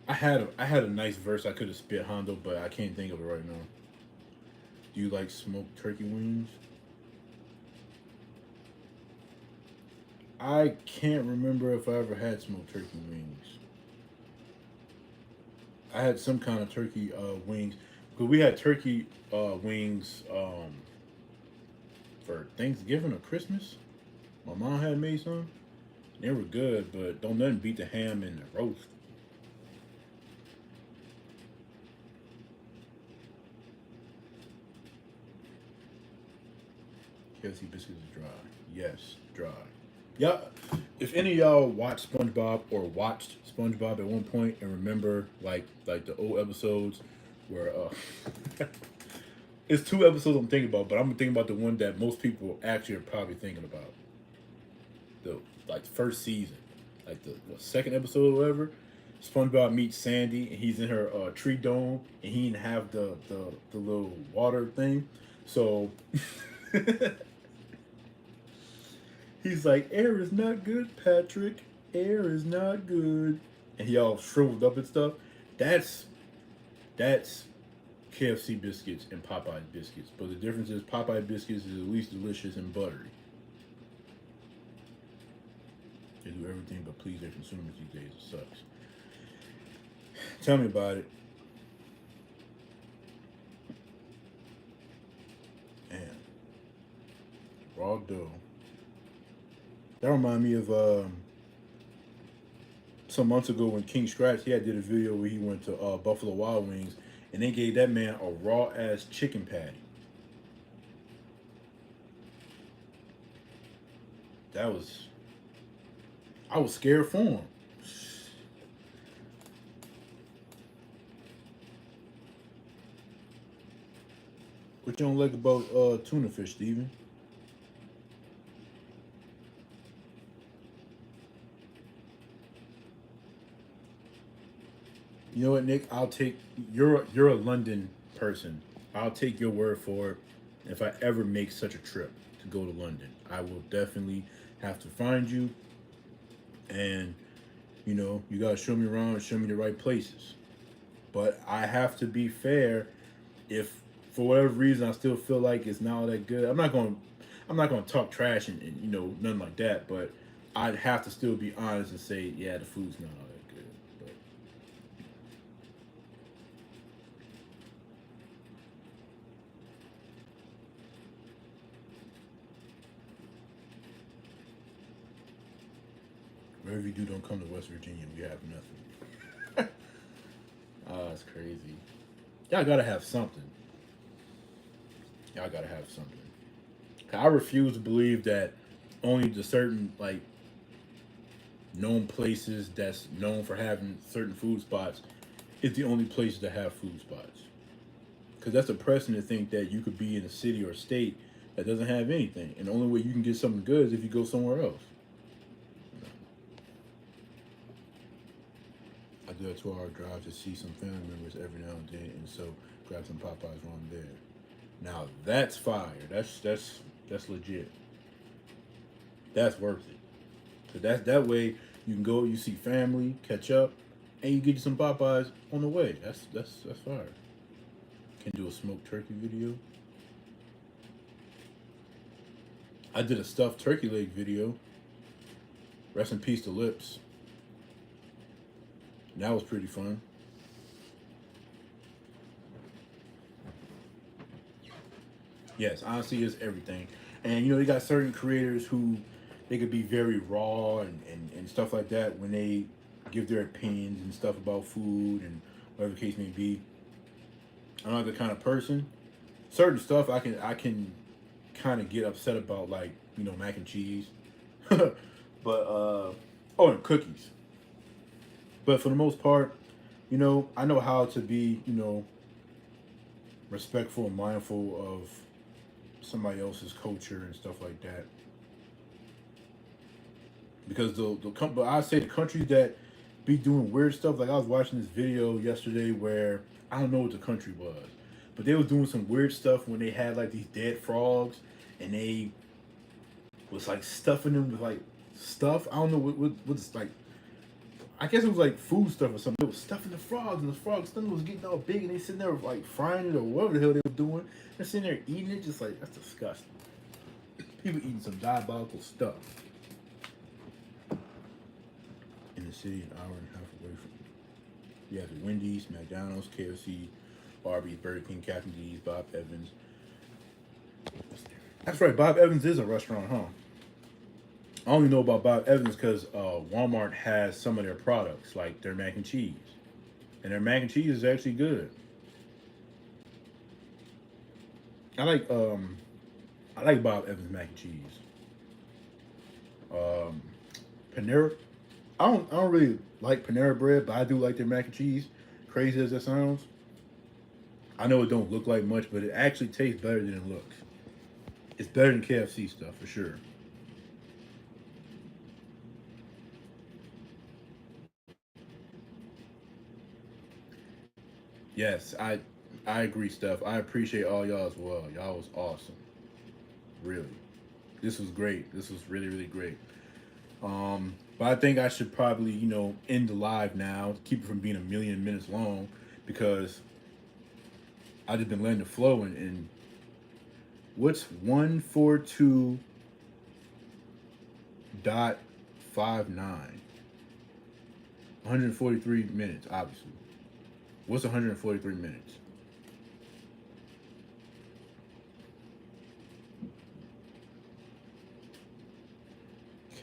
I had a nice verse I could have spit Hondo, but I can't think of it right now. Do you like smoked turkey wings? I can't remember if I ever had smoked turkey wings. I had some kind of turkey wings because we had turkey wings for Thanksgiving or Christmas. My mom had made some. They were good, but don't nothing beat the ham and the roast. KFC biscuits is dry. Yes, dry. Yeah. If any of y'all watched SpongeBob or watched SpongeBob at one point and remember like the old episodes where it's 2 episodes I'm thinking about, but I'm thinking about the one that most people actually are probably thinking about. The like first season, like the second episode or whatever. SpongeBob meets Sandy and he's in her tree dome and he didn't have the little water thing, so he's like, "Air is not good, Patrick. Air is not good," and he all shriveled up and stuff. That's that's KFC biscuits and Popeye biscuits, but the difference is Popeye biscuits is at least delicious and buttery. They do everything but please their consumers these days. It sucks. Tell me about it. Man, raw dough. That remind me of some months ago when King Scratch he had did a video where he went to Buffalo Wild Wings and they gave that man a raw ass chicken patty. That was I was scared for him. What you don't like about tuna fish, Steven? You know what, Nick? I'll take you're a London person. I'll take your word for it. If I ever make such a trip to go to London, I will definitely have to find you, and you gotta show me around and show me the right places. But I have to be fair. If for whatever reason I still feel like it's not all that good, I'm not gonna talk trash and nothing like that. But I'd have to still be honest and say, yeah, the food's not all that good. But whatever you do, don't come to West Virginia. We have nothing. Oh, it's crazy. Y'all gotta have something. Y'all gotta have something. I refuse to believe that only the certain like known places that's known for having certain food spots is the only places that have food spots. Because that's depressing to think that you could be in a city or state that doesn't have anything, and the only way you can get something good is if you go somewhere else. I do a 2-hour drive to see some family members every now and then, and so grab some Popeyes while I'm there. Now that's fire. That's legit. That's worth it. So that's that way you can go, you see family, catch up, and you get you some Popeyes on the way. That's fire. Can do a smoked turkey video. I did a stuffed turkey leg video. Rest in peace to Lips. And that was pretty fun. Yes, honesty is everything. And you got certain creators who they could be very raw and stuff like that when they give their opinions and stuff about food and whatever the case may be. I'm not the kind of person. Certain stuff I can kind of get upset about, like mac and cheese, but and cookies. But for the most part, I know how to be respectful and mindful of somebody else's culture and stuff like that. Because but I say the countries that be doing weird stuff. Like I was watching this video yesterday where I don't know what the country was, but they was doing some weird stuff when they had like these dead frogs, and they was like stuffing them with like stuff. I don't know what it's like. I guess it was like food stuff or something. They was stuffing the frogs, and the frog's stomach was getting all big, and they sitting there like frying it or whatever the hell they were doing. They're sitting there eating it, just like that's disgusting. People eating some diabolical stuff in the city, an hour and a half away from. You have the Wendy's, McDonald's, KFC, Arby's, Burger King, Captain D's, Bob Evans. That's right, Bob Evans is a restaurant, huh? I only know about Bob Evans because Walmart has some of their products, like their mac and cheese, and their mac and cheese is actually good. I like Bob Evans mac and cheese. Um, Panera. I don't really like Panera bread, but I do like their mac and cheese. Crazy as that sounds, I know it don't look like much, but it actually tastes better than it looks. It's better than KFC stuff for sure. Yes, I agree, Steph. I appreciate all y'all as well. Y'all was awesome. Really. This was great. This was really, really great. But I think I should probably, end the live now, keep it from being a million minutes long, because I just been letting it flow. And what's 142.59? 143 minutes, obviously. What's 143 minutes?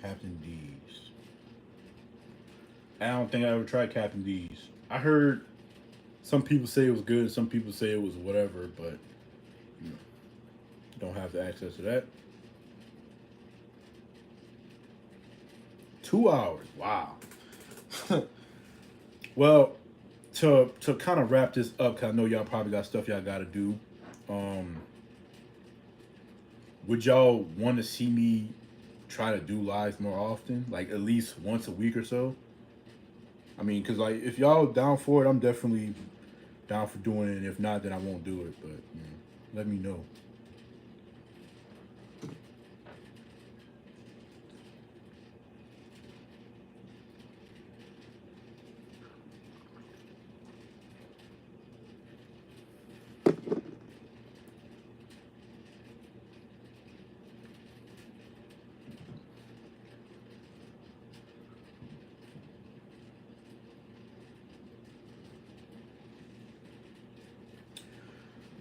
Captain D's. I don't think I ever tried Captain D's. I heard some people say it was good, some people say it was whatever, but you know, don't have the access to that. 2 hours. Wow. Well, to kind of wrap this up, cause I know y'all probably got stuff y'all got to do. Um, would y'all want to see me try to do lives more often, like at least once a week or so? I mean, cause like if y'all down for it, I'm definitely down for doing it. And if not, then I won't do it. But let me know.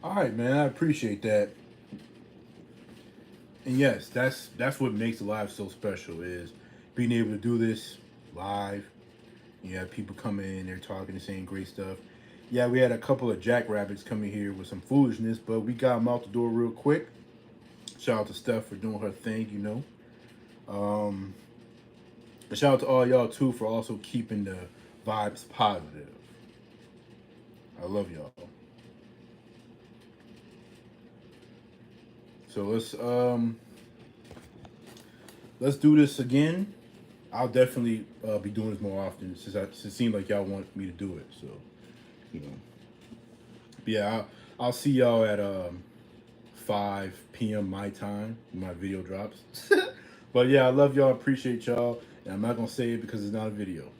All right, man. I appreciate that. And yes, that's what makes the live so special is being able to do this live. You have people coming in, they're talking and saying great stuff. Yeah, we had a couple of jackrabbits coming here with some foolishness, but we got them out the door real quick. Shout out to Steph for doing her thing. Um, And shout out to all y'all too for also keeping the vibes positive. I love y'all. So let's do this again. I'll definitely be doing this more often since it seemed like y'all want me to do it. So you know, but yeah, I'll see y'all at 5 p.m. my time when my video drops. But yeah, I love y'all. Appreciate y'all. And I'm not gonna say it because it's not a video.